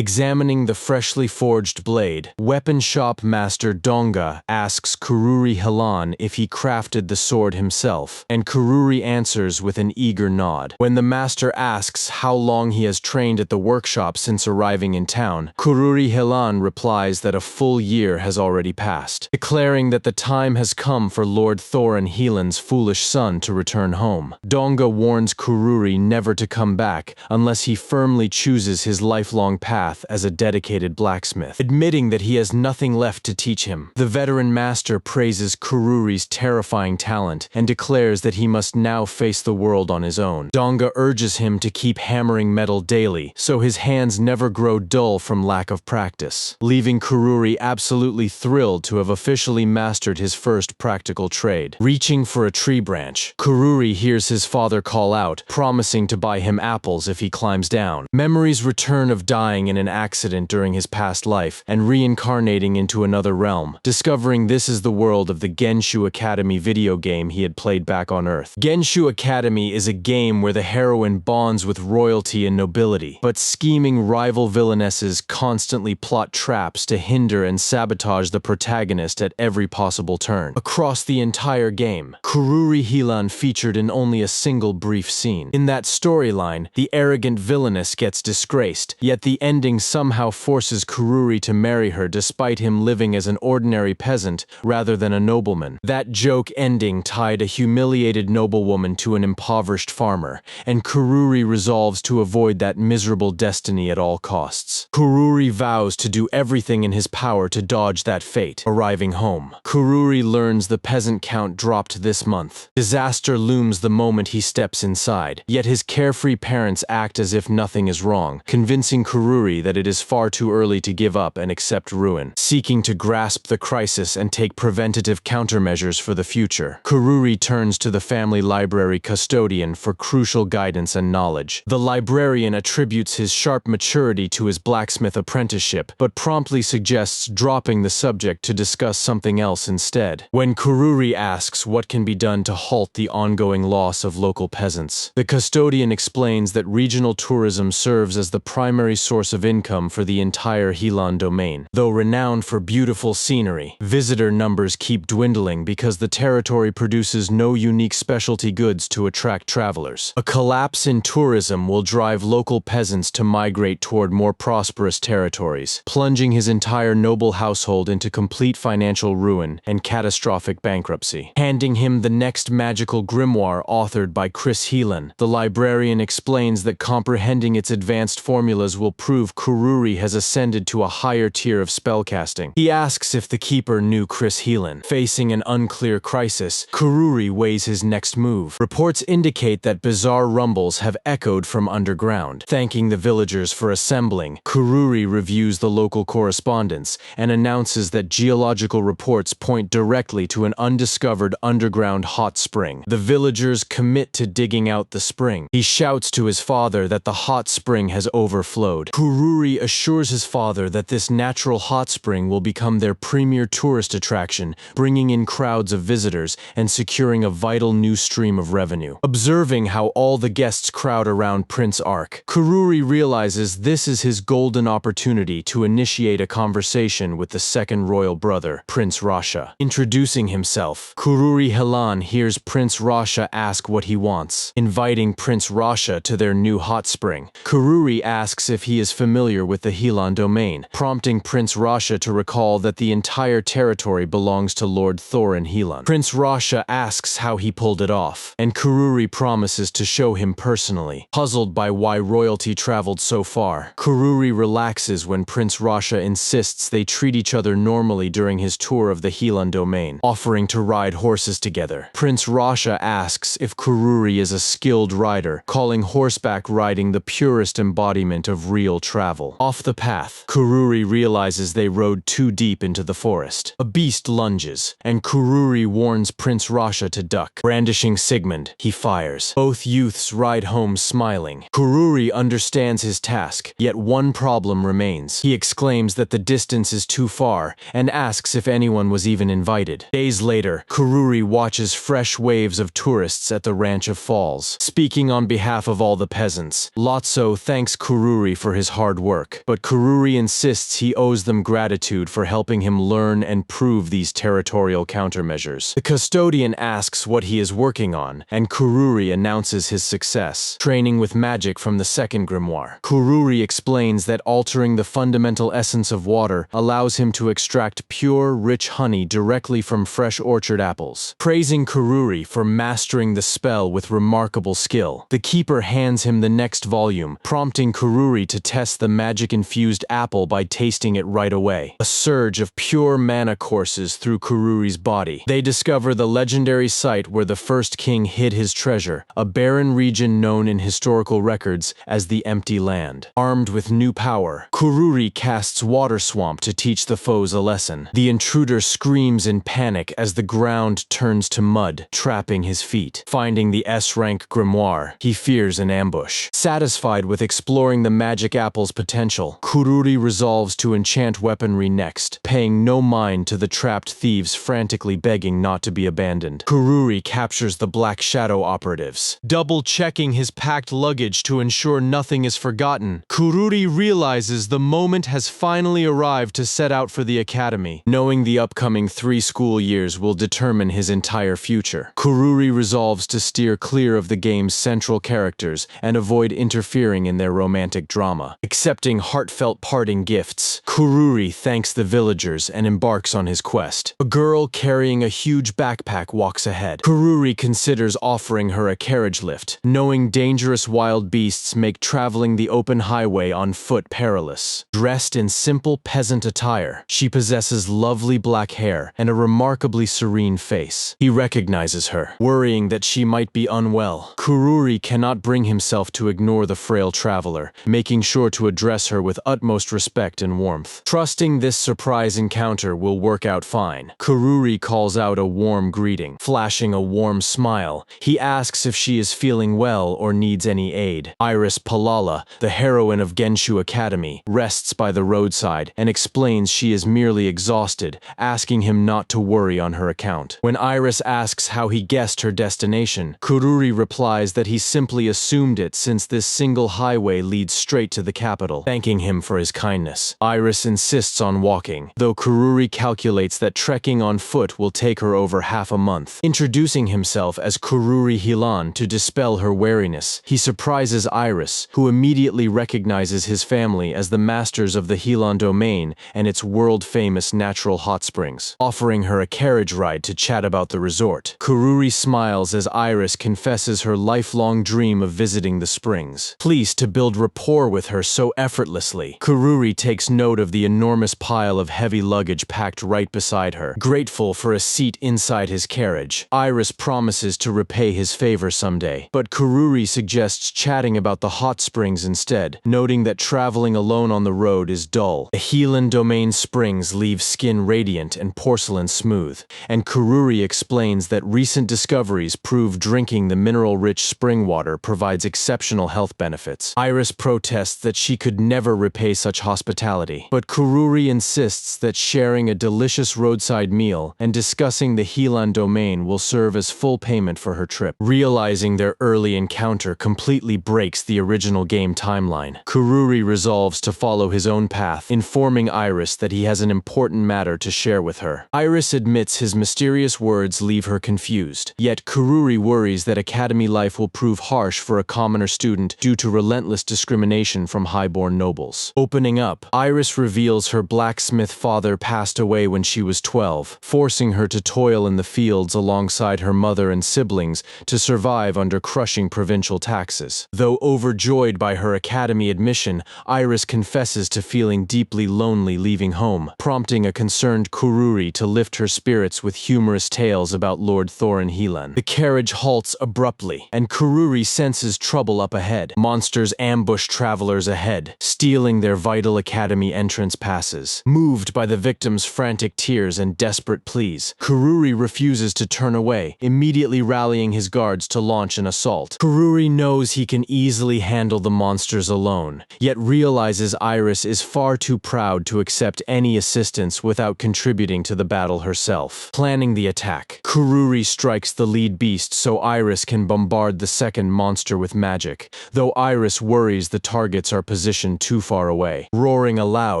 Examining the freshly forged blade, weapon shop master Donga asks Kururi Hilan if he crafted the sword himself, and Kururi answers with an eager nod. When the master asks how long he has trained at the workshop since arriving in town, Kururi Hilan replies that a full year has already passed, declaring that the time has come for Lord Thorin Helan's foolish son to return home. Donga warns Kururi never to come back unless he firmly chooses his lifelong path as a dedicated blacksmith. Admitting that he has nothing left to teach him, the veteran master praises Kururi's terrifying talent and declares that he must now face the world on his own. Donga urges him to keep hammering metal daily so his hands never grow dull from lack of practice, leaving Kururi absolutely thrilled to have officially mastered his first practical trade. Reaching for a tree branch, Kururi hears his father call out, promising to buy him apples if he climbs down. Memories return of dying in an accident during his past life and reincarnating into another realm, discovering this is the world of the Genshu Academy video game he had played back on Earth. Genshu Academy is a game where the heroine bonds with royalty and nobility, but scheming rival villainesses constantly plot traps to hinder and sabotage the protagonist at every possible turn. Across the entire game, Kururi Hilan featured in only a single brief scene. In that storyline, the arrogant villainess gets disgraced, yet the ending somehow forces Kururi to marry her despite him living as an ordinary peasant rather than a nobleman. That joke ending tied a humiliated noblewoman to an impoverished farmer, and Kururi resolves to avoid that miserable destiny at all costs. Kururi vows to do everything in his power to dodge that fate. Arriving home, Kururi learns the peasant count dropped this month. Disaster looms the moment he steps inside, yet his carefree parents act as if nothing is wrong, convincing Kururi that it is far too early to give up and accept ruin. Seeking to grasp the crisis and take preventative countermeasures for the future, Kururi turns to the family library custodian for crucial guidance and knowledge. The librarian attributes his sharp maturity to his blacksmith apprenticeship, but promptly suggests dropping the subject to discuss something else instead. When Kururi asks what can be done to halt the ongoing loss of local peasants, the custodian explains that regional tourism serves as the primary source of income for the entire Helan domain. Though renowned for beautiful scenery, visitor numbers keep dwindling because the territory produces no unique specialty goods to attract travelers. A collapse in tourism will drive local peasants to migrate toward more prosperous territories, plunging his entire noble household into complete financial ruin and catastrophic bankruptcy. Handing him the next magical grimoire authored by Chris Helan, the librarian explains that comprehending its advanced formulas will prove Kururi has ascended to a higher tier of spellcasting. He asks if the keeper knew Chris Helan. Facing an unclear crisis, Kururi weighs his next move. Reports indicate that bizarre rumbles have echoed from underground. Thanking the villagers for assembling, Kururi reviews the local correspondence and announces that geological reports point directly to an undiscovered underground hot spring. The villagers commit to digging out the spring. He shouts to his father that the hot spring has overflowed. Kururi assures his father that this natural hot spring will become their premier tourist attraction, bringing in crowds of visitors and securing a vital new stream of revenue. Observing how all the guests crowd around Prince Ark, Kururi realizes this is his golden opportunity to initiate a conversation with the second royal brother, Prince Rasha. Introducing himself, Kururi Hilan hears Prince Rasha ask what he wants. Inviting Prince Rasha to their new hot spring, Kururi asks if he is familiar with the Helan domain, prompting Prince Rasha to recall that the entire territory belongs to Lord Thorin Helan. Prince Rasha asks how he pulled it off, and Kururi promises to show him personally. Puzzled by why royalty traveled so far, Kururi relaxes when Prince Rasha insists they treat each other normally during his tour of the Helan domain, offering to ride horses together. Prince Rasha asks if Kururi is a skilled rider, calling horseback riding the purest embodiment of real travel. Off the path, Kururi realizes they rode too deep into the forest. A beast lunges, and Kururi warns Prince Rasha to duck. Brandishing Sigmund, he fires. Both youths ride home smiling. Kururi understands his task, yet one problem problem remains. He exclaims that the distance is too far and asks if anyone was even invited. Days later, Kururi watches fresh waves of tourists at the Ranch of Falls. Speaking on behalf of all the peasants, Lotso thanks Kururi for his hard work, but Kururi insists he owes them gratitude for helping him learn and prove these territorial countermeasures. The custodian asks what he is working on, and Kururi announces his success, training with magic from the second grimoire. Kururi explains that altering the fundamental essence of water allows him to extract pure, rich honey directly from fresh orchard apples. Praising Kururi for mastering the spell with remarkable skill, the keeper hands him the next volume, prompting Kururi to test the magic-infused apple by tasting it right away. A surge of pure mana courses through Kururi's body. They discover the legendary site where the first king hid his treasure, a barren region known in historical records as the Empty Land. Armed with new power, Kururi casts Water Swamp to teach the foes a lesson. The intruder screams in panic as the ground turns to mud, trapping his feet. Finding the S-rank grimoire, he fears an ambush. Satisfied with exploring the magic apple's potential, Kururi resolves to enchant weaponry next, paying no mind to the trapped thieves frantically begging not to be abandoned. Kururi captures the Black Shadow operatives, double-checking his packed luggage to ensure nothing is forgotten. Kururi realizes the moment has finally arrived to set out for the academy, knowing the upcoming 3 school years will determine his entire future. Kururi resolves to steer clear of the game's central characters and avoid interfering in their romantic drama. Accepting heartfelt parting gifts, Kururi thanks the villagers and embarks on his quest. A girl carrying a huge backpack walks ahead. Kururi considers offering her a carriage lift, knowing dangerous wild beasts make traveling the open highway on foot perilous. Dressed in simple peasant attire, she possesses lovely black hair and a remarkably serene face. He recognizes her, worrying that she might be unwell. Kururi cannot bring himself to ignore the frail traveler, making sure to address her with utmost respect and warmth. Trusting this surprise encounter will work out fine, Kururi calls out a warm greeting. Flashing a warm smile, he asks if she is feeling well or needs any aid. Iris Palala, the heroine of Genshu Academy, rests by the roadside and explains she is merely exhausted, asking him not to worry on her account. When Iris asks how he guessed her destination, Kururi replies that he simply assumed it since this single highway leads straight to the capital, thanking him for his kindness. Iris insists on walking, though Kururi calculates that trekking on foot will take her over half a month. Introducing himself as Kururi Hilan to dispel her wariness, he surprises Iris, who immediately recognizes his family as the masters of the Hilan domain and its world-famous natural hot springs. Offering her a carriage ride to chat about the resort, Kururi smiles as Iris confesses her lifelong dream of visiting the springs. Pleased to build rapport with her so effortlessly, Kururi takes note of the enormous pile of heavy luggage packed right beside her, grateful for a seat inside his carriage. Iris promises to repay his favor someday, but Kururi suggests chatting about the hot springs instead, noting that traveling alone on the road is dull. The Hilan domain springs leave skin radiant and porcelain smooth, and Kururi explains that recent discoveries prove drinking the mineral-rich spring water provides exceptional health benefits. Iris protests that she could never repay such hospitality, but Kururi insists that sharing a delicious roadside meal and discussing the Hilan domain will serve as full payment for her trip. Realizing their early encounter completely breaks the original game timeline, Kururi resolves to follow his own path, informing Iris that he has an important matter to share with her. Iris admits his mysterious words leave her confused, yet Kururi worries that academy life will prove harsh for a commoner student due to relentless discrimination from highborn nobles. Opening up, Iris reveals her blacksmith father passed away when she was 12, forcing her to toil in the fields alongside her mother and siblings to survive under crushing provincial taxes. Though overjoyed by her academy admission, Iris confesses to feeling deeply lonely leaving home, prompting a concerned Kururi to lift her spirits with humorous tales about Lord Thorin Hilan. The carriage halts abruptly, and Kururi senses trouble up ahead. Monsters ambush travelers ahead, stealing their vital academy entrance entrance passes. Moved by the victim's frantic tears and desperate pleas, Kururi refuses to turn away, immediately rallying his guards to launch an assault. Kururi knows he can easily handle the monsters alone, yet realizes Iris is far too proud to accept any assistance without contributing to the battle herself. Planning the attack, Kururi strikes the lead beast so Iris can bombard the second monster with magic, though Iris worries the targets are positioned too far away. Roaring aloud,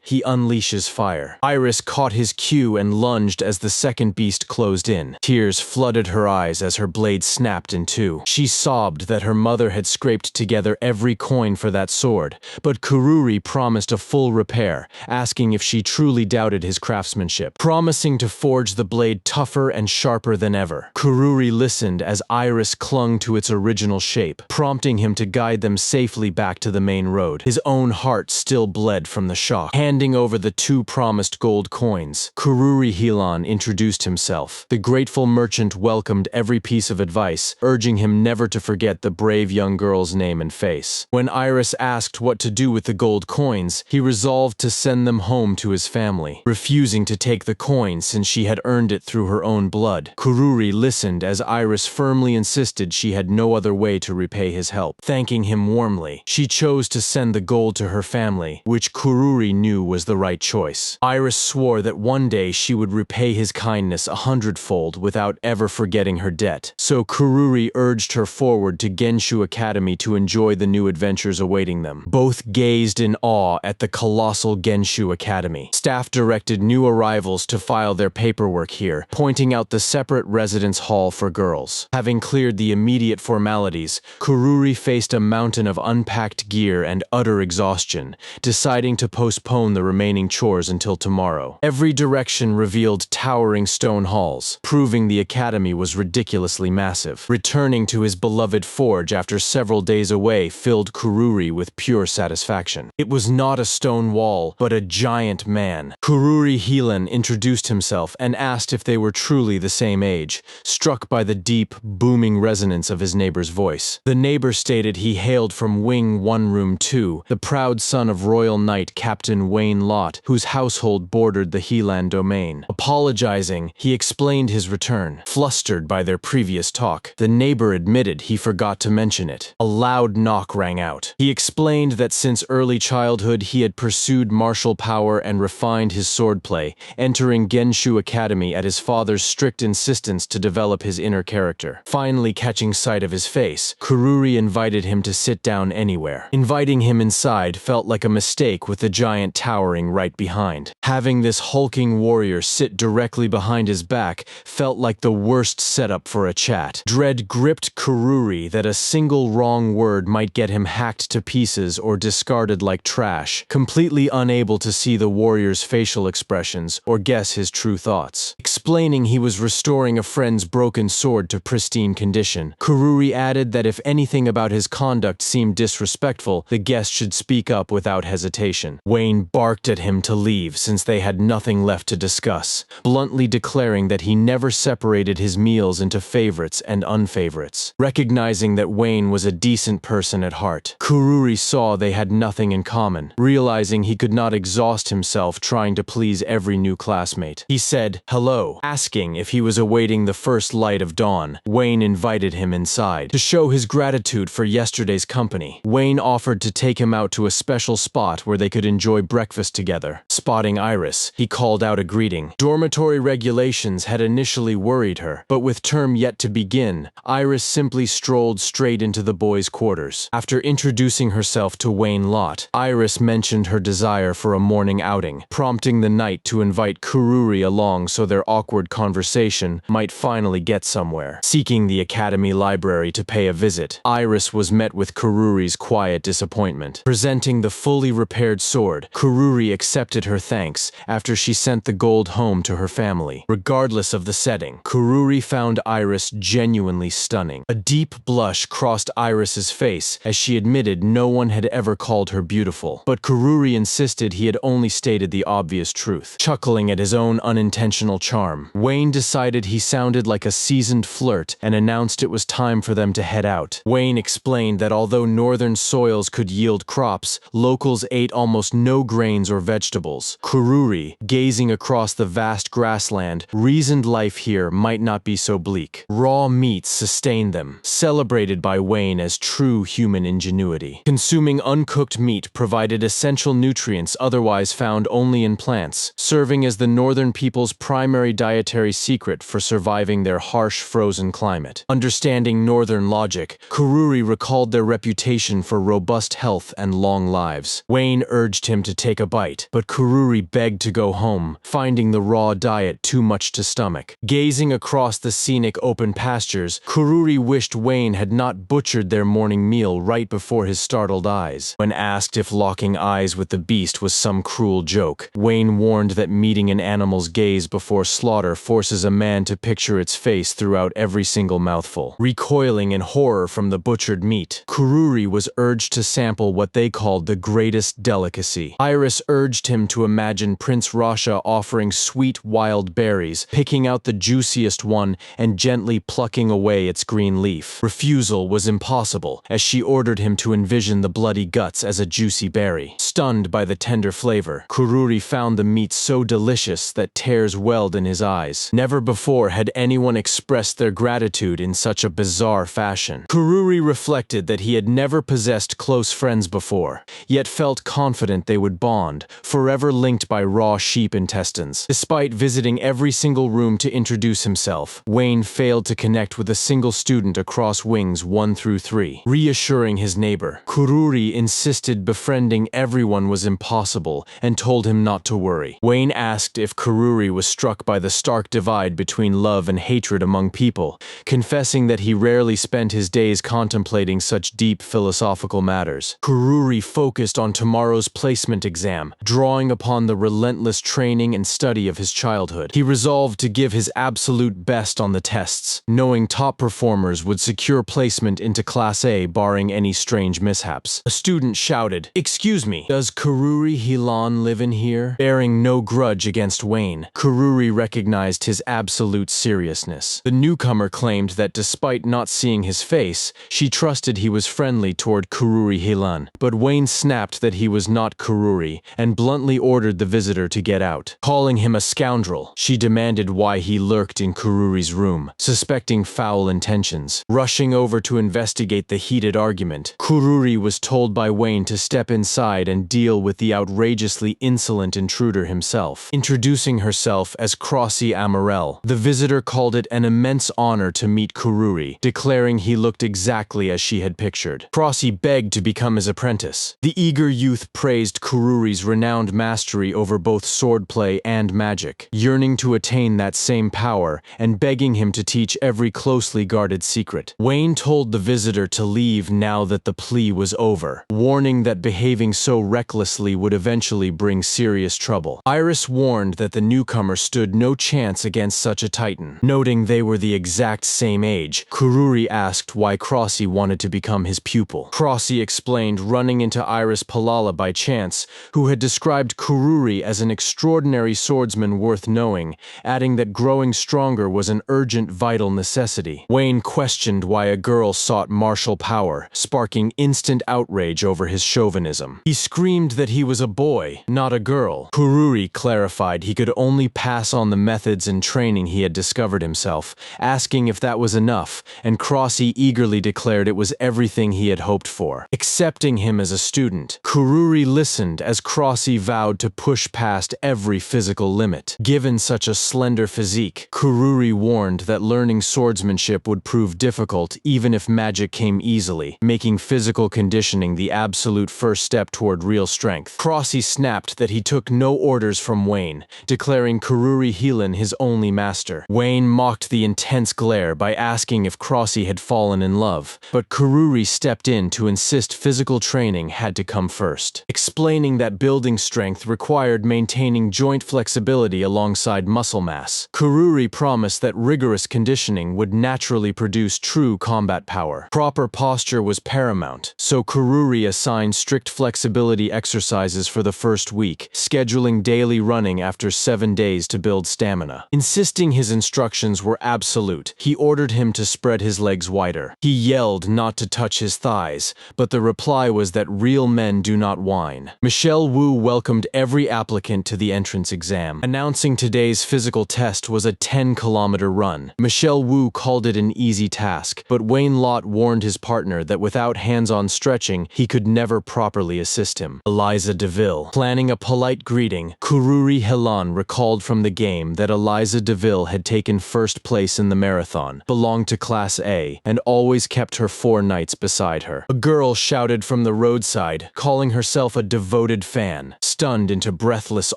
he unleashes fire. Iris caught his cue and lunged as the second beast closed in. Tears flooded her eyes as her blade snapped in two. She sobbed that her mother had scraped together every coin for that sword, but Kururi promised a full repair, asking if she truly doubted his craftsmanship, promising to forge the blade tougher and sharper than ever. Kururi listened as Iris clung to its original shape, prompting him to guide them safely back to the main road. His own heart still bled from the shock. Handing over the two promised gold coins, Kururi Hilan introduced himself. The grateful merchant welcomed every piece of advice, urging him never to forget the brave young girl's name and face. When Iris asked what to do with the gold coins, he resolved to send them home to his family, refusing to take the coin since she had earned it through her own blood. Kururi listened as Iris firmly insisted she had no other way to repay his help. Thanking him warmly, she chose to send the gold to her family, which Kururi knew was the right choice. Iris swore that one day she would repay his kindness 100-fold without ever forgetting her debt, so Kururi urged her forward to Genshu Academy to enjoy the new adventures awaiting them. Both gazed in awe at the colossal Genshu Academy. Staff directed new arrivals to file their paperwork here, pointing out the separate residence hall for girls. Having cleared the immediate formalities, Kururi faced a mountain of unpacked gear and utter exhaustion, deciding to postpone the remaining chores until tomorrow. Every direction revealed towering stone halls, proving the academy was ridiculously massive. Returning to his beloved forge after several days away filled Kururi with pure satisfaction. It was not a stone wall, but a giant man. Kururi Hilan introduced himself and asked if they were truly the same age, struck by the deep, booming resonance of his neighbor's voice. The neighbor stated he hailed from Wing 1 Room 2, the proud son of Royal Knight Captain Wayne Lott, whose household bordered the Hilan domain. Apologizing, he explained his return. Flustered by their previous talk, the neighbor admitted he forgot to mention it. A loud knock rang out. He explained that since early childhood he had pursued martial power and refined his swordplay, entering Genshu Academy at his father's strict insistence to develop his inner character. Finally catching sight of his face, Kururi invited him to sit down anywhere. Inviting him inside felt like a mistake with the giant towering right behind. Having this hulking warrior sit directly behind his back felt like the worst setup for a chat. Dread gripped Kururi that a single wrong word might get him hacked to pieces or discarded like trash, completely unable to see the warrior's facial expressions or guess his true thoughts. Explaining he was restoring a friend's broken sword to pristine condition, Kururi added that if anything about his conduct seemed disrespectful, the guest should speak up without hesitation. Wayne barked at him to leave since they had nothing left to discuss, bluntly declaring that he never separated his meals into favorites and unfavorites. Recognizing that Wayne was a decent person at heart, Kururi saw they had nothing in common. Realizing he could not exhaust himself trying to please every new classmate, he said hello, asking if he was awaiting the first light of dawn. Wayne invited him inside. To show his gratitude for yesterday's company, Wayne offered to take him out to a special spot where they could enjoy breakfast together. Spotting Iris, he called out a greeting. Dormitory regulations had initially worried her, but with term yet to begin, Iris simply strolled straight into the boys' quarters. After introducing herself to Wayne Lott, Iris mentioned her desire for a morning outing, prompting the knight to invite Kururi along so their awkward conversation might finally get somewhere. Seeking the academy library to pay a visit, Iris was met with Kururi's quiet disappointment. Presenting the fully repaired sword, Kururi accepted her thanks after she sent the gold home to her family. Regardless of the setting, Kururi found Iris genuinely stunning. A deep blush crossed Iris's face as she admitted no one had ever called her beautiful, but Kururi insisted he had only stated the obvious truth. Chuckling at his own unintentional charm, Wayne decided he sounded like a seasoned flirt and announced it was time for them to head out. Wayne explained that although northern soils could yield crops, locals ate almost no grains or vegetables. Kururi, gazing across the vast grassland, reasoned life here might not be so bleak. Raw meats sustained them, celebrated by Wayne as true human ingenuity. Consuming uncooked meat provided essential nutrients otherwise found only in plants, serving as the northern people's primary dietary secret for surviving their harsh frozen climate. Understanding northern logic, Kururi recalled their reputation for robust health and long lives. Wayne urged him to take a bite, but Kururi begged to go home, finding the raw diet too much to stomach. Gazing across the scenic open pastures, Kururi wished Wayne had not butchered their morning meal right before his startled eyes. When asked if locking eyes with the beast was some cruel joke, Wayne warned that meeting an animal's gaze before slaughter forces a man to picture its face throughout every single mouthful. Recoiling in horror from the butchered meat, Kururi was urged to sample what they called the greatest delicacy. Iris urged him to imagine Prince Rasha offering sweet wild berries, picking out the juiciest one and gently plucking away its green leaf. Refusal was impossible, as she ordered him to envision the bloody guts as a juicy berry. Stunned by the tender flavor, Kururi found the meat so delicious that tears welled in his eyes. Never before had anyone expressed their gratitude in such a bizarre fashion. Kururi reflected that he had never possessed close friends before, yet felt confident they would bond, forever linked by raw sheep intestines. Despite visiting every single room to introduce himself, Wayne failed to connect with a single student across wings 1 through 3. Reassuring his neighbor, Kururi insisted befriending everyone was impossible and told him not to worry. Wayne asked if Kururi was struck by the stark divide between love and hatred among people, confessing that he rarely spent his days contemplating such deep philosophical matters. Kururi focused on tomorrow's placement exam, drawing upon the relentless training and study of his childhood. He resolved to give his absolute best on the tests, knowing top performers would secure placement into Class A barring any strange mishaps. A student shouted, "Excuse me, does Kururi Hilan live in here?" Bearing no grudge against Wayne, Kururi recognized his absolute seriousness. The newcomer claimed that despite not seeing his face, she trusted he was friendly toward Kururi Hilan. But Wayne snapped that he was not Kururi and bluntly ordered the visitor to get out. Calling him a scoundrel, she demanded why he lurked in Kururi's room, suspecting foul intentions. Rushing over to investigate the heated argument, Kururi was told by Wayne to step inside and deal with the outrageously insolent intruder himself. Introducing herself as Crossy Amarel, the visitor called it an immense honor to meet Kururi, declaring he looked exactly as she had pictured. Crossy begged to become his apprentice. The eager youth praised Kururi's renowned mastery over both swordplay and magic, yearning to attain that same power and begging him to teach every closely guarded secret. Wayne told the visitor to leave now that the plea was over, warning that behaving so recklessly would eventually bring serious trouble. Iris warned that the newcomer stood no chance against such a titan. Noting they were the exact same age, Kururi asked why Crossy wanted to become his pupil. Crossy explained running into Iris Palala by chance, who had described Kururi as an extraordinary swordsman worth knowing, adding that growing stronger was an urgent vital necessity. Wayne questioned why a girl sought martial power, sparking instant outrage over his chauvinism. He screamed that he was a boy, not a girl. Kururi clarified he could only pass on the methods and training he had discovered himself, asking if that was enough, and Crossy eagerly declared it was everything he had hoped for. Accepting him as a student, Kururi listened as Crossy vowed to push past every physical limit. Given such a slender physique, Kururi warned that learning swordsmanship would prove difficult even if magic came easily, making physical conditioning the absolute first step toward real strength. Crossy snapped that he took no orders from Wayne, declaring Kururi Hilan his only master. Wayne mocked the intense glare by asking if Crossy had fallen in love, but Kururi stepped in to insist physical training had to come first, explaining that building strength required maintaining joint flexibility alongside muscle mass. Kururi promised that rigorous conditioning would naturally produce true combat power. Proper posture was paramount, so Kururi assigned strict flexibility exercises for the first week, scheduling daily running after 7 days to build stamina. Insisting his instructions were absolute, he ordered him to spread his legs wider. He yelled not to touch his thighs, but the reply was that real men do not whine. Michelle Wu welcomed every applicant to the entrance exam, announcing today's physical test was a 10-kilometer run. Michelle Wu called it an easy task, but Wayne Lott warned his partner that without hands-on stretching, he could never properly assist him. Eliza DeVille. Planning a polite greeting, Kururi Hilan recalled from the game that Eliza DeVille had taken first place in the marathon, belonged to Class A, and always kept her 4 knights beside her. A girl shouted from the roadside, calling herself a devoted fan. Stunned into breathless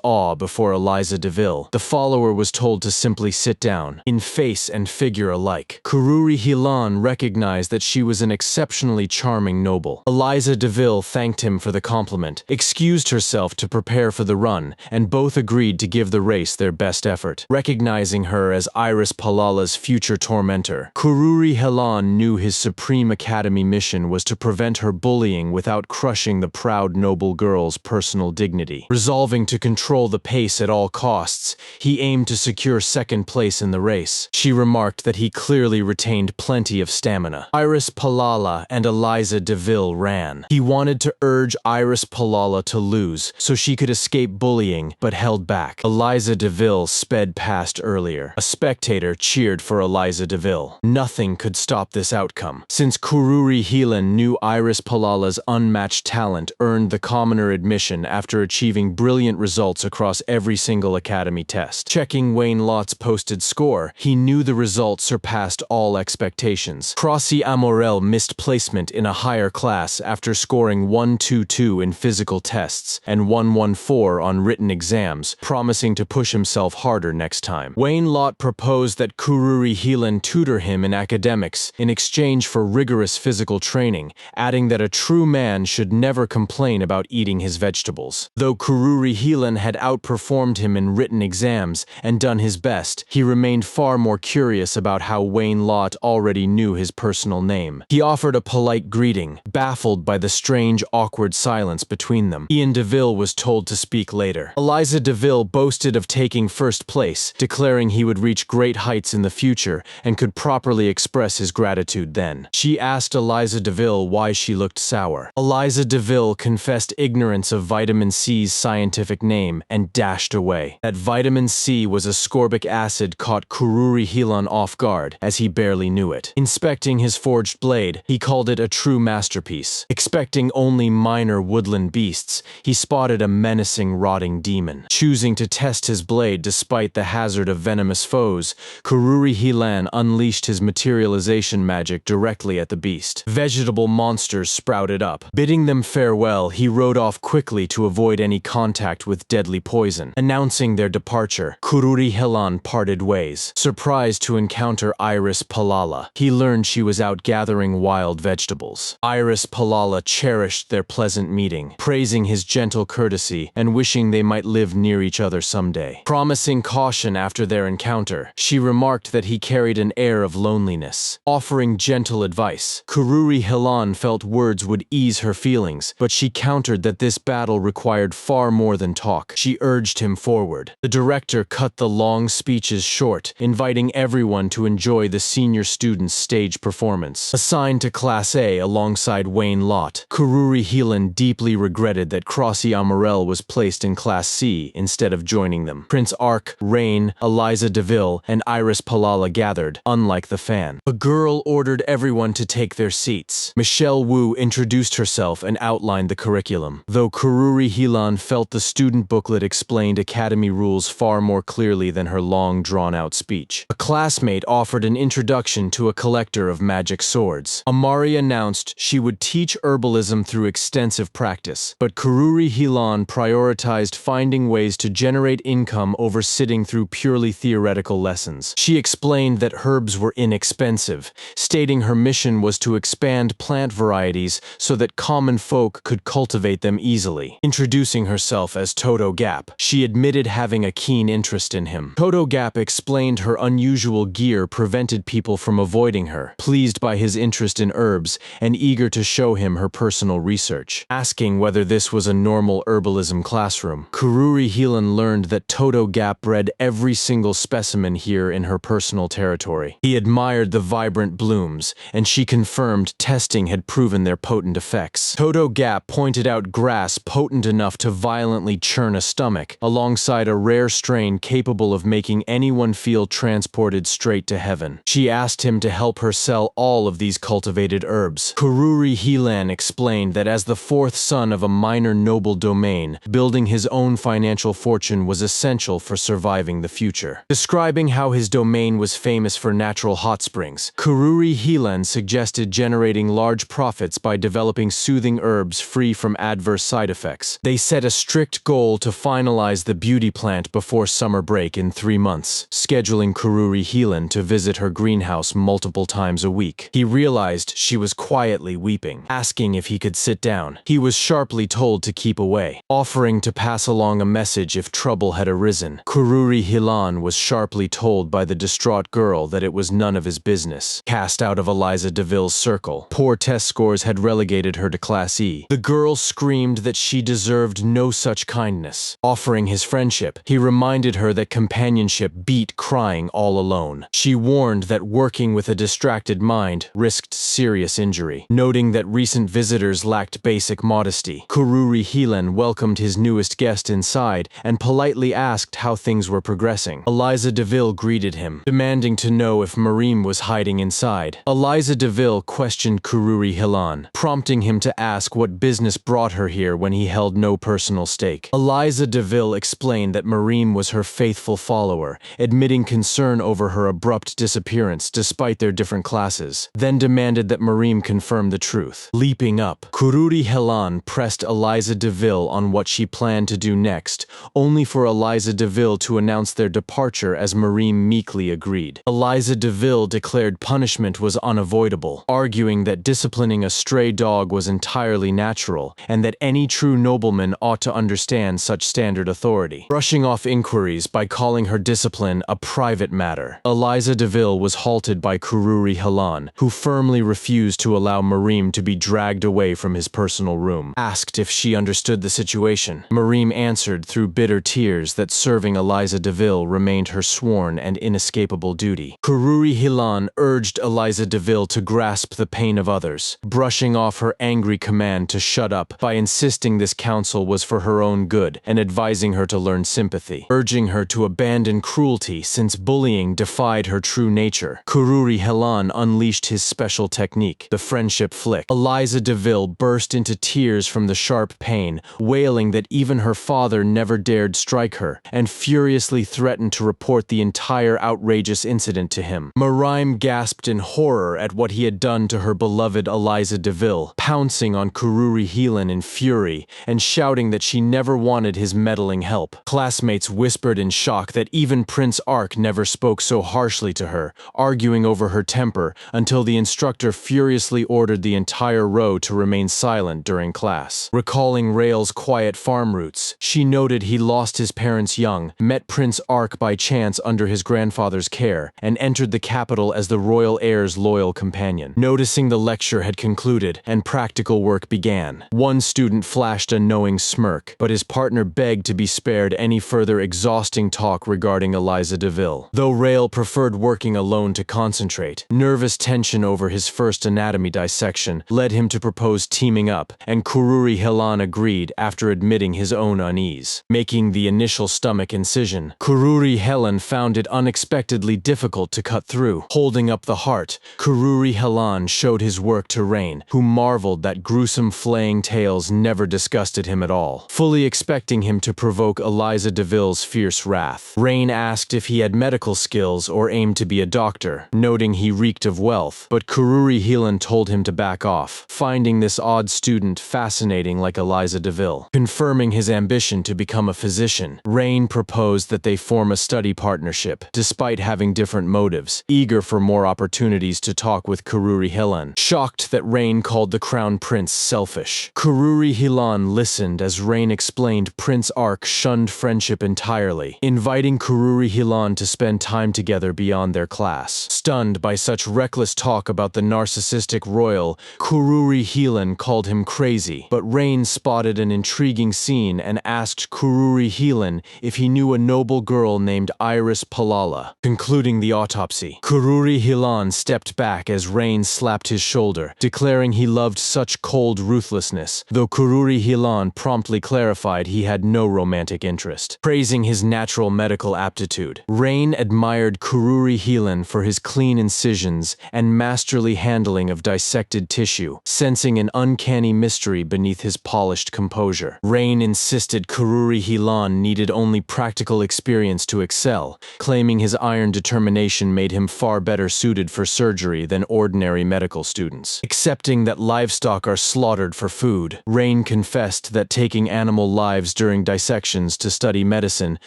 awe before Eliza DeVille, the follower was told to simply sit down, in face and figure alike. Kururi Hilan recognized that she was an exceptionally charming noble. Eliza DeVille thanked him for the compliment, excused herself to prepare for the run, and both agreed to give the race their best effort. Recognizing her as Iris Palala's future tormentor, Kururi Hilan knew his Supreme Academy mission was to prevent her bullying without crushing the proud noble girl's personal dignity. Resolving to control the pace at all costs, he aimed to secure second place in the race. She remarked that he clearly retained plenty of stamina. Iris Palala and Eliza DeVille ran. He wanted to urge Iris Palala to lose so she could escape bullying, but held back. Eliza DeVille sped past earlier. A spectator cheered for Eliza DeVille. Nothing could stop this outcome. Since Kururi Hilan knew Iris Palala's unmatched talent earned the commoner admission after achieving brilliant results across every single academy test. Checking Wayne Lott's posted score, he knew the result surpassed all expectations. Crossy Amorel missed placement in a higher class after scoring 122 in physical tests and 114 on written exams, promising to push himself harder next time. Wayne Lott proposed that Kururi Hilan tutor him in academics in exchange for rigorous physical training, adding that a true man should never complain about eating his vegetables. Though Kururi Hilan had outperformed him in written exams and done his best, he remained far more curious about how Wayne Lott already knew his personal name. He offered a polite greeting, baffled by the strange, awkward silence between them. Ian DeVille was told to speak later. Eliza DeVille boasted of taking first place, declaring he would reach great heights in the future and could properly express his gratitude then. She asked Eliza DeVille why she looked sour. Eliza DeVille confessed ignorance of vitamin C's scientific name and dashed away. That vitamin C was ascorbic acid caught Kururi Hilan off guard, as he barely knew it. Inspecting his forged blade, he called it a true masterpiece. Expecting only minor woodland beasts, he spotted a menacing rotting demon. Choosing to test his blade despite the hazard of venomous foes, Kururi Hilan unleashed his materialization magic directly at the beast. Vegetable monsters sprouted up. Bidding them farewell, he rode off quickly to avoid any contact with deadly poison. Announcing their departure, Kururi Hilan parted ways. Surprised to encounter Iris Palala, he learned she was out gathering wild vegetables. Iris Palala cherished their pleasant meeting, praising his gentle courtesy and wishing they might live near each other someday. Promising caution after their encounter, she remarked that he carried an air of loneliness. Offering gentle advice, Kururi Hilan felt words would ease her feelings, but she countered that this battle required far more than talk. She urged him forward. The director cut the long speeches short, inviting everyone to enjoy the senior students' stage performance. Assigned to Class A alongside Wayne Lott, Kururi Hilan deeply regretted that Crossy Amorel was placed in Class C instead of joining them. Prince Ark, Rain, Eliza DeVille, and Iris Palala gathered, unlike the fan. A girl ordered everyone to take their seats. Michelle Wu introduced herself and outlined the curriculum. Though Kururi Hilan felt the student booklet explained academy rules far more clearly than her long, drawn-out speech. A classmate offered an introduction to a collector of magic swords. Amari announced she would teach herbalism through extensive practice, but Kururi Hilan prioritized finding ways to generate income over sitting through purely theoretical lessons. She explained that herbs were inexpensive, stating her mission was to expand plant varieties so that common folk could cultivate them easily. Introducing herself as Toto Gap, she admitted having a keen interest in him. Toto Gap explained her unusual gear prevented people from avoiding her, pleased by his interest in herbs and eager to show him her personal research. Asking whether this was a normal herbalism classroom, Kururi Hilan learned that Toto Gap bred every single specimen here in her personal territory. He admired the vibrant blooms, and she confirmed testing had proven their potent effects. Toto Gap pointed out grass potent enough to violently churn a stomach, alongside a rare strain capable of making anyone feel transported straight to heaven. She asked him to help her sell all of these cultivated herbs. Kururi Hilan explained that as the fourth son of a minor noble domain, building his own financial fortune was essential for surviving the future. Describing how his domain was famous for natural hot springs, Kururi Hilan suggested generating large profits by developing soothing herbs free from adverse side effects. They set a strict goal to finalize the beauty plant before summer break in 3 months, scheduling Kururi Hilan to visit her greenhouse multiple times a week. He realized she was quietly weeping, asking if he could sit down. He was sharply told to keep away, offering to pass along a message if trouble had arisen. Kururi Hilan was sharply told by the distraught girl that it was none of his business. Cast out of Eliza DeVille's circle, poor test scores had relegated her to Class E. The girl screamed that she deserved no such kindness. Offering his friendship, he reminded her that companionship beat crying all alone. She warned that working with a distracted mind risked serious injury. Noting that recent visitors lacked basic modesty, Kururi Hilan welcomed his newest guest inside and politely asked how things were progressing. Eliza DeVille greeted him, demanding to know if Marim was hiding inside. Eliza DeVille questioned Kururi Hilan, prompting him to ask what business brought her here when he held no personal stake. Eliza DeVille explained that Marim was her faithful follower, admitting concern over her abrupt disappearance despite their different classes, then demanded that Marim confirm the truth. Leaping up, Kururi Hilan pressed Eliza DeVille on what she planned to do next, only for Eliza DeVille to announce their departure as Marim meekly agreed. Eliza DeVille declared punishment was unavoidable, arguing that disciplining a stray dog was entirely natural and that any true nobleman ought to understand such standard authority. Brushing off inquiries by calling her discipline a private matter, Eliza DeVille was halted by Kururi Hilan, who firmly refused to allow Marim to be dragged away from his personal room. Asked if she understood the situation, Marim answered through bitter tears that serving Eliza DeVille remained her sworn and inescapable duty. Kururi Hilan urged Eliza DeVille to grasp the pain of others, brushing off her angry command to shut up by insisting this counsel was for her own good and advising her to learn sympathy, urging her to abandon cruelty since bullying defied her true nature. Kururi Hilan unleashed his special technique, the friendship flick. Eliza DeVille burst into tears from the sharp pain, wailing that even her father never dared strike her, and furiously threatened to report the entire outrageous incident to him. Marim gasped in horror at what he had done to her beloved Eliza DeVille, pouncing on Kururi Hilan in fury and shouting that she never wanted his meddling help. Classmates whispered in shock that even Prince Ark never spoke so harshly to her, arguing over her temper until the instructor furiously ordered the entire row to remain silent during class. Recalling Rael's quiet farm roots, she noted he lost his parents young, met Prince Ark by chance under his grandfather's care, and entered the capital as the royal heir's loyal companion. Noticing the lecture had concluded and practical work began, one student flashed a knowing smirk, but his partner begged to be spared any further exhausting talk regarding Eliza DeVille. Though Rael preferred working alone to concentrate, nervous tension over his first anatomy dissection led him to propose teaming up, and Kururi Hilan agreed after admitting his own unease. Making the initial stomach incision, Kururi Hilan found it unexpectedly difficult to cut through. Holding up the heart, Kururi Hilan showed his work to Rain, who marveled that gruesome flaying tales never disgusted him at all, fully expecting him to provoke Eliza DeVille's fierce wrath. Rain asked if he had medical skills or aimed to be a doctor, noting he reeked of wealth, but Kururi Hilan told him to back off, finding this odd student fascinating like Eliza DeVille. Confirming his ambition to become a physician, Rain proposed that they form a study partnership, despite having different motives, eager for more opportunities to talk with Kururi Hilan, shocked that Rain called the crown prince selfish. Kururi Hilan listened as Rain explained Prince Ark shunned friendship entirely, inviting Kururi Hilan to spend time together beyond their class. Stunned by such reckless talk about the narcissistic royal, Kururi Hilan called him crazy, but Rain spotted an intriguing scene and asked Kururi Hilan if he knew a noble girl named Iris Palala. Concluding the autopsy, Kururi Hilan stepped back as Rain slapped his shoulder, declaring he loved such cold ruthlessness, though Kururi Hilan promptly promptly clarified he had no romantic interest. Praising his natural medical aptitude, Rain admired Kururi Helan for his clean incisions and masterly handling of dissected tissue, sensing an uncanny mystery beneath his polished composure. Rain insisted Kururi Helan needed only practical experience to excel, claiming his iron determination made him far better suited for surgery than ordinary medical students. Accepting that livestock are slaughtered for food, Rain confessed that taking animal lives during dissections to study medicine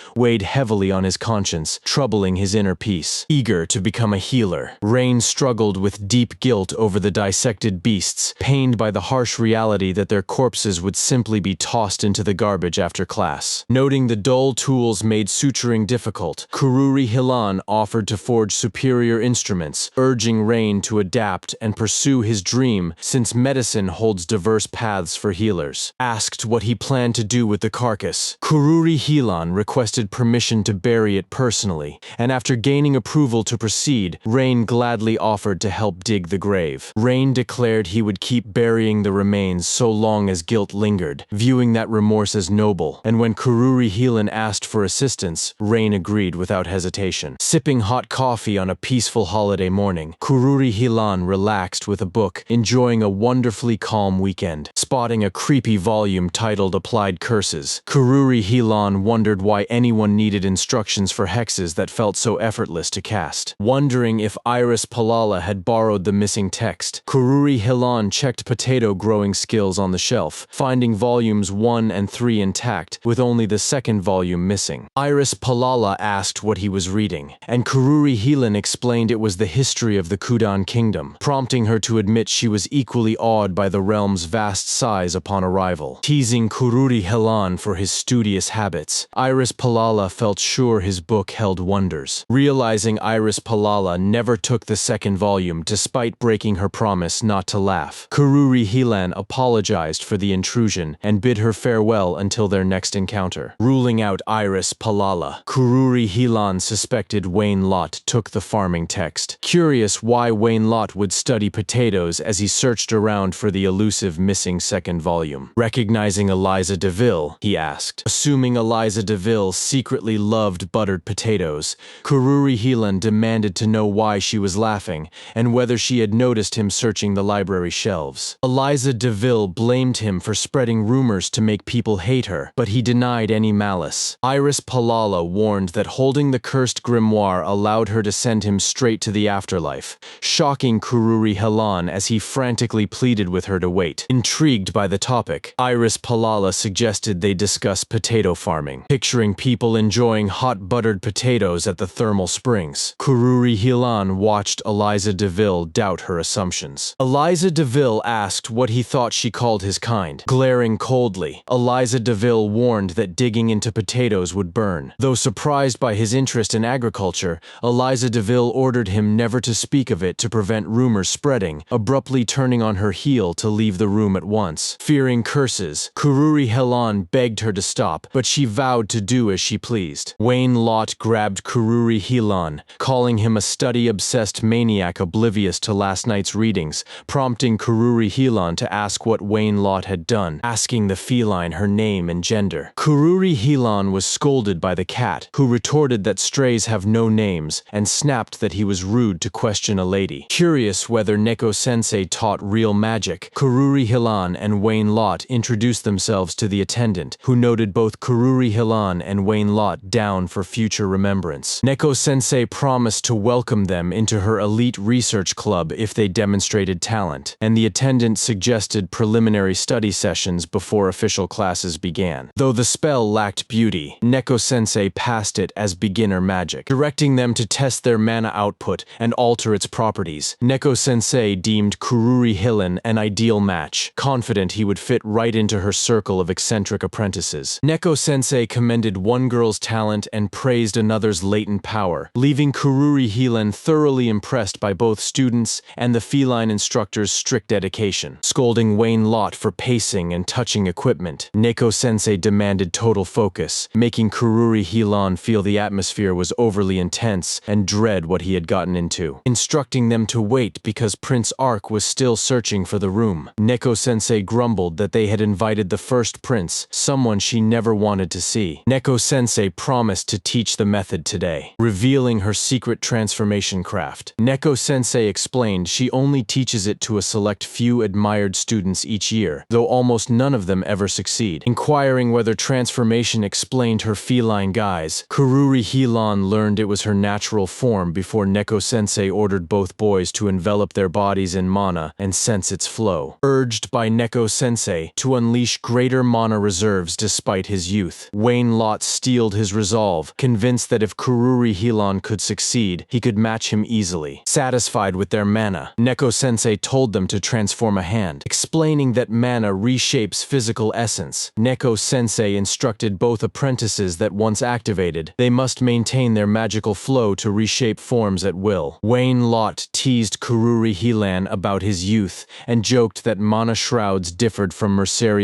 weighed heavily on his conscience, troubling his inner peace. Eager to become a healer, Rain struggled with deep guilt over the dissected beasts, pained by the harsh reality that their corpses would simply be tossed into the garbage after class. Noting the dull tools made suturing difficult, Kururi Helan offered to forge superior instruments, urging Rain to adapt and pursue his dream since medicine holds diverse paths for healers. Asked what he planned to do with the carcass, Kururi Helan requested permission to bury it personally, and after gaining approval to proceed, Rain gladly offered to help dig the grave. Rain declared he would keep burying the remains so long as guilt lingered, viewing that remorse as noble, and when Kururi Helan asked for assistance, Rain agreed without hesitation. Sipping hot coffee on a peaceful holiday morning, Kururi Helan relaxed with a book, enjoying a wonderfully calm weekend. Spotting a creepy volume titled Applied Curses, Kururi Helan wondered why anyone needed instructions for hexes that felt so effortless to cast. Wondering if Iris Palala had borrowed the missing text, Kururi Helan checked potato growing skills on the shelf, finding volumes 1 and 3 intact, with only the second volume missing. Iris Palala asked what he was reading, and Kururi Helan explained it was the history of the Kudan kingdom, prompting her to admit she was equally awed by the realm's vast size upon arrival. Teasing Kururi Helan for his studious habits, Iris Palala felt sure his book held wonders. Realizing Iris Palala never took the second volume despite breaking her promise not to laugh, Kururi Helan apologized for the intrusion and bid her farewell until their next encounter. Ruling out Iris Palala, Kururi Helan suspected Wayne Lott took the farming text. Curious why Wayne Lott would study potatoes as he searched around for the elusive missing second volume. Recognizing Eliza DeVille, he asked. Assuming Eliza DeVille secretly loved buttered potatoes, Kururi Helan demanded to know why she was laughing and whether she had noticed him searching the library shelves. Eliza DeVille blamed him for spreading rumors to make people hate her, but he denied any malice. Iris Palala warned that holding the cursed grimoire allowed her to send him straight to the afterlife, shocking Kururi Helan as he frantically pleaded with her to wait. Intrigued by the topic, Iris Palala suggested they discuss potato farming, picturing people enjoying hot buttered potatoes at the thermal springs. Kururi Helan watched Eliza DeVille doubt her assumptions. Eliza DeVille asked what he thought she called his kind. Glaring coldly, Eliza DeVille warned that digging into potatoes would burn. Though surprised by his interest in agriculture, Eliza DeVille ordered him never to speak of it to prevent rumors spreading, abruptly turning on her heel to leave the room at once. Fearing curses, Kururi Helan begged her to stop, but she vowed to do as she pleased. Wayne Lott grabbed Kururi Helan, calling him a study-obsessed maniac oblivious to last night's readings, prompting Kururi Helan to ask what Wayne Lott had done, asking the feline her name and gender. Kururi Helan was scolded by the cat, who retorted that strays have no names, and snapped that he was rude to question a lady. Curious whether Neko-sensei taught real magic, Kururi Helan and Wayne Lott introduced themselves to the attendant, who noted both Kururi Helan and Wayne Lott down for future remembrance. Neko-sensei promised to welcome them into her elite research club if they demonstrated talent, and the attendant suggested preliminary study sessions before official classes began. Though the spell lacked beauty, Neko-sensei passed it as beginner magic, directing them to test their mana output and alter its properties. Neko-sensei deemed Kururi Helan an ideal match, confident he would fit right into her circle of eccentric apprentices. Neko-sensei commended one girl's talent and praised another's latent power, leaving Kururi Helan thoroughly impressed by both students and the feline instructor's strict dedication. Scolding Wayne Lott for pacing and touching equipment, Neko-sensei demanded total focus, making Kururi Helan feel the atmosphere was overly intense and dread what he had gotten into. Instructing them to wait because Prince Ark was still searching for the room, Neko-sensei grumbled that they had invited the first prince, someone she never wanted to see. Neko-sensei promised to teach the method today, revealing her secret transformation craft. Neko-sensei explained she only teaches it to a select few admired students each year, though almost none of them ever succeed. Inquiring whether transformation explained her feline guise, Kururi Hilan learned it was her natural form before Neko-sensei ordered both boys to envelop their bodies in mana and sense its flow. Urged by Neko-sensei to unleash greater mana reserves despite his youth, Wayne Lot steeled his resolve, convinced that if Kururi Hilan could succeed, he could match him easily. Satisfied with their mana, Neko-sensei told them to transform a hand, explaining that mana reshapes physical essence. Neko-sensei instructed both apprentices that once activated, they must maintain their magical flow to reshape forms at will. Wayne Lot teased Kururi Hilan about his youth and joked that mana shrouds differed from mercenary,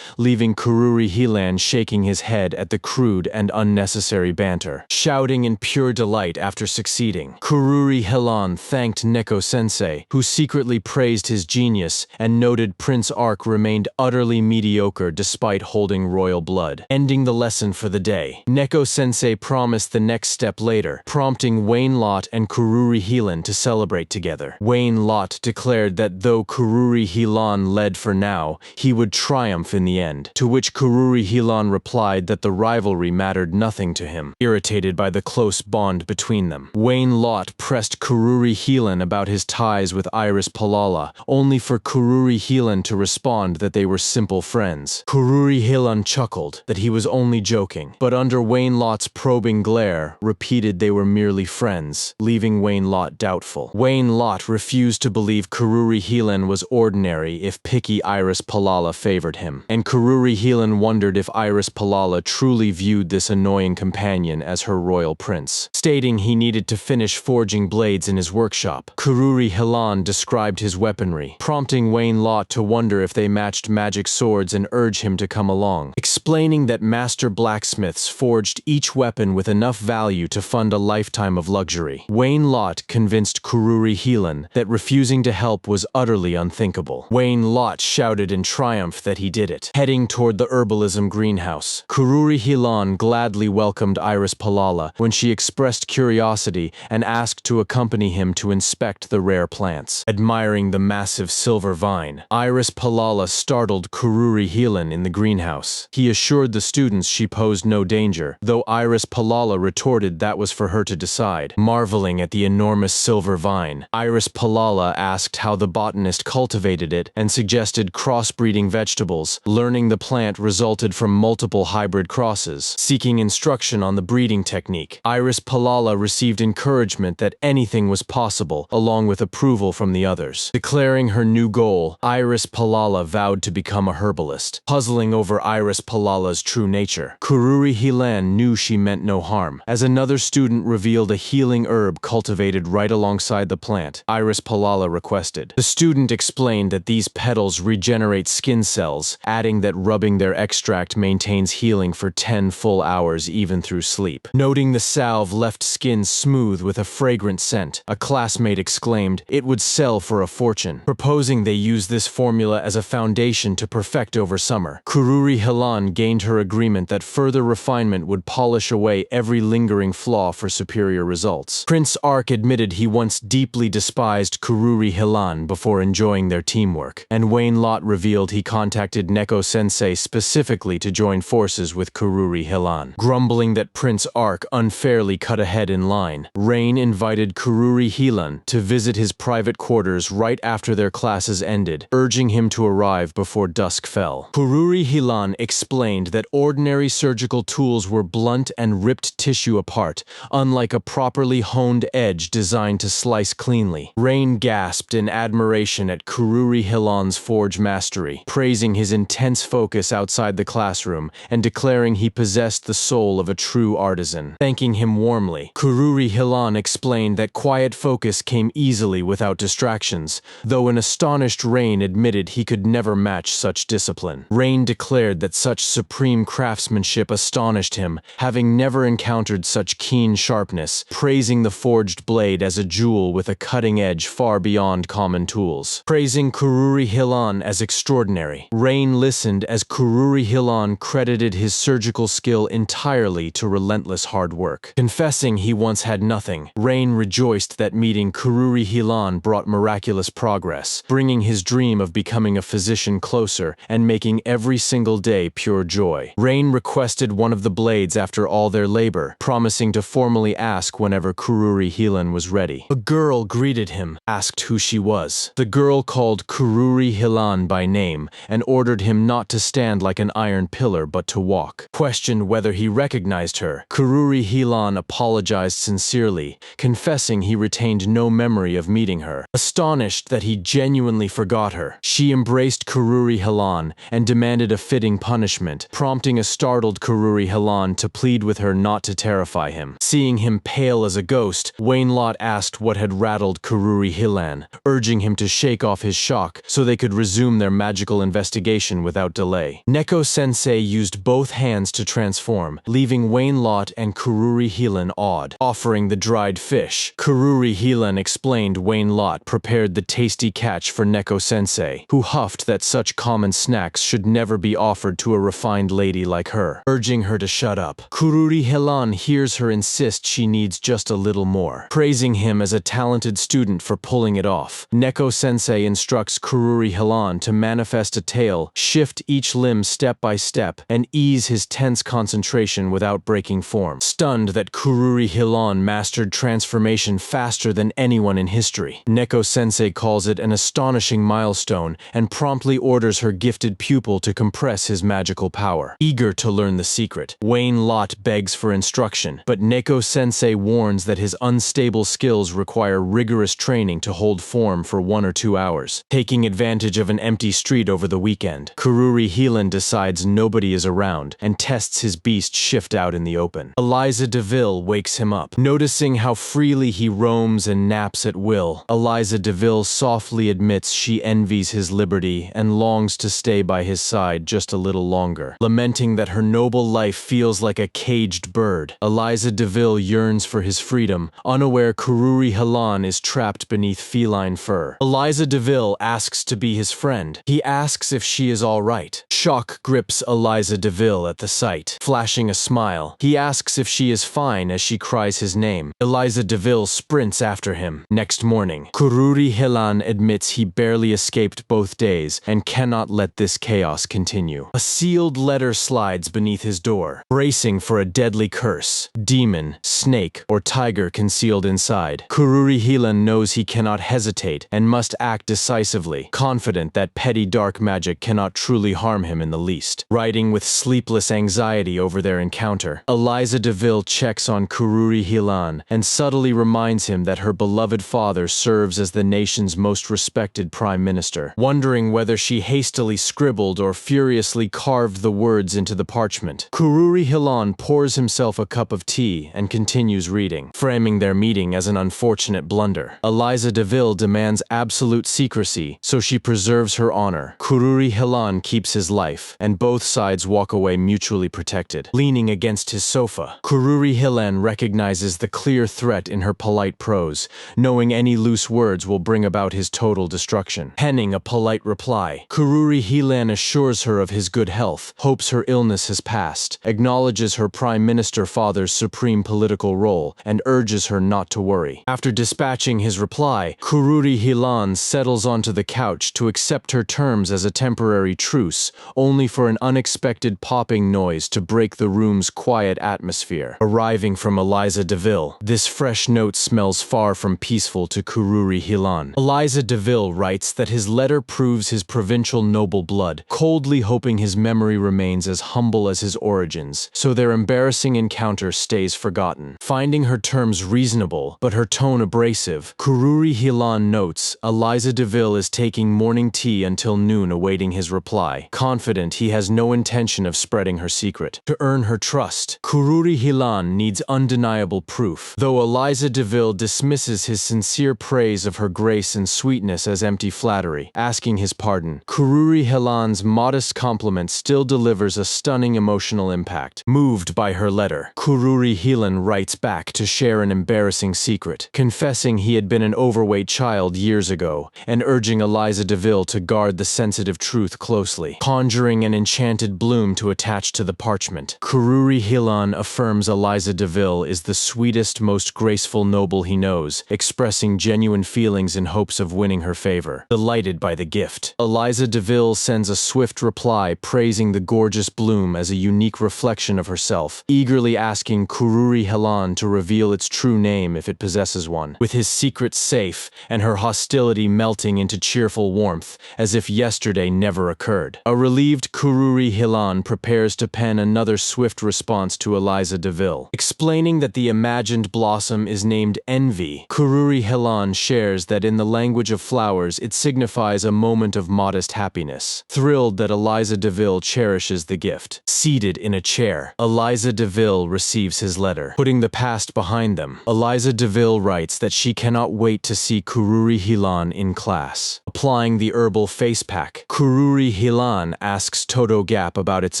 leaving Kururi Hilan shaking his head at the crude and unnecessary banter. Shouting in pure delight after succeeding, Kururi Hilan thanked Neko-sensei, who secretly praised his genius and noted Prince Ark remained utterly mediocre despite holding royal blood. Ending the lesson for the day, Neko-sensei promised the next step later, prompting Wayne Lot and Kururi Hilan to celebrate together. Wayne Lot declared that though Kururi Hilan led for now, he would triumph in the end, to which Kururi Hilan replied that the rivalry mattered nothing to him, irritated by the close bond between them. Wayne Lot pressed Kururi Hilan about his ties with Iris Palala, only for Kururi Hilan to respond that they were simple friends. Kururi Hilan chuckled that he was only joking, but under Wayne Lot's probing glare, repeated they were merely friends, leaving Wayne Lot doubtful. Wayne Lot refused to believe Kururi Hilan was ordinary if picky Iris Palala favored him, and Kururi Hilan wondered if Iris Palala truly viewed this annoying companion as her royal prince. Stating he needed to finish forging blades in his workshop, Kururi Hilan described his weaponry, prompting Wayne Lot to wonder if they matched magic swords and urge him to come along. Explaining that master blacksmiths forged each weapon with enough value to fund a lifetime of luxury, Wayne Lot convinced Kururi Hilan that refusing to help was utterly unthinkable. Wayne Lot shouted in triumph that he did it. Heading toward the herbalism greenhouse, Kururi Hilan gladly welcomed Iris Palala when she expressed curiosity and asked to accompany him to inspect the rare plants. Admiring the massive silver vine, Iris Palala startled Kururi Hilan in the greenhouse. He assured the students she posed no danger, though Iris Palala retorted that was for her to decide. Marveling at the enormous silver vine, Iris Palala asked how the botanist cultivated it and suggested crossbreeding vegetables. Learning the plant resulted from multiple hybrid crosses. Seeking instruction on the breeding technique, Iris Palala received encouragement that anything was possible, along with approval from the others. Declaring her new goal, Iris Palala vowed to become a herbalist. Puzzling over Iris Palala's true nature, Kururi Hilan knew she meant no harm, as another student revealed a healing herb cultivated right alongside the plant. Iris Palala requested. The student explained that these petals regenerate skin cells, adding that rubbing their extract maintains healing for 10 full hours even through sleep. Noting the salve left skin smooth with a fragrant scent, a classmate exclaimed it would sell for a fortune, proposing they use this formula as a foundation to perfect over summer. Kururi Hilan gained her agreement that further refinement would polish away every lingering flaw for superior results. Prince Ark admitted he once deeply despised Kururi Hilan before enjoying their teamwork, and Wayne Lot revealed he contacted Neko-sensei specifically to join forces with Kururi Hilan. Grumbling that Prince Ark unfairly cut ahead in line, Rain invited Kururi Hilan to visit his private quarters right after their classes ended, urging him to arrive before dusk fell. Kururi Hilan explained that ordinary surgical tools were blunt and ripped tissue apart, unlike a properly honed edge designed to slice cleanly. Rain gasped in admiration at Kururi Hilan's forge mastery, praising his intense focus outside the classroom and declaring he possessed the soul of a true artisan. Thanking him warmly, Kururi Hilan explained that quiet focus came easily without distractions, though an astonished Rain admitted he could never match such discipline. Rain declared that such supreme craftsmanship astonished him, having never encountered such keen sharpness, praising the forged blade as a jewel with a cutting edge far beyond common tools. Praising Kururi Hilan as extraordinary, Rain Rain listened as Kururi Hilan credited his surgical skill entirely to relentless hard work. Confessing he once had nothing, Rain rejoiced that meeting Kururi Hilan brought miraculous progress, bringing his dream of becoming a physician closer and making every single day pure joy. Rain requested one of the blades after all their labor, promising to formally ask whenever Kururi Hilan was ready. A girl greeted him, asked who she was. The girl called Kururi Hilan by name and ordered him not to stand like an iron pillar but to walk. Questioned whether he recognized her, Kururi Hilan apologized sincerely, confessing he retained no memory of meeting her. Astonished that he genuinely forgot her, she embraced Kururi Hilan and demanded a fitting punishment, prompting a startled Kururi Hilan to plead with her not to terrify him. Seeing him pale as a ghost, Wainlot asked what had rattled Kururi Hilan, urging him to shake off his shock so they could resume their magical investigation without delay. Neko-sensei used both hands to transform, leaving Wainlot and Kururi Hilan awed. Offering the dried fish, Kururi Hilan explained Wainlot prepared the tasty catch for Neko-sensei, who huffed that such common snacks should never be offered to a refined lady like her, urging her to shut up. Kururi Hilan hears her insist she needs just a little more, praising him as a talented student for pulling it off. Neko-sensei instructs Kururi Hilan to manifest a tail, shift each limb step by step, and ease his tense concentration without breaking form. Stunned that Kururi Hilan mastered transformation faster than anyone in history, Neko-sensei calls it an astonishing milestone and promptly orders her gifted pupil to compress his magical power. Eager to learn the secret, Wainlot begs for instruction, but Neko-sensei warns that his unstable skills require rigorous training to hold form for 1 or 2 hours. Taking advantage of an empty street over the weekend, Kururi Hilan decides nobody is around and tests his beast shift out in the open. Eliza DeVille wakes him up. Noticing how freely he roams and naps at will, Eliza DeVille softly admits she envies his liberty and longs to stay by his side just a little longer. Lamenting that her noble life feels like a caged bird, Eliza DeVille yearns for his freedom, unaware Kururi Hilan is trapped beneath feline fur. Eliza DeVille asks to be his friend. He asks if she is all right. Shock grips Eliza DeVille at the sight. Flashing a smile, he asks if she is fine as she cries his name. Eliza DeVille sprints after him. Next morning, Kururi Hilan admits he barely escaped both days and cannot let this chaos continue. A sealed letter slides beneath his door, bracing for a deadly curse, demon, snake, or tiger concealed inside. Kururi Hilan knows he cannot hesitate and must act decisively, confident that petty dark magic cannot truly harm him in the least. Riding with sleepless anxiety over their encounter, Eliza DeVille checks on Kururi Hilan and subtly reminds him that her beloved father serves as the nation's most respected prime minister. Wondering whether she hastily scribbled or furiously carved the words into the parchment, Kururi Hilan pours himself a cup of tea and continues reading, framing their meeting as an unfortunate blunder. Eliza DeVille demands absolute secrecy, so she preserves her honor. Kururi Hilan keeps his life, and both sides walk away mutually protected. Leaning against his sofa, Kururi Hilan recognizes the clear threat in her polite prose, knowing any loose words will bring about his total destruction. Penning a polite reply, Kururi Hilan assures her of his good health, hopes her illness has passed, acknowledges her prime minister father's supreme political role, and urges her not to worry. After dispatching his reply, Kururi Hilan settles onto the couch to accept her terms as a temporary truce, only for an unexpected popping noise to break the room's quiet atmosphere. Arriving from Eliza DeVille, this fresh note smells far from peaceful to Kururi Hilan. Eliza DeVille writes that his letter proves his provincial noble blood, coldly hoping his memory remains as humble as his origins, so their embarrassing encounter stays forgotten. Finding her terms reasonable, but her tone abrasive, Kururi Hilan notes Eliza DeVille is taking morning tea until noon awaiting his reply, confident he has no intention of spreading her secret. To earn her trust, Kururi Hilan needs undeniable proof. Though Eliza DeVille dismisses his sincere praise of her grace and sweetness as empty flattery, asking his pardon, Kururi Hilan's modest compliment still delivers a stunning emotional impact. Moved by her letter, Kururi Hilan writes back to share an embarrassing secret, confessing he had been an overweight child years ago and urging Eliza DeVille to guard the sensitive truth truth closely, conjuring an enchanted bloom to attach to the parchment. Kururi Hilan affirms Eliza DeVille is the sweetest, most graceful noble he knows, expressing genuine feelings in hopes of winning her favor. Delighted by the gift, Eliza DeVille sends a swift reply praising the gorgeous bloom as a unique reflection of herself, eagerly asking Kururi Hilan to reveal its true name if it possesses one, with his secret safe and her hostility melting into cheerful warmth, as if yesterday never occurred. A relieved Kururi Hilan prepares to pen another swift response to Eliza DeVille. Explaining that the imagined blossom is named Envy, Kururi Hilan shares that in the language of flowers it signifies a moment of modest happiness. Thrilled that Eliza DeVille cherishes the gift. Seated in a chair, Eliza DeVille receives his letter. Putting the past behind them, Eliza DeVille writes that she cannot wait to see Kururi Hilan in class. Applying the herbal face pack, Kururi Hilan asks Todo Gap about its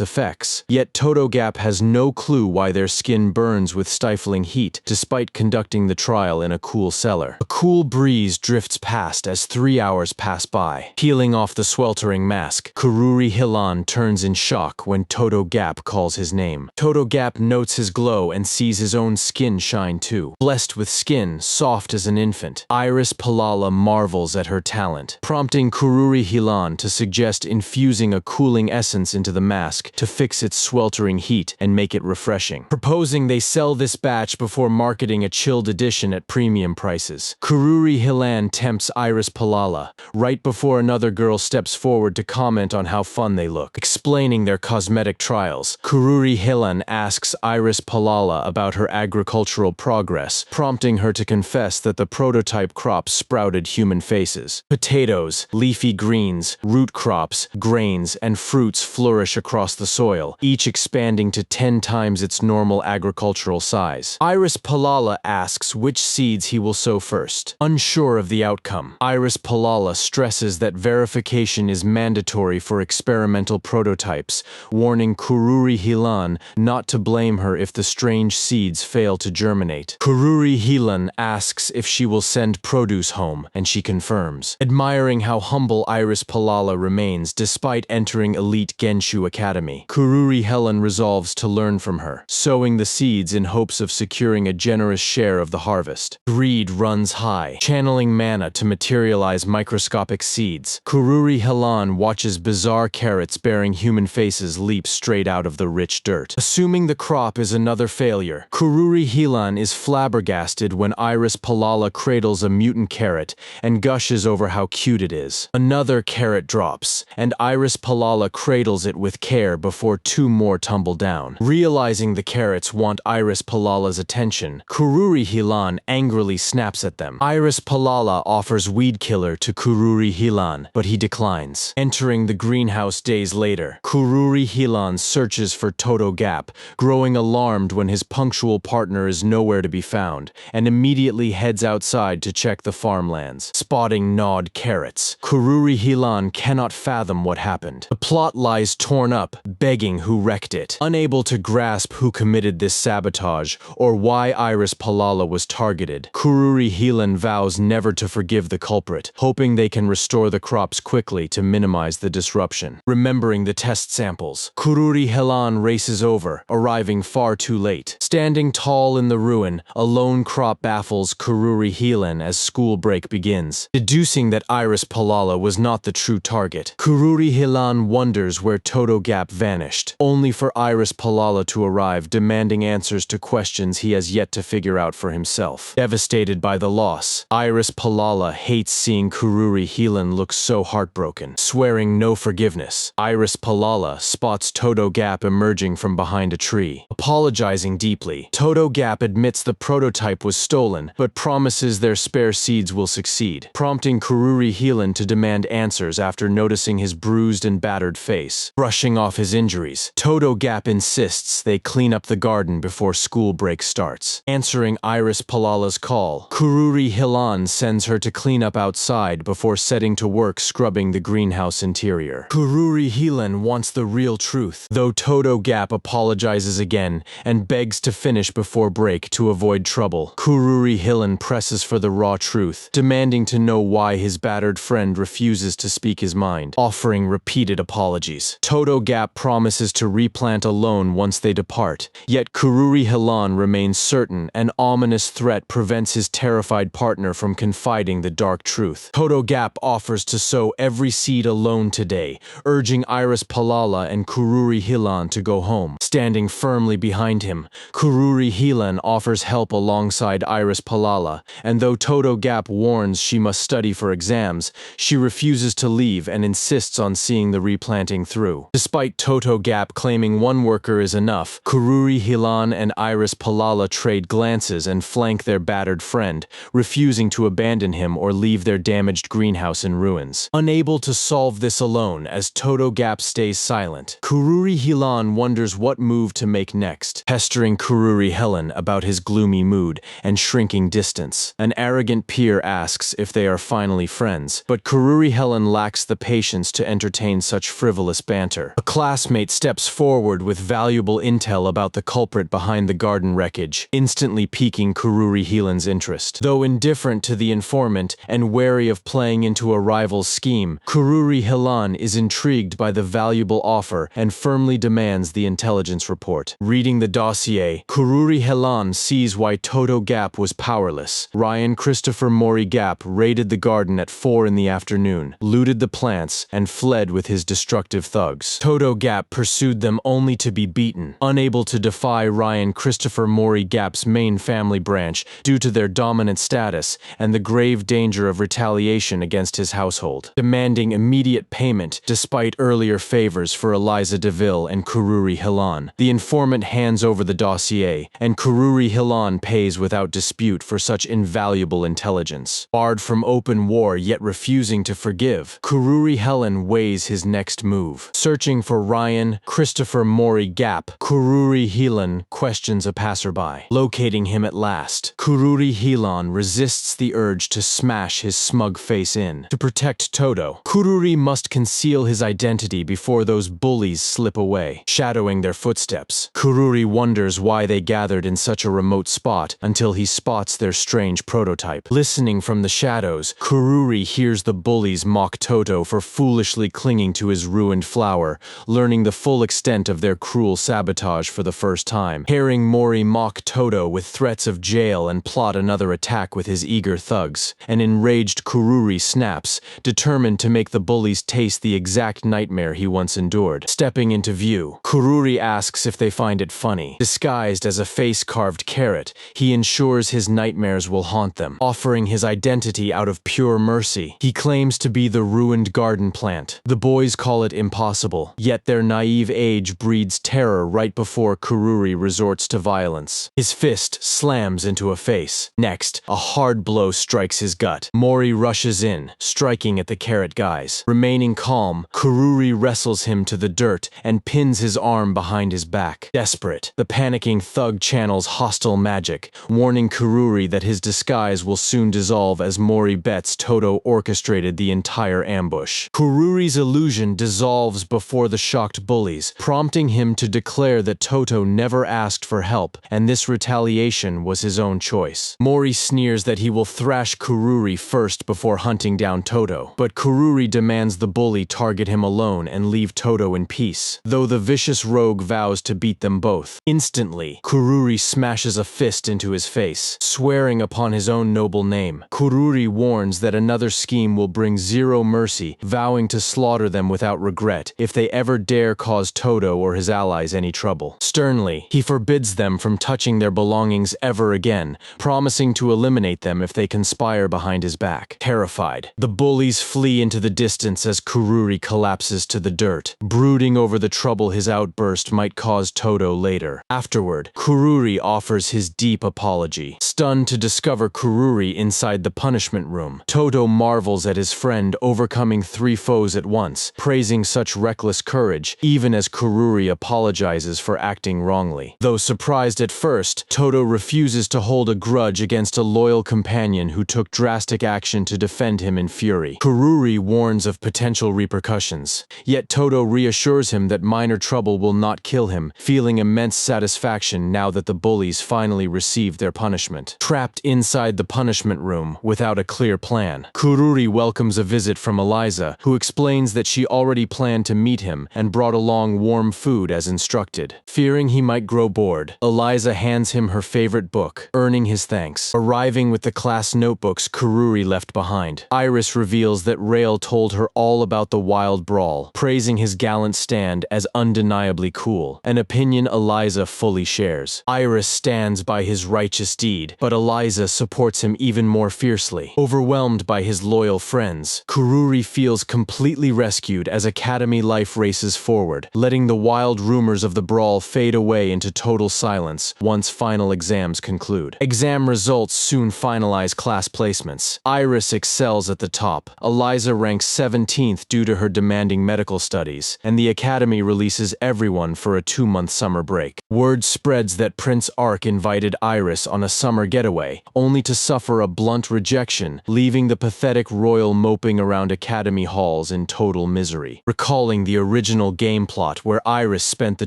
effects, yet Todo Gap has no clue why their skin burns with stifling heat despite conducting the trial in a cool cellar. A cool breeze drifts past as 3 hours pass by. Peeling off the sweltering mask, Kururi Hilan turns in shock when Todo Gap calls his name. Todo Gap notes his glow and sees his own skin shine too. Blessed with skin soft as an infant, Iris Palala marvels at her talent, prompting Kururi Hilan to suggest infusing a cooling essence into the mask to fix its sweltering heat and make it refreshing, proposing they sell this batch before marketing a chilled edition at premium prices. Kururi Hilan tempts Iris Palala, right before another girl steps forward to comment on how fun they look. Explaining their cosmetic trials, Kururi Hilan asks Iris Palala about her agricultural progress, prompting her to confess that the prototype crops sprouted human faces. Potatoes, leafy greens, root crops, grains, and fruits flourish across the soil, each expanding to 10 times its normal agricultural size. Iris Palala asks which seeds he will sow first. Unsure of the outcome, Iris Palala stresses that verification is mandatory for experimental prototypes, warning Kururi Hilan not to blame her if the strange seeds fail to germinate. Kururi Hilan asks if she will send produce home, and she confirms, admiring how humble Iris Palala remains despite entering elite Genshu Academy. Kururi Hilan resolves to learn from her, sowing the seeds in hopes of securing a generous share of the harvest. Greed runs high, channeling mana to materialize microscopic seeds. Kururi Hilan watches bizarre carrots bearing human faces leap straight out of the rich dirt. Assuming the crop is another failure, Kururi Hilan is flabbergasted when Iris Palala cradles a mutant carrot and gushes over how cute it is. Another carrot drops, and Iris Palala cradles it with care before 2 more tumble down. Realizing the carrots want Iris Palala's attention, Kururi Hilan angrily snaps at them. Iris Palala offers weed killer to Kururi Hilan, but he declines. Entering the greenhouse days later, Kururi Hilan searches for Todo Gap, growing alarmed when his punctual partner is nowhere to be found, and immediately heads outside to check the farmlands. Spotting gnawed carrots, Kururi Hilan cannot fathom what happened. The plot lies torn up, begging who wrecked it. Unable to grasp who committed this sabotage or why Iris Palala was targeted, Kururi Hilan vows never to forgive the culprit, hoping they can restore the crops quickly to minimize the disruption. Remembering the test samples, Kururi Hilan races over, arriving far too late. Standing tall in the ruin, a lone crop baffles Kururi Hilan as school break begins. Deducing that Iris Palala was not the true target, Kururi Hilan wonders where Todo Gap vanished, only for Iris Palala to arrive demanding answers to questions he has yet to figure out for himself. Devastated by the loss, Iris Palala hates seeing Kururi Hilan look so heartbroken. Swearing no forgiveness, Iris Palala spots Todo Gap emerging from behind a tree. Apologizing deeply, Todo Gap admits the prototype was stolen, but promises their spare seeds will succeed, prompting Kururi Hilan to demand answers after noticing his bruised and battered face. Brushing off his injuries, Todo Gap insists they clean up the garden before school break starts. Answering Iris Palala's call, Kururi Hilan sends her to clean up outside before setting to work scrubbing the greenhouse interior. Kururi Hilan wants the real truth, though Todo Gap apologizes again and begs to finish before break to avoid trouble. Kururi Hilan presses for the raw truth, demanding to know why his battered friend refuses to speak his mind. mind, offering repeated apologies. Todo Gap promises to replant alone once they depart, yet Kururi Hilan remains certain an ominous threat prevents his terrified partner from confiding the dark truth. Todo Gap offers to sow every seed alone today, urging Iris Palala and Kururi Hilan to go home. Standing firmly behind him, Kururi Hilan offers help alongside Iris Palala, and though Todo Gap warns she must study for exams, she refuses to leave and insists on seeing the replanting through. Despite Todo Gap claiming one worker is enough, Kururi Hilan and Iris Palala trade glances and flank their battered friend, refusing to abandon him or leave their damaged greenhouse in ruins. Unable to solve this alone as Todo Gap stays silent, Kururi Hilan wonders what move to make next, pestering Kururi Helen about his gloomy mood and shrinking distance. An arrogant peer asks if they are finally friends, but Kururi Helen lacks the patience to entertain such frivolous banter. A classmate steps forward with valuable intel about the culprit behind the garden wreckage, instantly piquing Kururi Helen's interest. Though indifferent to the informant and wary of playing into a rival's scheme, Kururi Helen is intrigued by the valuable offer and firmly demands the intelligence report. Reading the dossier, Kururi Helen sees why Todo Gap was powerless. Ryan Christopher Mori Gap raided the garden at 4 in the afternoon, looted the plants, and fled with his destructive thugs. Todo Gap pursued them only to be beaten, unable to defy Ryan Christopher Mori Gap's main family branch due to their dominant status and the grave danger of retaliation against his household. Demanding immediate payment despite earlier favors for Eliza DeVille and Kururi Helen, the informant hands over the dossier, and Kururi Helen pays without dispute for such invaluable intelligence. Barred from open war yet refusing to forgive, Kururi Helen weighs his next move. Searching for Ryan Christopher Mori Gap, Kururi Helen questions a passerby. Locating him at last, Kururi Helen resists the urge to smash his smug face in. To protect Todo, Kururi must conceal his identity before those bullies slip away, shadowing their footsteps. Kururi wonders why they gathered in such a remote spot until he spots their strange prototype. Listening from the shadows, Kururi hears the bullies mock Todo for foolishly clinging to his ruined flower, learning the full extent of their cruel sabotage for the first time. Hearing Mori mock Todo with threats of jail and plot another attack with his eager thugs, an enraged Kururi snaps, determined to make the bullies taste the exact nightmare he once endured. Stepping into view, Kururi asks if they find it funny. Disguised as a face-carved carrot, he ensures his nightmares will haunt them, offering his identity out of pure mercy. He claims to be the ruined garden plant. The boys call it impossible, yet their naive age breeds terror right before Kururi resorts to violence. His fist slams into a face. Next, a hard blow strikes his gut. Mori rushes in, striking at the carrot guys. Remaining calm, Kururi wrestles him to the dirt and pins his arm behind his back. Desperate, the panicking thug channels hostile magic, warning Kururi that his disguise will soon dissolve as Mori bets Todo orchestrated the entire ambush. Kururi's illusion dissolves before the shocked bullies, prompting him to declare that Toto never asked for help, and this retaliation was his own choice. Mori sneers that he will thrash Kururi first before hunting down Toto, but Kururi demands the bully target him alone and leave Toto in peace, though the vicious rogue vows to beat them both. Instantly, Kururi smashes a fist into his face, swearing upon his own noble name. Kururi warns that another scheme will bring zero mercy, vowing to slaughter them without regret if they ever dare cause Toto or his allies any trouble. Sternly, he forbids them from touching their belongings ever again, promising to eliminate them if they conspire behind his back. Terrified, the bullies flee into the distance as Kururi collapses to the dirt, brooding over the trouble his outburst might cause Toto later. Afterward, Kururi offers his deep apology. Stunned to discover Kururi inside the punishment room, Toto marvels at his friend overcoming 3 foes at once, praising such reckless courage, even as Kururi apologizes for acting wrongly. Though surprised at first, Toto refuses to hold a grudge against a loyal companion who took drastic action to defend him in fury. Kururi warns of potential repercussions, yet Toto reassures him that minor trouble will not kill him, feeling immense satisfaction now that the bullies finally received their punishment. Trapped inside the punishment room without a clear plan, Kururi welcomes a visit from Eliza, Donga, who explains that she already planned to meet him and brought along warm food as instructed. Fearing he might grow bored, Eliza hands him her favorite book, earning his thanks. Arriving with the class notebooks Kururi left behind, Iris reveals that Rail told her all about the wild brawl, praising his gallant stand as undeniably cool, an opinion Eliza fully shares. Iris stands by his righteous deed, but Eliza supports him even more fiercely. Overwhelmed by his loyal friends, Kururi feels completely rescued as Academy life races forward, letting the wild rumors of the brawl fade away into total silence once final exams conclude. Exam results soon finalize class placements. Iris excels at the top, Eliza ranks 17th due to her demanding medical studies, and the Academy releases everyone for a 2-month summer break. Word spreads that Prince Ark invited Iris on a summer getaway, only to suffer a blunt rejection, leaving the pathetic royal moping around Academy halls in total misery. Recalling the original game plot where Iris spent the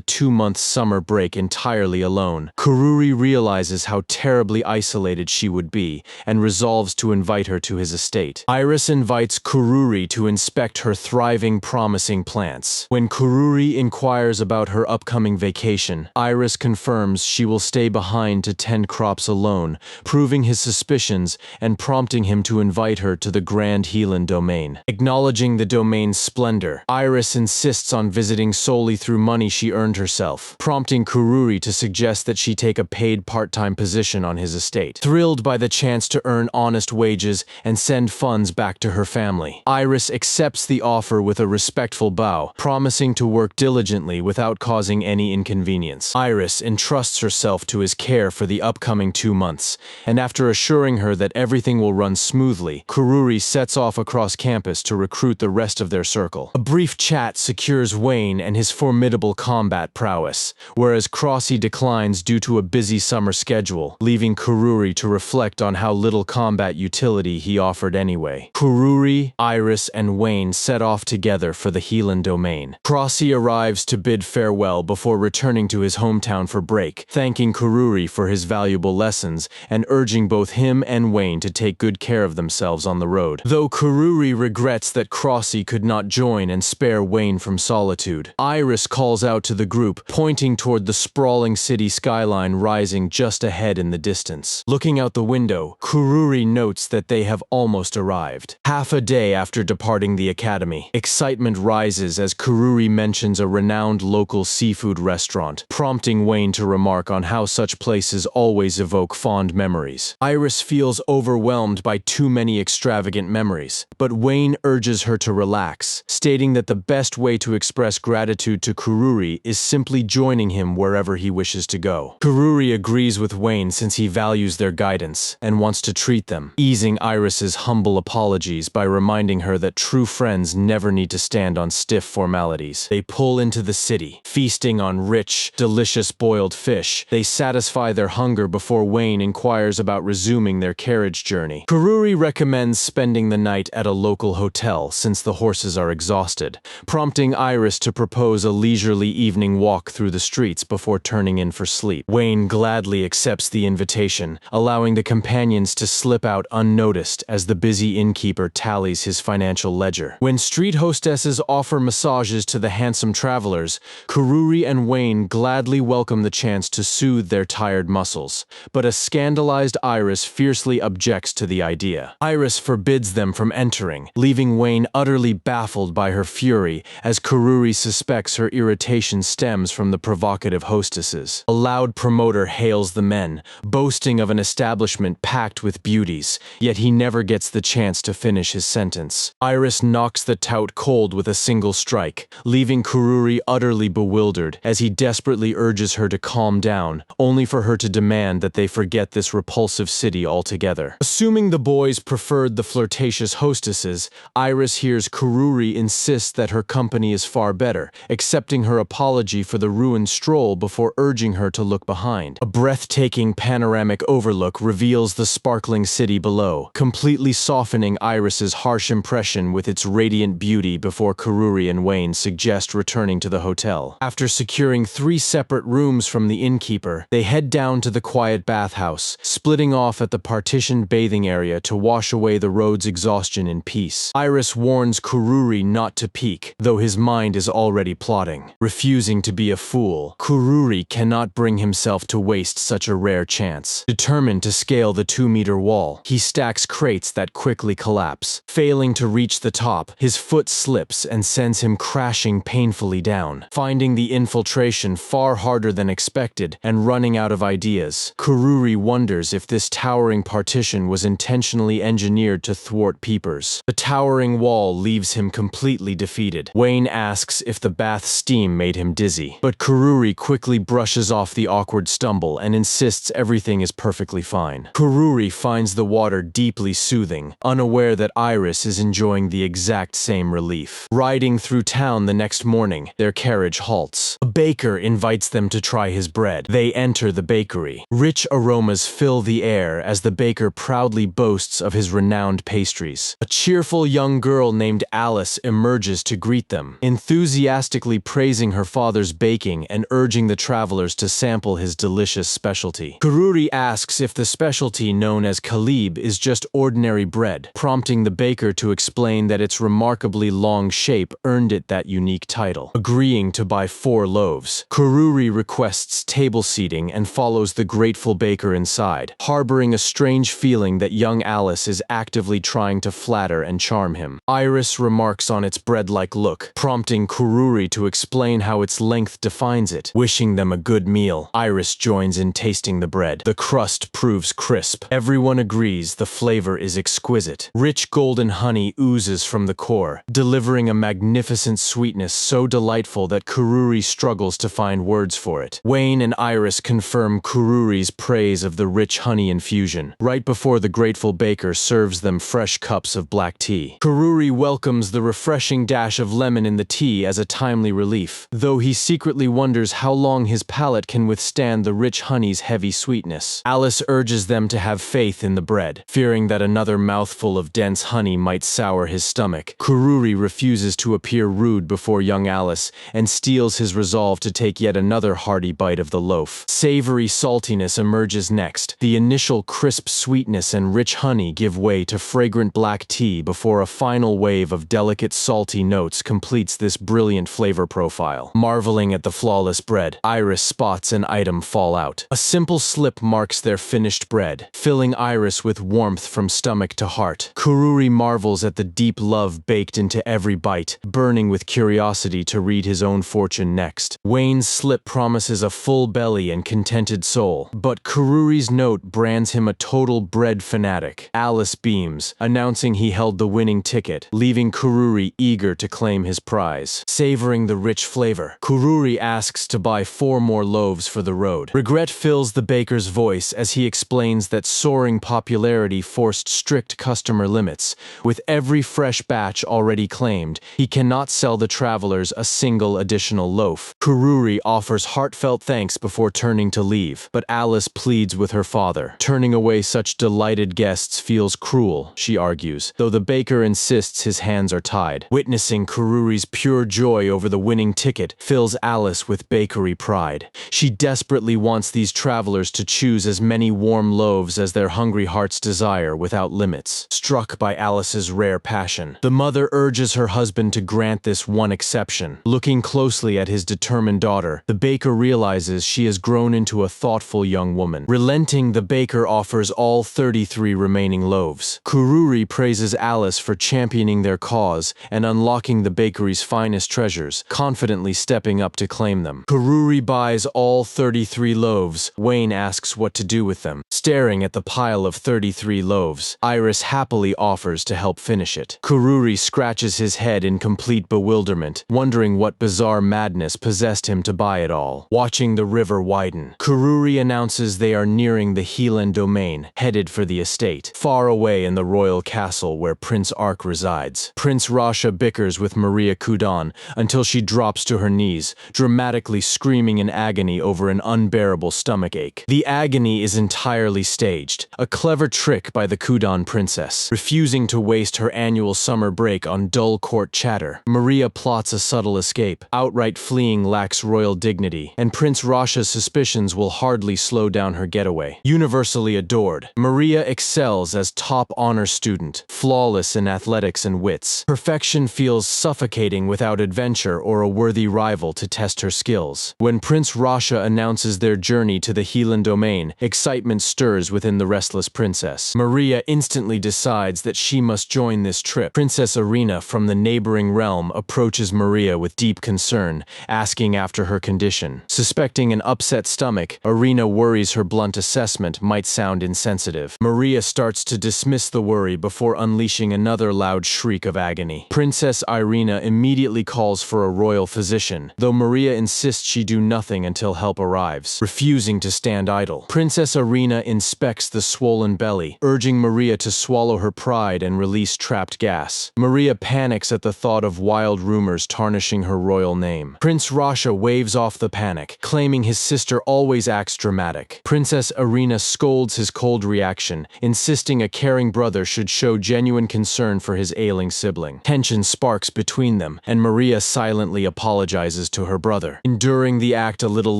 2-month summer break entirely alone, Kururi realizes how terribly isolated she would be and resolves to invite her to his estate. Iris invites Kururi to inspect her thriving, promising plants. When Kururi inquires about her upcoming vacation, Iris confirms she will stay behind to tend crops alone, proving his suspicions and prompting him to invite her to the Grand Heelan domain. Acknowledging the domain's splendor, Iris insists on visiting solely through money she earned herself, prompting Kururi to suggest that she take a paid part-time position on his estate. Thrilled by the chance to earn honest wages and send funds back to her family, Iris accepts the offer with a respectful bow, promising to work diligently without causing any inconvenience. Iris entrusts herself to his care for the upcoming 2 months, and after assuring her that everything will run smoothly, Kururi sets off across campus to recruit the rest of their circle. A brief chat secures Wayne and his formidable combat prowess, whereas Crossy declines due to a busy summer schedule, leaving Kururi to reflect on how little combat utility he offered anyway. Kururi, Iris, and Wayne set off together for the Heelan domain. Crossy arrives to bid farewell before returning to his hometown for break, thanking Kururi for his valuable lessons and urging both him and Wayne to take good care of themselves on the road. Though Kururi regrets that Crossy could not join and spare Wayne from solitude, Iris calls out to the group, pointing toward the sprawling city skyline rising just ahead in the distance. Looking out the window, Kururi notes that they have almost arrived. Half a day after departing the academy, excitement rises as Kururi mentions a renowned local seafood restaurant, prompting Wayne to remark on how such places always evoke fond memories. Iris feels overwhelmed by too many extravagant memories, but Wayne urges her to relax, stating that the best way to express gratitude to Kururi is simply joining him wherever he wishes to go. Kururi agrees with Wayne since he values their guidance and wants to treat them, easing Iris's humble apologies by reminding her that true friends never need to stand on stiff formalities. They pull into the city, feasting on rich, delicious boiled fish. They satisfy their hunger before Wayne inquires about resuming their carriage journey. Kururi recommends spending the night at a local hotel since the horses are exhausted, prompting Iris to propose a leisurely evening walk through the streets before turning in for sleep. Wayne gladly accepts the invitation, allowing the companions to slip out unnoticed as the busy innkeeper tallies his financial ledger. When street hostesses offer massages to the handsome travelers, Kururi and Wayne gladly welcome the chance to soothe their tired muscles, but a scandalized Iris fiercely objects to the idea. Iris forbids them from entering, leaving Wayne utterly baffled by her fury as Kururi suspects her irritation stems from the provocative hostesses. A loud promoter hails the men, boasting of an establishment packed with beauties, yet he never gets the chance to finish his sentence. Iris knocks the tout cold with a single strike, leaving Kururi utterly bewildered as he desperately urges her to calm down, only for her to demand that they forget this repulsive city altogether. Assuming the boys preferred the flirtatious hostesses, Iris hears Kururi insist that her company is far better, accepting her apology for the ruined stroll before urging her to look behind. A breathtaking panoramic overlook reveals the sparkling city below, completely softening Iris's harsh impression with its radiant beauty before Kururi and Wayne suggest returning to the hotel. After securing 3 separate rooms from the innkeeper, they head down to the quiet bathhouse, splitting off at the partitioned bathing area to wash away the road's exhaustion in peace. Iris warns Kururi not to peek, though his mind is already plotting. Refusing to be a fool, Kururi cannot bring himself to waste such a rare chance. Determined to scale the 2-meter wall, he stacks crates that quickly collapse. Failing to reach the top, his foot slips and sends him crashing painfully down. Finding the infiltration far harder than expected and running out of ideas, Kururi wonders if this towering partition was intentionally engineered to thwart peepers. The towering wall leaves him completely defeated. Wayne asks if the bath steam made him dizzy, but Kururi quickly brushes off the awkward stumble and insists everything is perfectly fine. Kururi finds the water deeply soothing, unaware that Iris is enjoying the exact same relief. Riding through town the next morning, their carriage halts. A baker invites them to try his bread. They enter the bakery. Rich aromas fill the air as the baker proudly boasts of his renowned pastries. A cheerful young girl named Alice emerges to greet them, enthusiastically praising her father's baking and urging the travelers to sample his delicious specialty. Kururi asks if the specialty known as Kalib is just ordinary bread, prompting the baker to explain that its remarkably long shape earned it that unique title. Agreeing to buy 4 loaves, Kururi requests table seating and follows the grateful baker inside, harboring a strange feeling that young Alice is actively trying to flatter and charm him. Iris remarks on its bread-like look, prompting Kururi to explain how its length defines it. Wishing them a good meal, Iris joins in tasting the bread. The crust proves crisp. Everyone agrees the flavor is exquisite. Rich golden honey oozes from the core, delivering a magnificent sweetness so delightful that Kururi struggles to find words for it. Wayne and Iris confirm Kururi's praise of the rich honey infusion, right before the grateful baker serves them fresh cups of black tea. Kururi welcomes the refreshing dash of lemon in the tea as a timely relief, though he secretly wonders how long his palate can withstand the rich honey's heavy sweetness. Alice urges them to have faith in the bread, fearing that another mouthful of dense honey might sour his stomach. Kururi refuses to appear rude before young Alice and steals his resolve to take yet another hearty bite of the loaf. Savory saltiness emerges next. The initial crisp sweetness and rich honey give way to fragrant black tea before a final wave of delicate salty notes completes this brilliant flavor profile. Marveling at the flawless bread, Iris spots an item fall out. A simple slip marks their finished bread, filling Iris with warmth from stomach to heart. Kururi marvels at the deep love baked into every bite, burning with curiosity to read his own fortune next. Wayne's slip promises a full belly and contented soul, but Kururi's note brands him a total bread fanatic. Alice beams, announcing he held the winning ticket, leaving Kururi eager to claim his prize. Savoring the rich flavor, Kururi asks to buy 4 more loaves for the road. Regret fills the baker's voice as he explains that soaring popularity forced strict customer limits. With every fresh batch already claimed, he cannot sell the travelers a single additional loaf. Kururi offers heartfelt thanks before turning to leave, but Alice pleads with her father. Turning away such delighted guests feels cruel, she argues, though the baker insists his hands are tied. Witnessing Kururi's pure joy over the winning ticket fills Alice with bakery pride. She desperately wants these travelers to choose as many warm loaves as their hungry hearts desire without limits. Struck by Alice's rare passion, the mother urges her husband to grant this one exception. Looking closely at his determined daughter, the baker realizes she has grown into a thoughtful young woman. Relenting, the baker offers all 33 remaining loaves. Kururi praises Alice for championing their cause and unlocking the bakery's finest treasures, confidently stepping up to claim them. Kururi buys all 33 loaves. Wayne asks what to do with them. Staring at the pile of 33 loaves, Iris happily offers to help finish it. Kururi scratches his head in complete bewilderment, wondering what bizarre madness possessed him to buy it all. Watching the river widen, Kururi announces they are nearing the Heelan domain, headed for the estate, far away in the royal castle where Prince Ark resides. Prince Rasha bickers with Maria Kudan until she drops to her knees, dramatically screaming in agony over an unbearable stomachache. The agony is entirely staged, a clever trick by the Kudan princess. Refusing to waste her annual summer break on dull court chatter, Maria plots a subtle escape. Outright fleeing lacks royal dignity, and Prince Rasha's suspicions will hardly slow down her getaway. Universally adored, Maria excels as top honor student, flawless in athletic athletics and wits. Perfection feels suffocating without adventure or a worthy rival to test her skills. When Prince Rasha announces their journey to the Helan domain, excitement stirs within the restless princess. Maria instantly decides that she must join this trip. Princess Irina from the neighboring realm approaches Maria with deep concern, asking after her condition. Suspecting an upset stomach, Irina worries her blunt assessment might sound insensitive. Maria starts to dismiss the worry before unleashing another loud shriek of agony. Princess Irina immediately calls for a royal physician, though Maria insists she do nothing until help arrives, refusing to stand idle. Princess Irina inspects the swollen belly, urging Maria to swallow her pride and release trapped gas. Maria panics at the thought of wild rumors tarnishing her royal name. Prince Rasha waves off the panic, claiming his sister always acts dramatic. Princess Irina scolds his cold reaction, insisting a caring brother should show genuine concern for his ailing sibling. Tension sparks between them, and Maria silently apologizes to her brother. Enduring the act a little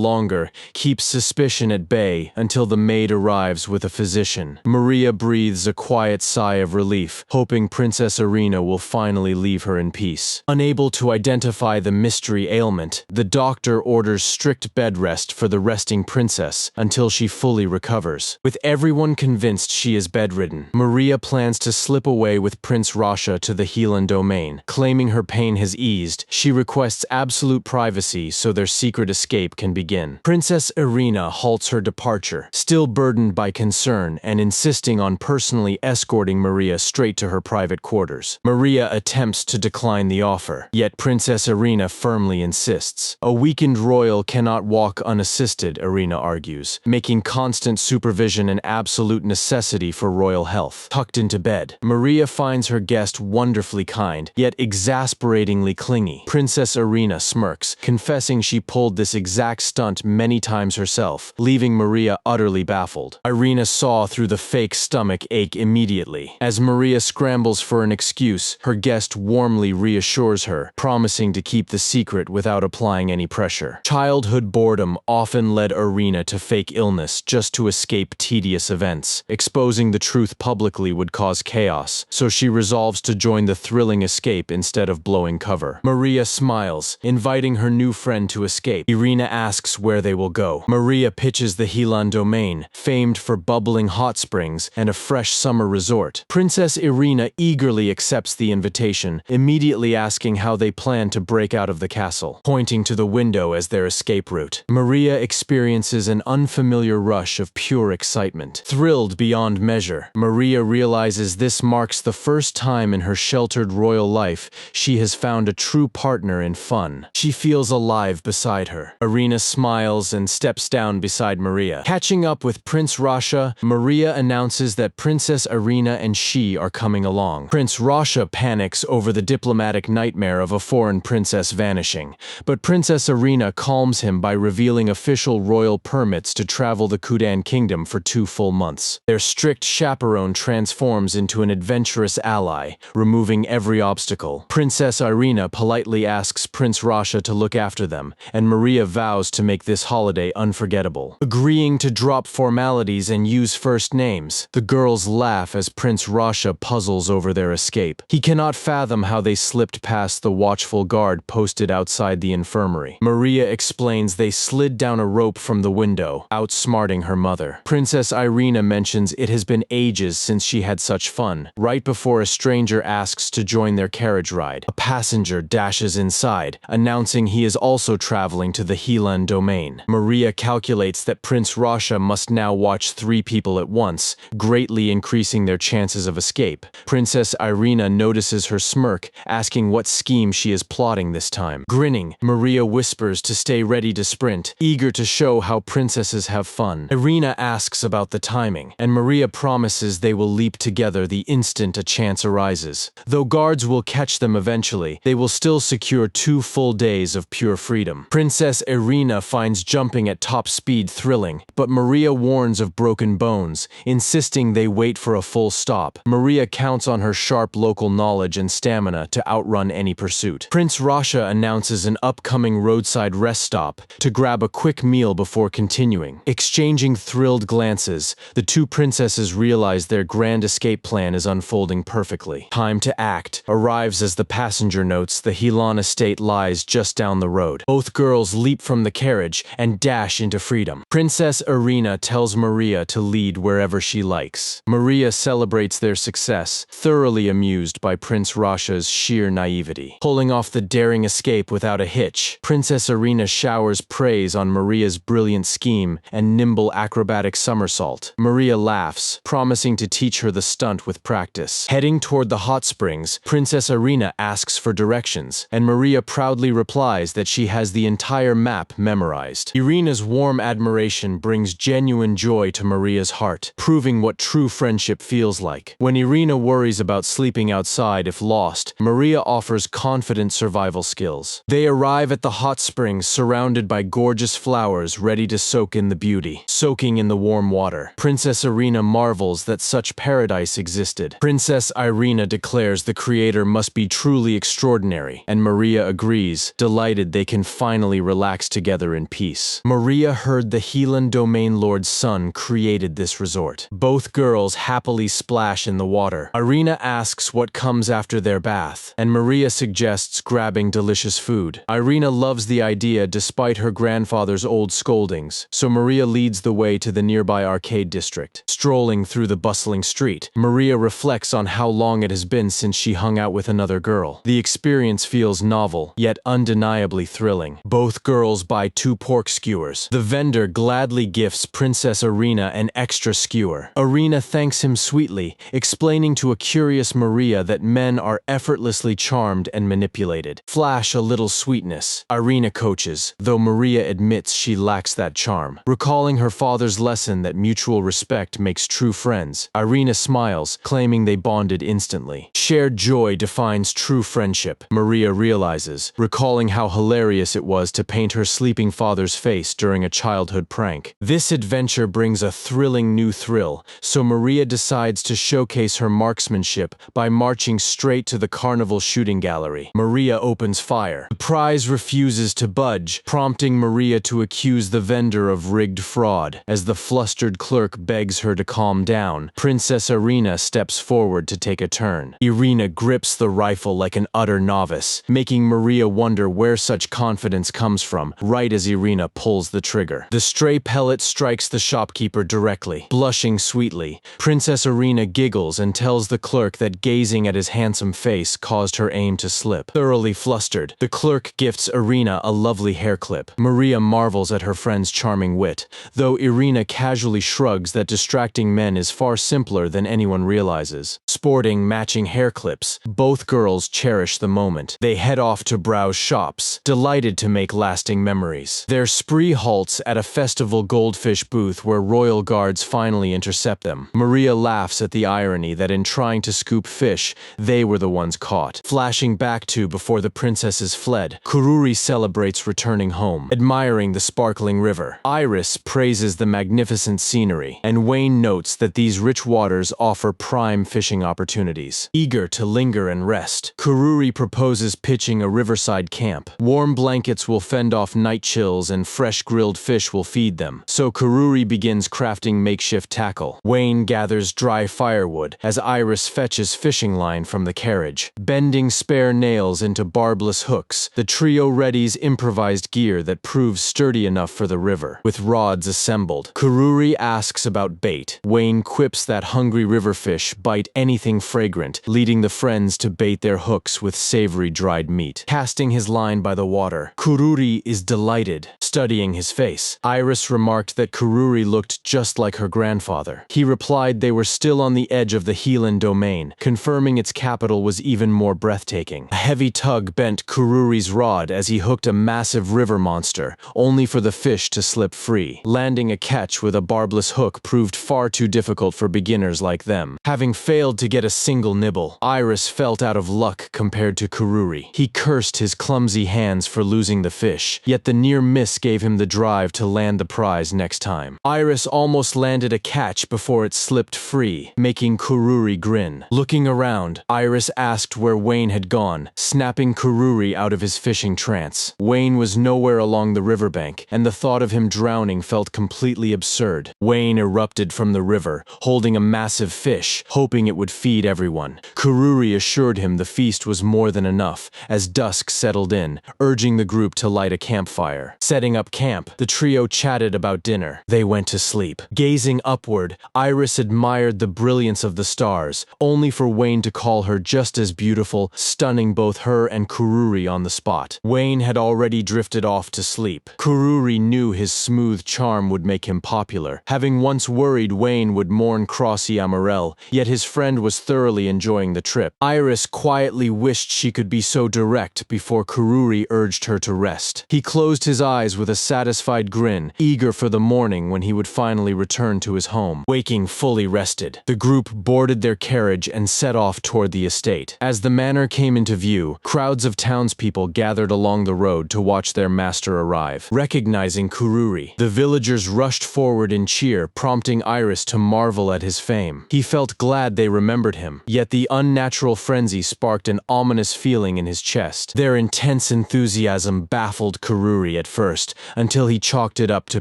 longer keeps suspicion at bay until the maid arrives with a physician. Maria breathes a quiet sigh of relief, hoping Princess Irina will finally leave her in peace. Unable to identify the mystery ailment, the doctor orders strict bed rest for the resting princess until she fully recovers. With everyone convinced she is bedridden, Maria plans to slip away with Prince Rasha to the Helan domain. Claiming her pain has eased, she requests absolute privacy so their secret escape can begin. Princess Irina halts her departure, still burdened by concern and insisting on personally escorting Maria straight to her private quarters. Maria attempts to decline the offer, yet Princess Irina firmly insists. A weakened royal cannot walk unassisted, Irina argues, making constant supervision an absolute necessity for royal health. Tucked into bed, Maria finds her guest wonderfully kind, yet exasperatingly clingy. Princess Irina smirks, confessing she pulled this exact stunt many times herself, leaving Maria utterly baffled. Irina saw through the fake stomach ache immediately. As Maria scrambles for an excuse, her guest warmly reassures her, promising to keep the secret without applying any pressure. Childhood boredom often led Irina to fake illness just to escape tedious events. Exposing the truth publicly would cause chaos, so she resolves to join the thrilling escape instead of blowing cover. Maria smiles, inviting her new friend to escape. Irina asks where they will go. Maria pitches the Helan domain, famed for bubbling hot springs and a fresh summer resort. Princess Irina eagerly accepts the invitation, immediately asking how they plan to break out of the castle, pointing to the window as their escape route. Maria experiences an unfamiliar rush of pure excitement. Thrilled beyond measure, Maria realizes this marks the first time in her sheltered royal life she has found a true partner in fun. She feels alive beside her. Irina smiles and steps down beside Maria. Catching up with Prince Rasha, Maria announces that Princess Irina and she are coming along. Prince Rasha panics over the diplomatic nightmare of a foreign princess vanishing, but Princess Irina calms him by revealing official royal permits to travel the Kudan kingdom for 2 full months. Their strict chaperone transforms into an adventurous ally, removing every obstacle. Princess Irina politely asks Prince Rasha to look after them, and Maria vows to make this holiday unforgettable. Agreeing to drop formalities and use first names, the girls laugh as Prince Rasha puzzles over their escape. He cannot fathom how they slipped past the watchful guard posted outside the infirmary. Maria explains they slid down a rope from the window, outsmarting her mother. Princess Irina mentions it has been ages since she had such fun. Right before a stranger asks to join their carriage ride, a passenger dashes inside, announcing he is also traveling to the Helan domain. Maria calculates that Prince Rasha must now watch 3 people at once, greatly increasing their chances of escape. Princess Irina notices her smirk, asking what scheme she is plotting this time. Grinning, Maria whispers to stay ready to sprint, eager to show how princesses have fun. Irina asks about the timing, and Maria promises they will leap together the instant a chance arises. Though guards will catch them eventually, they will still secure 2 full days of pure freedom. Princess Irina finds jumping at top speed thrilling, but Maria warns of broken bones, insisting they wait for a full stop. Maria counts on her sharp local knowledge and stamina to outrun any pursuit. Prince Rasha announces an upcoming roadside rest stop to grab a quick meal before continuing. Exchanging thrilled glances, the 2 princesses realize their grand escape plan is unfolding perfectly. quickly. Time to act arrives as the passenger notes the Helan estate lies just down the road. Both girls leap from the carriage and dash into freedom. Princess Irina tells Maria to lead wherever she likes. Maria celebrates their success, thoroughly amused by Prince Rasha's sheer naivety. Pulling off the daring escape without a hitch, Princess Irina showers praise on Maria's brilliant scheme and nimble acrobatic somersault. Maria laughs, promising to teach her the stunt with practice. Heading toward the hot springs, Princess Irina asks for directions, and Maria proudly replies that she has the entire map memorized. Irina's warm admiration brings genuine joy to Maria's heart, proving what true friendship feels like. When Irina worries about sleeping outside if lost, Maria offers confident survival skills. They arrive at the hot springs surrounded by gorgeous flowers ready to soak in the beauty. Soaking in the warm water, Princess Irina marvels that such paradise existed. Princess Irina declares the creator must be truly extraordinary, and Maria agrees, delighted they can finally relax together in peace. Maria heard the Helan domain lord's son created this resort. Both girls happily splash in the water. Irina asks what comes after their bath, and Maria suggests grabbing delicious food. Irina loves the idea despite her grandfather's old scoldings, so Maria leads the way to the nearby arcade district. Strolling through the bustling street, Maria reflects on how long it has been since she hung out with another girl. The experience feels novel, yet undeniably thrilling. Both girls buy 2 pork skewers. The vendor gladly gifts Princess Irina an extra skewer. Irina thanks him sweetly, explaining to a curious Maria that men are effortlessly charmed and manipulated. Flash a little sweetness, Irina coaches, though Maria admits she lacks that charm. Recalling her father's lesson that mutual respect makes true friends, Irina smiles, claiming they bonded instantly. Shared joy defines true friendship, Maria realizes, recalling how hilarious it was to paint her sleeping father's face during a childhood prank. This adventure brings a thrilling new thrill, so Maria decides to showcase her marksmanship by marching straight to the carnival shooting gallery. Maria opens fire. The prize refuses to budge, prompting Maria to accuse the vendor of rigged fraud. As the flustered clerk begs her to calm down, Princess Irina steps forward to take a turn. Irina grips the rifle like an utter novice, making Maria wonder where such confidence comes from, right as Irina pulls the trigger. The stray pellet strikes the shopkeeper directly. Blushing sweetly, Princess Irina giggles and tells the clerk that gazing at his handsome face caused her aim to slip. Thoroughly flustered, the clerk gifts Irina a lovely hair clip. Maria marvels at her friend's charming wit, though Irina casually shrugs that distracting men is far simpler than anyone realizes. Sporting matching hair clips, both girls cherish the moment. They head off to browse shops, delighted to make lasting memories. Their spree halts at a festival goldfish booth where royal guards finally intercept them. Maria laughs at the irony that in trying to scoop fish, they were the ones caught. Flashing back to before the princesses fled, Kururi celebrates returning home, admiring the sparkling river. Iris praises the magnificent scenery, and Wayne notes that these rich waters offer prime fishing opportunities. Eager to linger and rest, Kururi proposes pitching a riverside camp. Warm blankets will fend off night chills and fresh grilled fish will feed them, so Kururi begins crafting makeshift tackle. Wayne gathers dry firewood as Iris fetches fishing line from the carriage. Bending spare nails into barbless hooks, the trio readies improvised gear that proves sturdy enough for the river. With rods assembled, Kururi asks about bait. Wayne quips that hungry river fish bite anything fragrant, leading the friends to bait their hooks with savory dried meat. Casting his line by the water, Kururi is delighted, studying his face. Iris remarked that Kururi looked just like her grandfather. He replied they were still on the edge of the Helan domain, confirming its capital was even more breathtaking. A heavy tug bent Kururi's rod as he hooked a massive river monster, only for the fish to slip free. Landing a catch with a barbless hook proved far too difficult for beginners like them. Having failed to get a single nibble, Iris felt out of luck compared to Kururi. He cursed his clumsy hands for losing the fish, yet the near miss Iris gave him the drive to land the prize next time. Iris almost landed a catch before it slipped free, making Kururi grin. Looking around, Iris asked where Wayne had gone, snapping Kururi out of his fishing trance. Wayne was nowhere along the riverbank, and the thought of him drowning felt completely absurd. Wayne erupted from the river, holding a massive fish, hoping it would feed everyone. Kururi assured him the feast was more than enough, as dusk settled in, urging the group to light a campfire. Setting up camp, the trio chatted about dinner. They went to sleep. Gazing upward, Iris admired the brilliance of the stars, only for Wayne to call her just as beautiful, stunning both her and Kururi on the spot. Wayne had already drifted off to sleep. Kururi knew his smooth charm would make him popular, having once worried Wayne would mourn Crossy Amarel, yet his friend was thoroughly enjoying the trip. Iris quietly wished she could be so direct before Kururi urged her to rest. He closed his eyes with a satisfied grin, eager for the morning when he would finally return to his home. Waking fully rested, the group boarded their carriage and set off toward the estate. As the manor came into view, crowds of townspeople gathered along the road to watch their master arrive. Recognizing Kururi, the villagers rushed forward in cheer, prompting Iris to marvel at his fame. He felt glad they remembered him, yet the unnatural frenzy sparked an ominous feeling in his chest. Their intense enthusiasm baffled Kururi at first, until he chalked it up to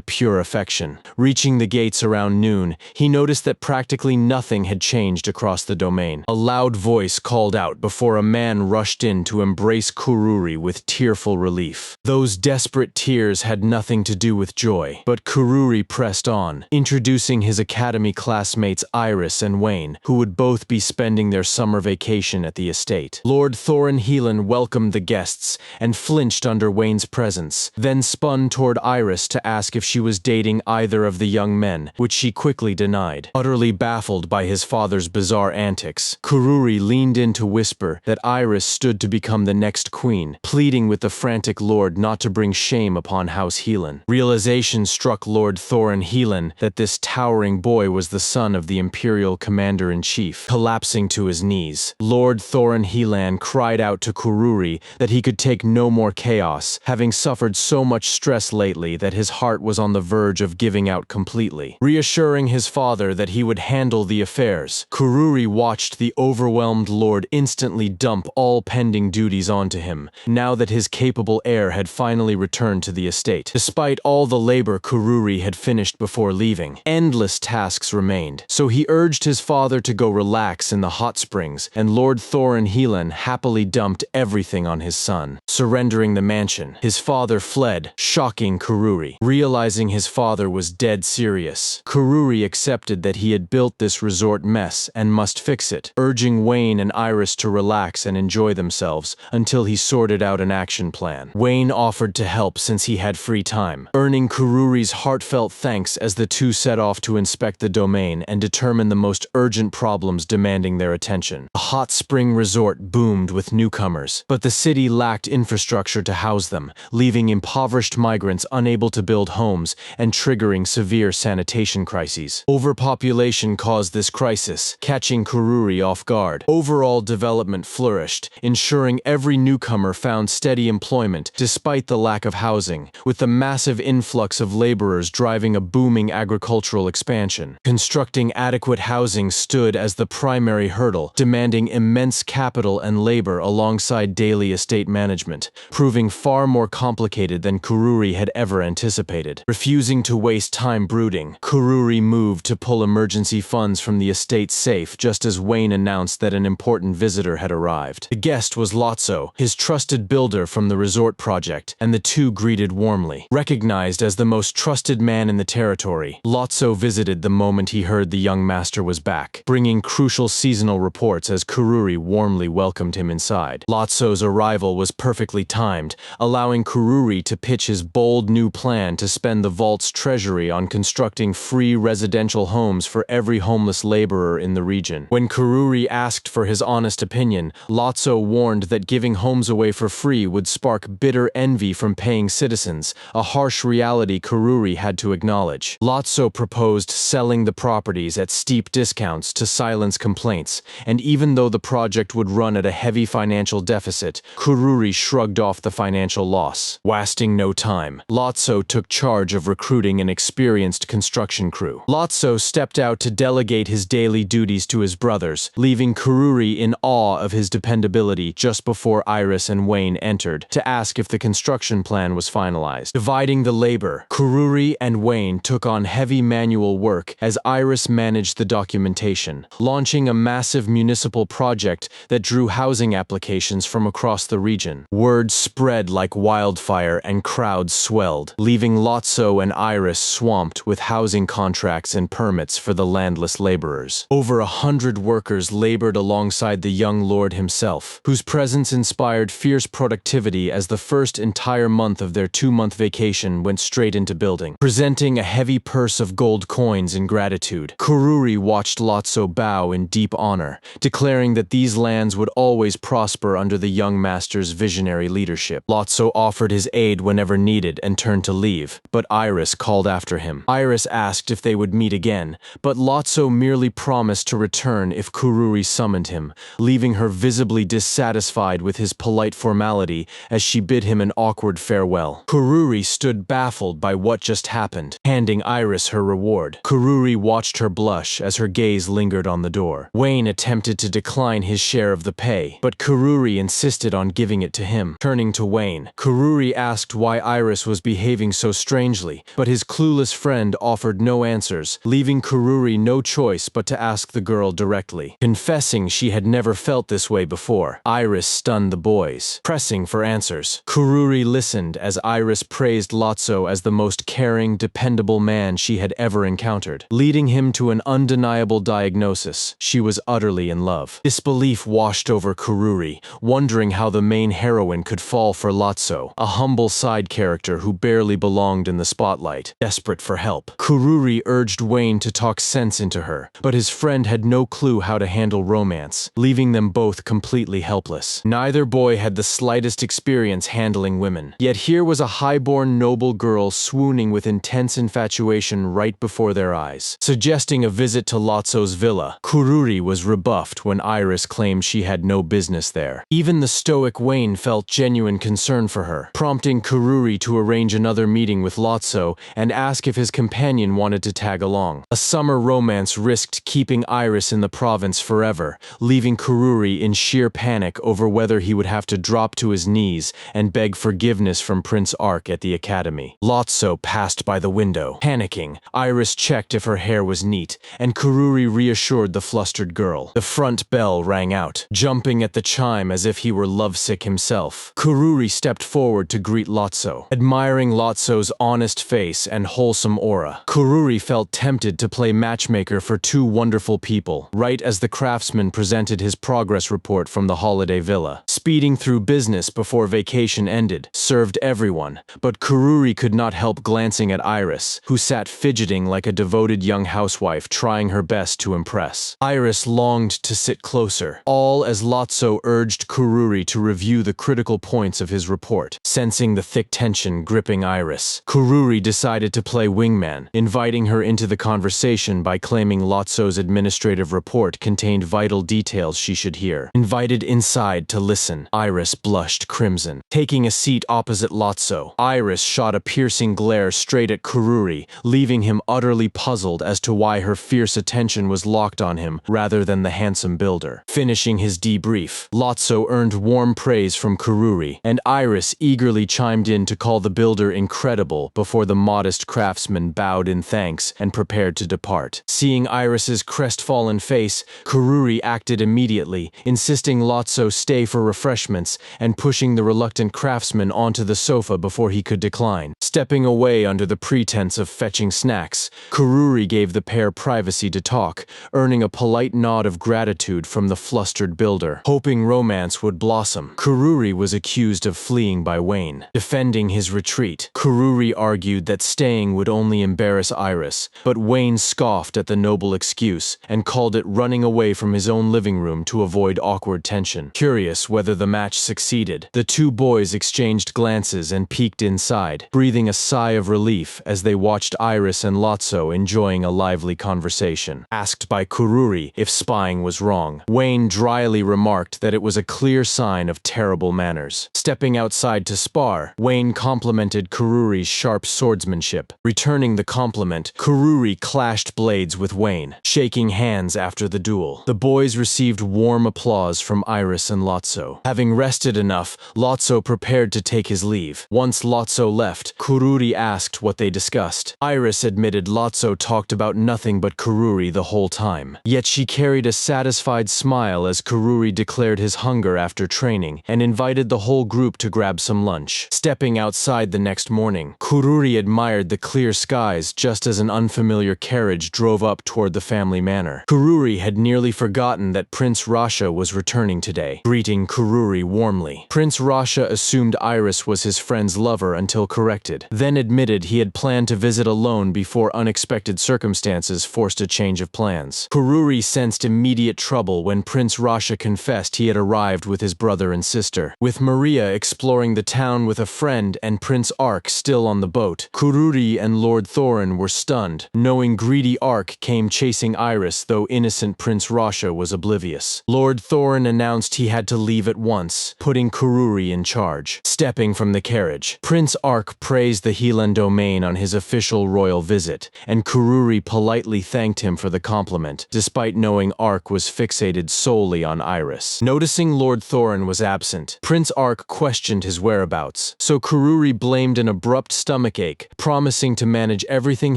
pure affection. Reaching the gates around noon, he noticed that practically nothing had changed across the domain. A loud voice called out before a man rushed in to embrace Kururi with tearful relief. Those desperate tears had nothing to do with joy, but Kururi pressed on, introducing his academy classmates Iris and Wayne, who would both be spending their summer vacation at the estate. Lord Thorin Helan welcomed the guests and flinched under Wayne's presence, then spun toward Iris to ask if she was dating either of the young men, which she quickly denied. Utterly baffled by his father's bizarre antics, Kururi leaned in to whisper that Iris stood to become the next queen, pleading with the frantic lord not to bring shame upon House Helan. Realization struck Lord Thorin Helan that this towering boy was the son of the Imperial Commander-in-Chief. Collapsing to his knees, Lord Thorin Helan cried out to Kururi that he could take no more chaos, having suffered so much stress lately that his heart was on the verge of giving out completely. Reassuring his father that he would handle the affairs, Kururi watched the overwhelmed lord instantly dump all pending duties onto him, now that his capable heir had finally returned to the estate. Despite all the labor Kururi had finished before leaving, endless tasks remained, so he urged his father to go relax in the hot springs, and Lord Thorin Helan happily dumped everything on his son. Surrendering the mansion, his father fled, shocking Kururi. Realizing his father was dead serious, Kururi accepted that he had built this resort mess and must fix it, urging Wayne and Iris to relax and enjoy themselves until he sorted out an action plan. Wayne offered to help since he had free time, earning Kururi's heartfelt thanks as the two set off to inspect the domain and determine the most urgent problems demanding their attention. The hot spring resort boomed with newcomers, but the city lacked infrastructure to house them, leaving impoverished migrants unable to build homes and triggering severe sanitation crises. Overpopulation caused this crisis, catching Kururi off guard. Overall development flourished, ensuring every newcomer found steady employment despite the lack of housing, with the massive influx of laborers driving a booming agricultural expansion. Constructing adequate housing stood as the primary hurdle, demanding immense capital and labor alongside daily estate management, proving far more complicated than Kururi had ever anticipated. Refusing to waste time brooding, Kururi moved to pull emergency funds from the estate safe just as Wayne announced that an important visitor had arrived. The guest was Lotso, his trusted builder from the resort project, and the two greeted warmly. Recognized as the most trusted man in the territory, Lotso visited the moment he heard the young master was back, bringing crucial seasonal reports as Kururi warmly welcomed him inside. Lotso's arrival was perfectly timed, allowing Kururi to pitch his bold new plan to spend the vault's treasury on constructing free residential homes for every homeless laborer in the region. When Kururi asked for his honest opinion, Lotso warned that giving homes away for free would spark bitter envy from paying citizens, a harsh reality Kururi had to acknowledge. Lotso proposed selling the properties at steep discounts to silence complaints, and even though the project would run at a heavy financial deficit, Kururi shrugged off the financial loss. Wasting no time, time, Lotso took charge of recruiting an experienced construction crew. Lotso stepped out to delegate his daily duties to his brothers, leaving Kururi in awe of his dependability just before Iris and Wayne entered to ask if the construction plan was finalized. Dividing the labor, Kururi and Wayne took on heavy manual work as Iris managed the documentation, launching a massive municipal project that drew housing applications from across the region. Word spread like wildfire and crowds swelled, leaving Lotso and Iris swamped with housing contracts and permits for the landless laborers. Over 100 workers labored alongside the young lord himself, whose presence inspired fierce productivity as the first entire month of their 2-month vacation went straight into building. Presenting a heavy purse of gold coins in gratitude, Kururi watched Lotso bow in deep honor, declaring that these lands would always prosper under the young master's visionary leadership. Lotso offered his aid whenever needed and turned to leave, but Iris called after him. Iris asked if they would meet again, but Lotso merely promised to return if Kururi summoned him, leaving her visibly dissatisfied with his polite formality as she bid him an awkward farewell. Kururi stood baffled by what just happened, handing Iris her reward. Kururi watched her blush as her gaze lingered on the door. Wayne attempted to decline his share of the pay, but Kururi insisted on giving it to him. Turning to Wayne, Kururi asked why Iris was behaving so strangely, but his clueless friend offered no answers, leaving Kururi no choice but to ask the girl directly. Confessing she had never felt this way before, Iris stunned the boys, pressing for answers. Kururi listened as Iris praised Lotso as the most caring, dependable man she had ever encountered, leading him to an undeniable diagnosis: she was utterly in love. Disbelief washed over Kururi, wondering how the main heroine could fall for Lotso, a humble side character who barely belonged in the spotlight. Desperate for help, Kururi urged Wayne to talk sense into her, but his friend had no clue how to handle romance, leaving them both completely helpless. Neither boy had the slightest experience handling women, yet here was a high-born noble girl swooning with intense infatuation right before their eyes. Suggesting a visit to Lotso's villa, Kururi was rebuffed when Iris claimed she had no business there. Even the stoic Wayne felt genuine concern for her, prompting Kururi to arrange another meeting with Lotso and ask if his companion wanted to tag along. A summer romance risked keeping Iris in the province forever, leaving Kururi in sheer panic over whether he would have to drop to his knees and beg forgiveness from Prince Ark at the academy. Lotso passed by the window. Panicking, Iris checked if her hair was neat, and Kururi reassured the flustered girl. The front bell rang out, jumping at the chime as if he were lovesick himself. Kururi stepped forward to greet Lotso. Admiring Lotso's honest face and wholesome aura, Kururi felt tempted to play matchmaker for two wonderful people, right as the craftsman presented his progress report from the holiday villa. Speeding through business before vacation ended served everyone, but Kururi could not help glancing at Iris, who sat fidgeting like a devoted young housewife trying her best to impress. Iris longed to sit closer, all as Lotso urged Kururi to review the critical points of his report. Sensing the thick tension gripping Iris, Kururi decided to play wingman, inviting her into the conversation by claiming Lotso's administrative report contained vital details she should hear. Invited inside to listen, Iris blushed crimson. Taking a seat opposite Lotso, Iris shot a piercing glare straight at Kururi, leaving him utterly puzzled as to why her fierce attention was locked on him rather than the handsome builder. Finishing his debrief, Lotso earned warm praise from Kururi, and Iris eagerly chimed in to call the builder incredible before the modest craftsman bowed in thanks and prepared to depart. Seeing Iris's crestfallen face, Kururi acted immediately, insisting Lotso stay for refreshments and pushing the reluctant craftsman onto the sofa before he could decline. Stepping away under the pretense of fetching snacks, Kururi gave the pair privacy to talk, earning a polite nod of gratitude from the flustered builder. Hoping romance would blossom, Kururi was accused of fleeing by Wayne. Defending his retreat, Kururi argued that staying would only embarrass Iris, but Wayne scoffed at the noble excuse and called it running away from his own living room to avoid awkward tension. Curious whether the match succeeded, the two boys exchanged glances and peeked inside, breathing breathing a sigh of relief as they watched Iris and Lotso enjoying a lively conversation. Asked by Kururi if spying was wrong, Wayne dryly remarked that it was a clear sign of terrible manners. Stepping outside to spar, Wayne complimented Kururi's sharp swordsmanship. Returning the compliment, Kururi clashed blades with Wayne, shaking hands after the duel. The boys received warm applause from Iris and Lotso. Having rested enough, Lotso prepared to take his leave. Once Lotso left, Kururi asked what they discussed. Iris admitted Lotso talked about nothing but Kururi the whole time. Yet she carried a satisfied smile as Kururi declared his hunger after training and invited the whole group to grab some lunch. Stepping outside the next morning, Kururi admired the clear skies just as an unfamiliar carriage drove up toward the family manor. Kururi had nearly forgotten that Prince Rasha was returning today, greeting Kururi warmly. Prince Rasha assumed Iris was his friend's lover until corrected, then admitted he had planned to visit alone before unexpected circumstances forced a change of plans. Kururi sensed immediate trouble when Prince Rasha confessed he had arrived with his brother and sister. With Maria exploring the town with a friend and Prince Ark still on the boat, Kururi and Lord Thorin were stunned, knowing greedy Ark came chasing Iris though innocent Prince Rasha was oblivious. Lord Thorin announced he had to leave at once, putting Kururi in charge. Stepping from the carriage, Prince Ark praised the Helan domain on his official royal visit, and Kururi politely thanked him for the compliment, despite knowing Ark was fixated solely on Iris. Noticing Lord Thorin was absent, Prince Ark questioned his whereabouts, so Kururi blamed an abrupt stomachache, promising to manage everything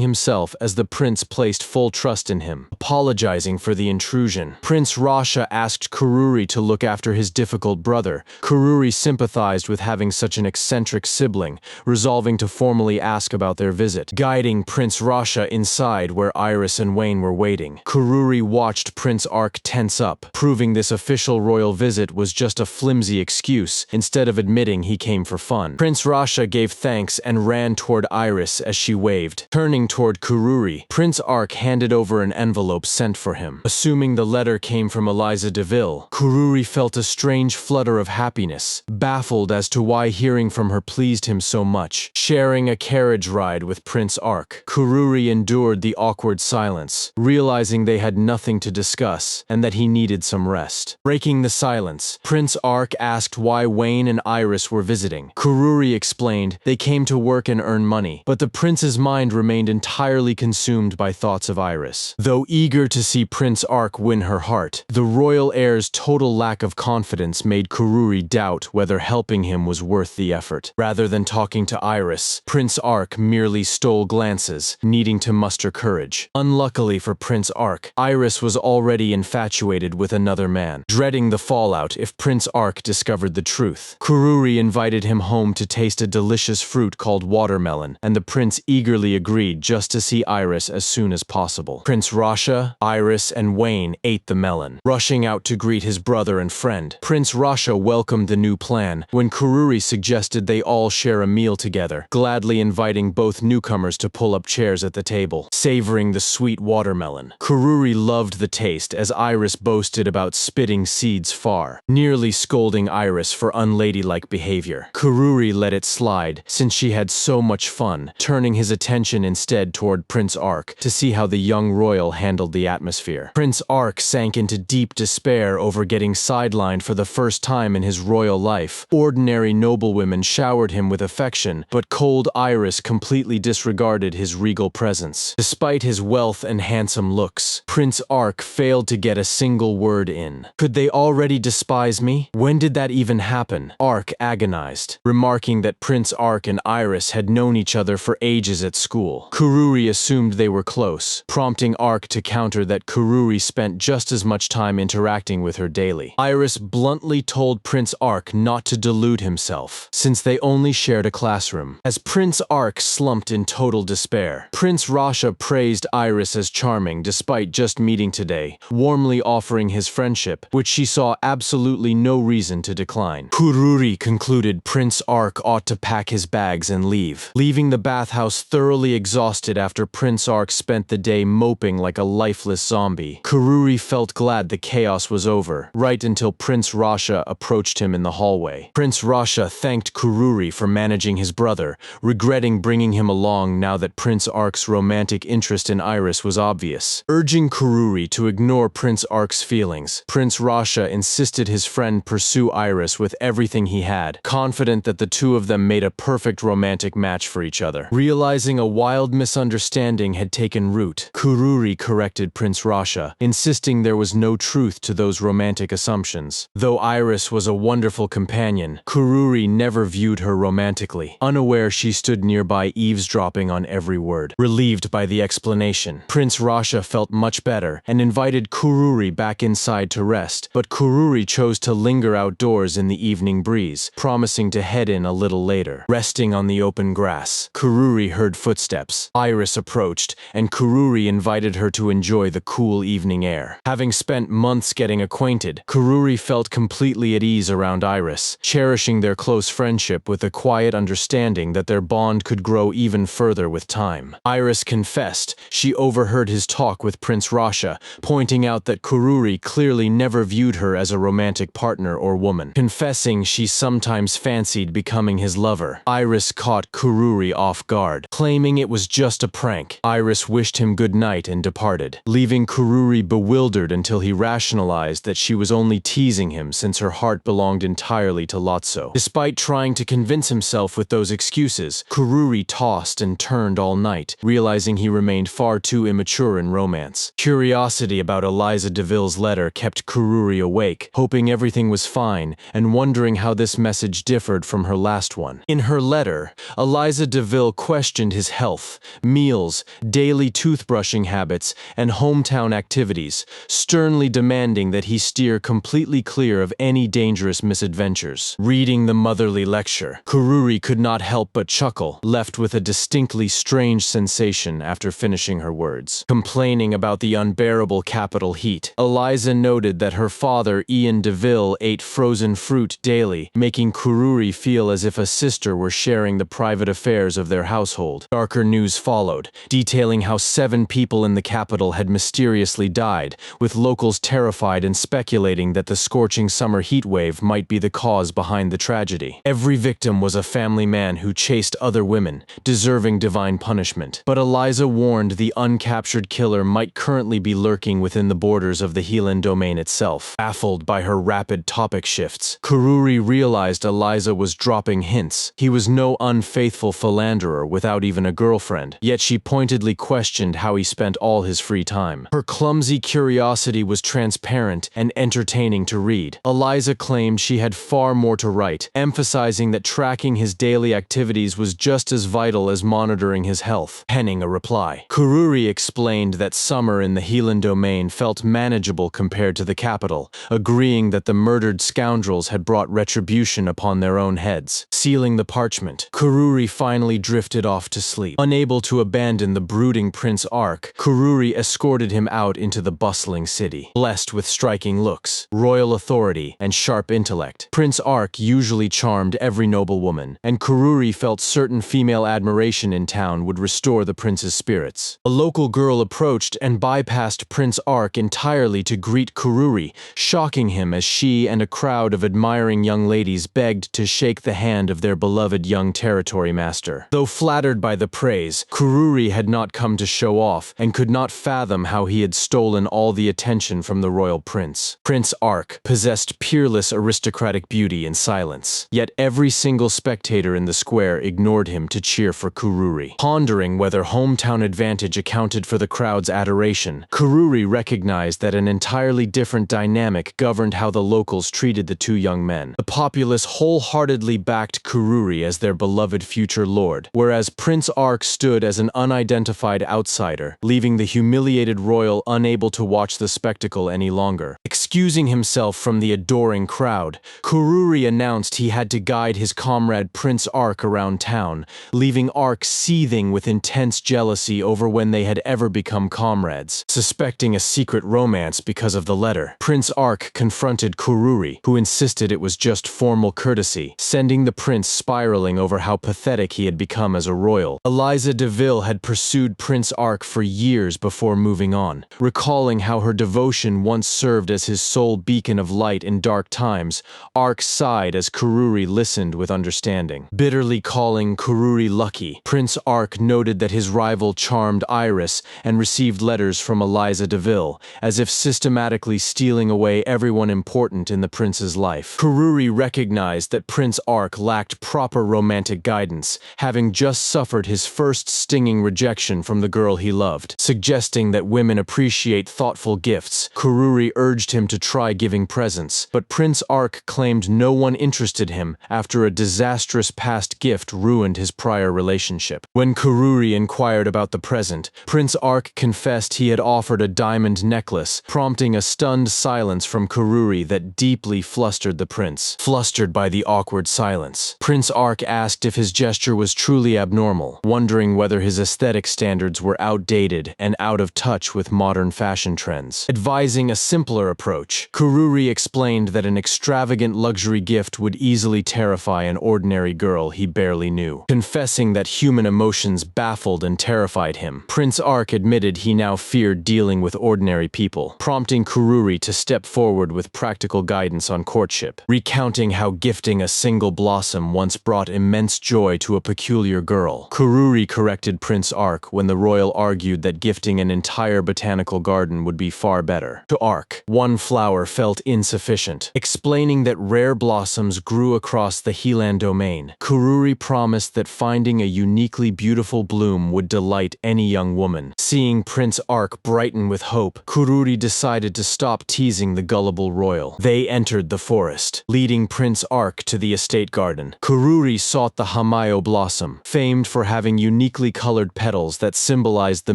himself as the prince placed full trust in him. Apologizing for the intrusion, Prince Rasha asked Kururi to look after his difficult brother. Kururi sympathized with having such an eccentric sibling, resolving to formally ask about their visit. Guiding Prince Rasha inside where Iris and Wayne were waiting, Kururi watched Prince Ark tense up, proving this official royal visit was just a flimsy excuse, instead of admitting he came for fun. Prince Rasha gave thanks and ran toward Iris as she waved. Turning toward Kururi, Prince Ark handed over an envelope sent for him. Assuming the letter came from Eliza DeVille, Kururi felt a strange flutter of happiness, baffled as to why hearing from her pleased him so much. Sharing a carriage ride with Prince Ark, Kururi endured the awkward silence, realizing they had nothing to discuss and that he needed some rest. Breaking the silence, Prince Ark asked why Wayne and Iris were visiting. Kururi explained they came to work and earn money, but the prince's mind remained entirely consumed by thoughts of Iris. Though eager to see Prince Ark win her heart, the royal heir's total lack of confidence made Kururi doubt whether helping him was worth the effort. Rather than talking to Iris, Prince Ark merely stole glances, needing to muster courage. Unluckily for Prince Ark, Iris was already infatuated with another man, dreading the fallout if Prince Ark discovered the truth. Kururi invited him home to taste a delicious fruit called watermelon, and the prince eagerly agreed just to see Iris as soon as possible. Prince Rasha, Iris, and Wayne ate the melon, rushing out to greet his brother and friend. Prince Rasha welcomed the new plan when Kururi suggested they all share a meal together, gladly inviting both newcomers to pull up chairs at the table, savoring the sweet watermelon. Kururi loved the taste as Iris boasted about spitting seeds far, nearly scolding Iris for unladylike behavior. Kururi let it slide since she had so much fun, turning his attention instead toward Prince Ark to see how the young royal handled the atmosphere. Prince Ark sank into deep despair over getting sidelined for the first time in his royal life. Ordinary noblewomen showered him with affection, but cold Iris completely disregarded his regal presence. Despite his wealth and handsome looks, Prince Ark failed to get a single word in. Could they already despise me? When did that even happen? Ark agonized, remarking that Prince Ark and Iris had known each other for ages at school. Kururi assumed they were close, prompting Ark to counter that Kururi spent just as much time interacting with her daily. Iris bluntly told Prince Ark not to delude himself, since they only shared a classroom. As Prince Ark slumped in total despair, Prince Rasha praised Iris as charming despite just meeting today, warmly offering his friendship, which she saw absolutely no reason to decline. Kururi concluded Prince Ark ought to pack his bags and leave, leaving the bathhouse thoroughly exhausted after Prince Ark spent the day moping like a lifeless zombie. Kururi felt glad the chaos was over, right until Prince Rasha approached him in the hallway. Prince Rasha thanked Kururi for managing his brother, father, regretting bringing him along now that Prince Ark's romantic interest in Iris was obvious. Urging Kururi to ignore Prince Ark's feelings, Prince Rasha insisted his friend pursue Iris with everything he had, confident that the two of them made a perfect romantic match for each other. Realizing a wild misunderstanding had taken root, Kururi corrected Prince Rasha, insisting there was no truth to those romantic assumptions. Though Iris was a wonderful companion, Kururi never viewed her romantically. Unaware, she stood nearby, eavesdropping on every word. Relieved by the explanation, Prince Rasha felt much better and invited Kururi back inside to rest, but Kururi chose to linger outdoors in the evening breeze, promising to head in a little later. Resting on the open grass, Kururi heard footsteps. Iris approached, and Kururi invited her to enjoy the cool evening air. Having spent months getting acquainted, Kururi felt completely at ease around Iris, cherishing their close friendship with a quiet understanding that their bond could grow even further with time. Iris confessed she overheard his talk with Prince Rasha, pointing out that Kururi clearly never viewed her as a romantic partner or woman. Confessing she sometimes fancied becoming his lover, Iris caught Kururi off guard. Claiming it was just a prank, Iris wished him good night and departed, leaving Kururi bewildered until he rationalized that she was only teasing him since her heart belonged entirely to Lotso. Despite trying to convince himself with those excuses, Kururi tossed and turned all night, realizing he remained far too immature in romance. Curiosity about Eliza DeVille's letter kept Kururi awake, hoping everything was fine and wondering how this message differed from her last one. In her letter, Eliza DeVille questioned his health, meals, daily toothbrushing habits, and hometown activities, sternly demanding that he steer completely clear of any dangerous misadventures. Reading the motherly lecture, Kururi could not help but chuckle, left with a distinctly strange sensation after finishing her words. Complaining about the unbearable capital heat, Eliza noted that her father, Ian DeVille, ate frozen fruit daily, making Kururi feel as if a sister were sharing the private affairs of their household. Darker news followed, detailing how 7 people in the capital had mysteriously died, with locals terrified and speculating that the scorching summer heatwave might be the cause behind the tragedy. Every victim was a family man who chased other women, deserving divine punishment. But Eliza warned the uncaptured killer might currently be lurking within the borders of the Helan domain itself. Baffled by her rapid topic shifts, Kururi realized Eliza was dropping hints. He was no unfaithful philanderer without even a girlfriend, yet she pointedly questioned how he spent all his free time. Her clumsy curiosity was transparent and entertaining to read. Eliza claimed she had far more to write, emphasizing that tracking his daily activities was just as vital as monitoring his health. Penning a reply, Kururi explained that summer in the Helan domain felt manageable compared to the capital, agreeing that the murdered scoundrels had brought retribution upon their own heads. Sealing the parchment, Kururi finally drifted off to sleep. Unable to abandon the brooding Prince Ark, Kururi escorted him out into the bustling city. Blessed with striking looks, royal authority, and sharp intellect, Prince Ark usually charmed every noble woman, and Kururi felt certain female admiration in town would restore the prince's spirits. A local girl approached and bypassed Prince Ark entirely to greet Kururi, shocking him as she and a crowd of admiring young ladies begged to shake the hand of their beloved young territory master. Though flattered by the praise, Kururi had not come to show off and could not fathom how he had stolen all the attention from the royal prince. Prince Ark possessed peerless aristocratic beauty and silence, yet every single spectator in the square ignored him to cheer for Kururi. Pondering whether hometown advantage accounted for the crowd's adoration, Kururi recognized that an entirely different dynamic governed how the locals treated the two young men. The populace wholeheartedly backed Kururi as their beloved future lord, whereas Prince Ark stood as an unidentified outsider, leaving the humiliated royal unable to watch the spectacle any longer. Excusing himself from the adoring crowd, Kururi announced he had to guide his comrade Prince Ark around town, leaving Ark seething with intense jealousy over when they had ever become comrades. Suspecting a secret romance because of the letter, Prince Ark confronted Kururi, who insisted it was just formal courtesy, sending the prince spiraling over how pathetic he had become as a royal. Eliza DeVille had pursued Prince Ark for years before moving on, recalling how her devotion once served as his sole beacon of light in dark times. Ark sighed as Kururi listened with understanding. Bitterly calling Kururi lucky. Prince Ark noted that his rival charmed Iris and received letters from Eliza DeVille, as if systematically stealing away everyone important in the prince's life. Kururi recognized that Prince Ark lacked proper romantic guidance, having just suffered his first stinging rejection from the girl he loved. Suggesting that women appreciate thoughtful gifts, Kururi urged him to try giving presents, but Prince Ark claimed no one interested him after a disastrous past gift ruined his prior relationship. When Kururi inquired about the present, Prince Ark confessed he had offered a diamond necklace, prompting a stunned silence from Kururi that deeply flustered the prince. Flustered by the awkward silence, Prince Ark asked if his gesture was truly abnormal, wondering whether his aesthetic standards were outdated and out of touch with modern fashion trends. Advising a simpler approach, Kururi explained that an extravagant luxury gift would easily terrify an ordinary girl he barely knew. Confessing that human emotions baffled and terrified him, Prince Ark admitted he now feared dealing with ordinary people, prompting Kururi to step forward with practical guidance on courtship. Recounting how gifting a single blossom once brought immense joy to a peculiar girl, Kururi corrected Prince Ark when the royal argued that gifting an entire botanical garden would be far better. To Ark, one flower felt insufficient. Explaining that rare blossoms grew across the Helan domain, Kururi promised that finding a uniquely beautiful bloom would delight any young woman. Seeing Prince Ark brighten with hope, Kururi decided to stop teasing the gullible royal. They entered the forest, leading Prince Ark to the estate garden. Kururi sought the Hamayo blossom, famed for having uniquely colored petals that symbolized the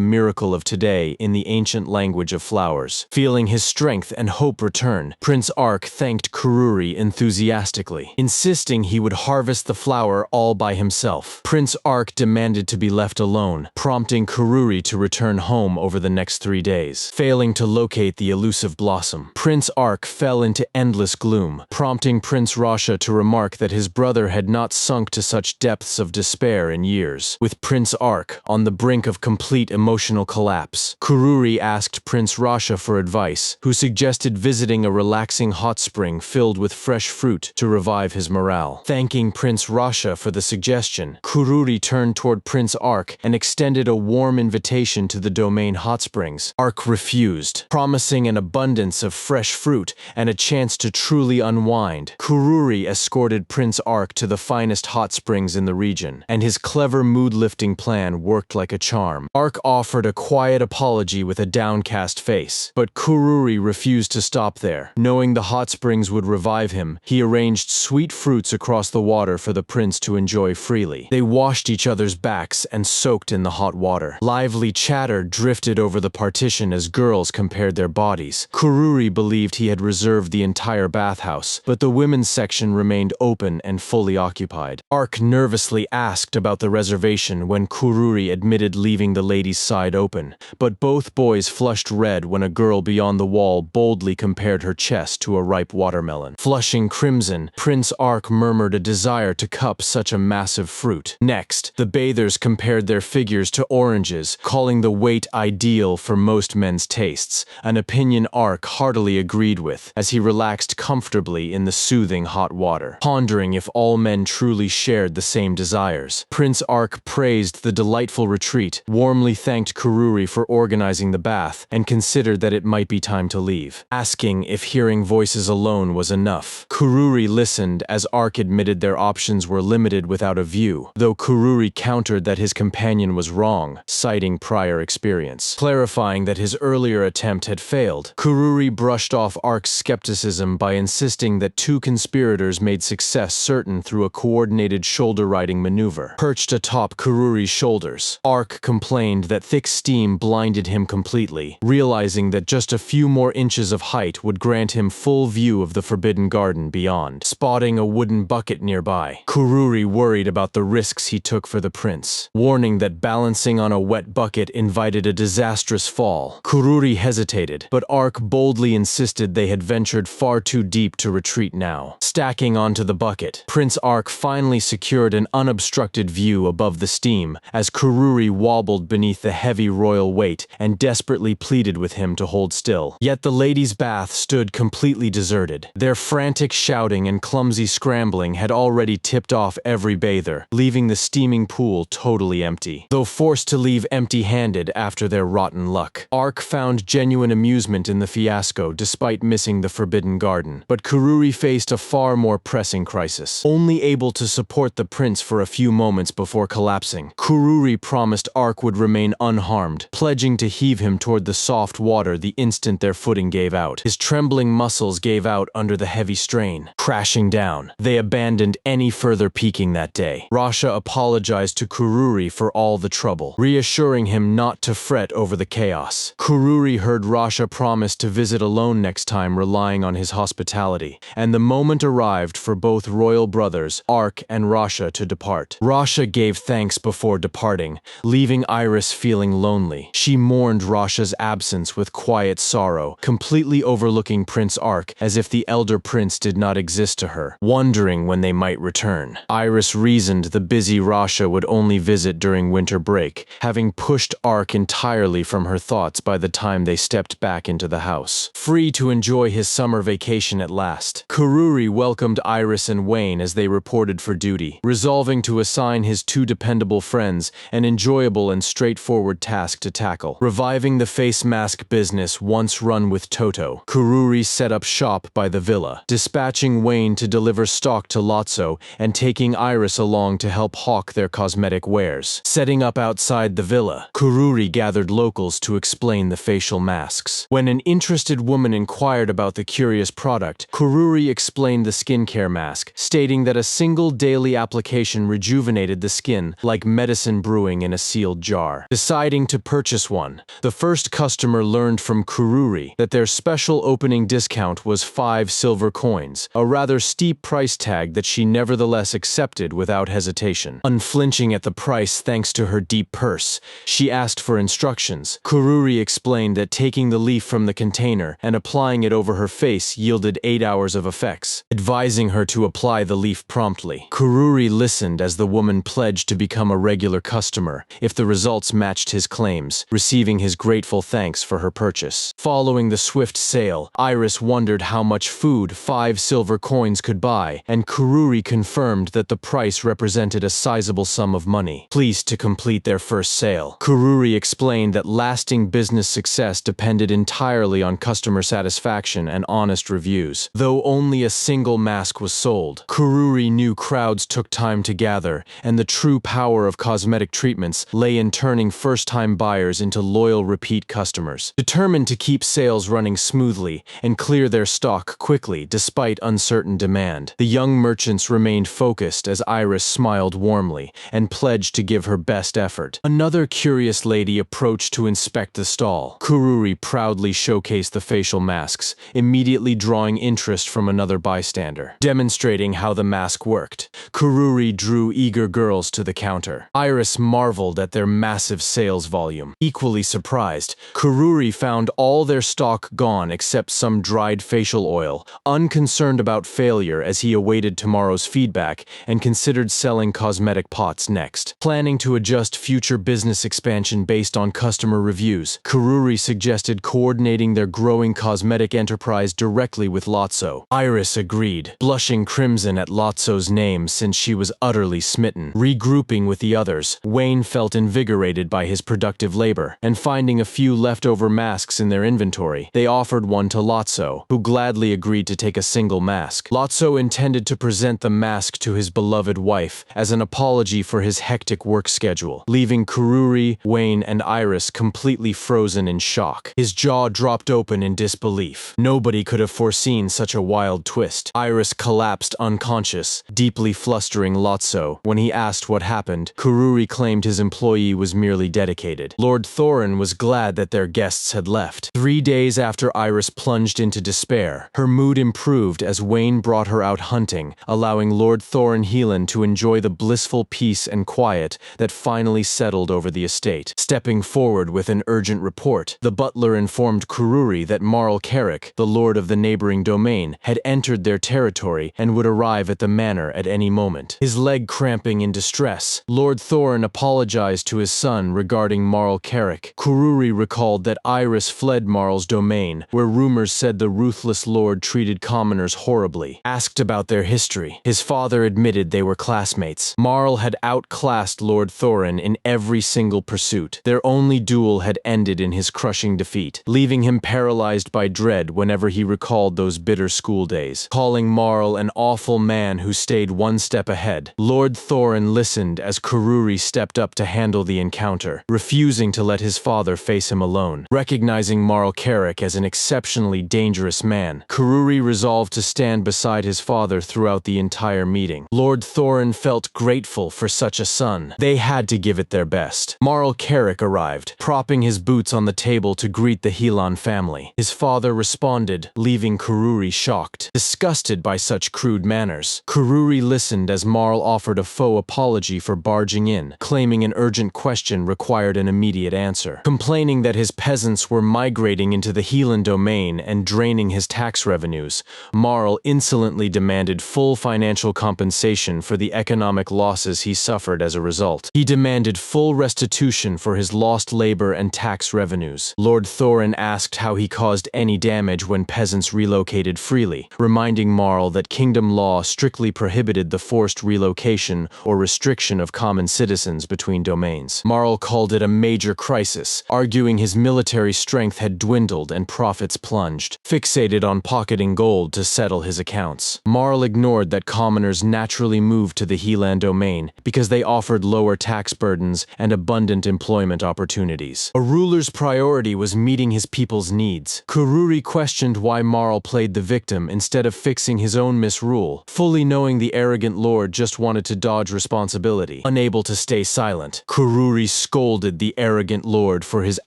miracle of today in the ancient language of flowers. Feeling his strength and hope return, Prince Ark thanked Kururi enthusiastically, insisting he would harvest the flower all by himself. Prince Ark demanded to be left alone, prompting Kururi to return home over the next 3 days. Failing to locate the elusive blossom, Prince Ark fell into endless gloom, prompting Prince Rasha to remark that his brother had not sunk to such depths of despair in years. With Prince Ark on the brink of complete emotional collapse, Kururi asked Prince Rasha for advice, who suggested visiting a relaxing hot spring filled with fresh fruit to revive his morale. Thanking Prince Rasha for the suggestion, Kururi turned toward Prince Ark and extended a warm invitation to the domain hot springs. Ark refused, promising an abundance of fresh fruit and a chance to truly unwind. Kururi escorted Prince Ark to the finest hot springs in the region, and his clever mood-lifting plan worked like a charm. Ark offered a quiet apology with a downcast face, but Kururi refused to stop there. Knowing the hot springs would revive him, he arranged sweet fruits across the water for the prince to enjoy freely. They washed each other's backs and soaked in the hot water. Lively chatter drifted over the partition as girls compared their bodies. Kururi believed he had reserved the entire bathhouse, but the women's section remained open and fully occupied. Ark nervously asked about the reservation when Kururi admitted leaving the ladies' side open, but both boys flushed red when a girl beyond the wall boldly compared her chest to a ripe watermelon. Flushing crimson, Prince Ark murmured a desire to cup such a massive fruit. Next, the bathers compared their figures to oranges, calling the weight ideal for most men's tastes, an opinion Ark heartily agreed with as he relaxed comfortably in the soothing hot water. Pondering if all men truly shared the same desires, Prince Ark praised the delightful retreat, warmly thanked Kururi for organizing the bath, and considered that it might be time to leave. Asking if hearing voices alone was enough, Kururi listened as Ark admitted their options were limited without a view, though Kururi countered that his companion was wrong, citing prior experience. Clarifying that his earlier attempt had failed, Kururi brushed off Ark's skepticism by insisting that two conspirators made success certain through a coordinated shoulder-riding maneuver. Perched atop Kururi's shoulders, Ark complained that thick steam blinded him completely, realizing that just a few more inches of height would grant him full view of the forbidden garden beyond. Spotting a wooden bucket nearby, Kururi worried about the risks he took for the prince, warning that balancing on a wet bucket invited a disastrous fall. Kururi hesitated, but Ark boldly insisted they had ventured far too deep to retreat now. Stacking onto the bucket, Prince Ark finally secured an unobstructed view above the steam as Kururi wobbled beneath the heavy royal weight and desperately pleaded with him to hold still. Yet the ladies' bath stood completely deserted. Their frantic shouting and clumsy scrambling had already tipped off every every bather, leaving the steaming pool totally empty, though forced to leave empty-handed after their rotten luck. Arc found genuine amusement in the fiasco despite missing the Forbidden Garden, but Kururi faced a far more pressing crisis. Only able to support the prince for a few moments before collapsing, Kururi promised Arc would remain unharmed, pledging to heave him toward the soft water the instant their footing gave out. His trembling muscles gave out under the heavy strain. Crashing down, they abandoned any further peeking that day. Rasha apologized to Kururi for all the trouble, reassuring him not to fret over the chaos. Kururi heard Rasha promise to visit alone next time, relying on his hospitality, and the moment arrived for both royal brothers, Arc and Rasha, to depart. Rasha gave thanks before departing, leaving Iris feeling lonely. She mourned Rasha's absence with quiet sorrow, completely overlooking Prince Arc as if the elder prince did not exist to her, wondering when they might return. Iris reasoned the busy Rasha would only visit during winter break, having pushed Arc entirely from her thoughts by the time they stepped back into the house. Free to enjoy his summer vacation at last, Kururi welcomed Iris and Wayne as they reported for duty, resolving to assign his two dependable friends an enjoyable and straightforward task to tackle. Reviving the face mask business once run with Toto, Kururi set up shop by the villa, dispatching Wayne to deliver stock to Lotso and taking Iris along to help hawk their cosmetic wares. Setting up outside the villa, Kururi gathered locals to explain the facial masks. When an interested woman inquired about the curious product, Kururi explained the skincare mask, stating that a single daily application rejuvenated the skin like medicine brewing in a sealed jar. Deciding to purchase one, the first customer learned from Kururi that their special opening discount was 5 silver coins, a rather steep price tag that she nevertheless accepted without hesitation. Unflinching at the price thanks to her deep purse, she asked for instructions. Kururi explained that taking the leaf from the container and applying it over her face yielded 8 hours of effects, advising her to apply the leaf promptly. Kururi listened as the woman pledged to become a regular customer if the results matched his claims, receiving his grateful thanks for her purchase. Following the swift sale, Iris wondered how much food 5 silver coins could buy, and Kururi confirmed that the price represented a sizable sum of money. Pleased to complete their first sale, Kururi explained that lasting business success depended entirely on customer satisfaction and honest reviews. Though only a single mask was sold, Kururi knew crowds took time to gather, and the true power of cosmetic treatments lay in turning first-time buyers into loyal repeat customers. Determined to keep sales running smoothly and clear their stock quickly despite uncertain demand, the young merchants remained focused as Iris smiled warmly and pledged to give her best effort. Another curious lady approached to inspect the stall. Kururi proudly showcased the facial masks, immediately drawing interest from another bystander. Demonstrating how the mask worked, Kururi drew eager girls to the counter. Iris marveled at their massive sales volume. Equally surprised, Kururi found all their stock gone except some dried facial oil, unconcerned about failure as he awaited tomorrow's feedback and considered selling cosmetic pots next. Planning to adjust future business expansion based on customer reviews, Kururi suggested coordinating their growing cosmetic enterprise directly with Lotso. Iris agreed, blushing crimson at Lotso's name since she was utterly smitten. Regrouping with the others, Wayne felt invigorated by his productive labor, and finding a few leftover masks in their inventory, they offered one to Lotso, who gladly agreed to take a single mask. Lotso intended to present the mask to his beloved wife as an apology for his hectic work schedule, leaving Kururi, Wayne, and Iris completely frozen in shock. His jaw dropped open in disbelief. Nobody could have foreseen such a wild twist. Iris collapsed unconscious, deeply flustering Lotso. When he asked what happened, Kururi claimed his employee was merely dedicated. Lord Thorin was glad that their guests had left. 3 days after Iris plunged into despair, her mood improved as Wayne brought her out hunting, allowing Lord Thorin Heelan to enjoy the blissful peace and quiet that finally settled over the estate. Stepping forward with an urgent report, the butler informed Kururi that Marl Carrick, the lord of the neighboring domain, had entered their territory and would arrive at the manor at any moment. His leg cramping in distress, Lord Thorin apologized to his son regarding Marl Carrick. Kururi recalled that Iris fled Marl's domain, where rumors said the ruthless lord treated commoners horribly. Asked about their history, his father admitted admitted they were classmates. Marl had outclassed Lord Thorin in every single pursuit. Their only duel had ended in his crushing defeat, leaving him paralyzed by dread whenever he recalled those bitter school days. Calling Marl an awful man who stayed one step ahead, Lord Thorin listened as Karuri stepped up to handle the encounter, refusing to let his father face him alone. Recognizing Marl Carrick as an exceptionally dangerous man, Karuri resolved to stand beside his father throughout the entire meeting. Lord Thorin felt grateful for such a son. They had to give it their best. Marl Carrick arrived, propping his boots on the table to greet the Helan family. His father responded, leaving Karuri shocked, disgusted by such crude manners. Karuri listened as Marl offered a faux apology for barging in, claiming an urgent question required an immediate answer. Complaining that his peasants were migrating into the Helan domain and draining his tax revenues, Marl insolently demanded full financial compensation for the economic losses he suffered as a result. He demanded full restitution for his lost labor and tax revenues. Lord Thorin asked how he caused any damage when peasants relocated freely, reminding Marl that kingdom law strictly prohibited the forced relocation or restriction of common citizens between domains. Marl called it a major crisis, arguing his military strength had dwindled and profits plunged, fixated on pocketing gold to settle his accounts. Marl ignored that commoners naturally moved to the Helan domain because they offered lower tax burdens and abundant employment opportunities. A ruler's priority was meeting his people's needs. Karuri questioned why Marl played the victim instead of fixing his own misrule, fully knowing the arrogant lord just wanted to dodge responsibility. Unable to stay silent, Karuri scolded the arrogant lord for his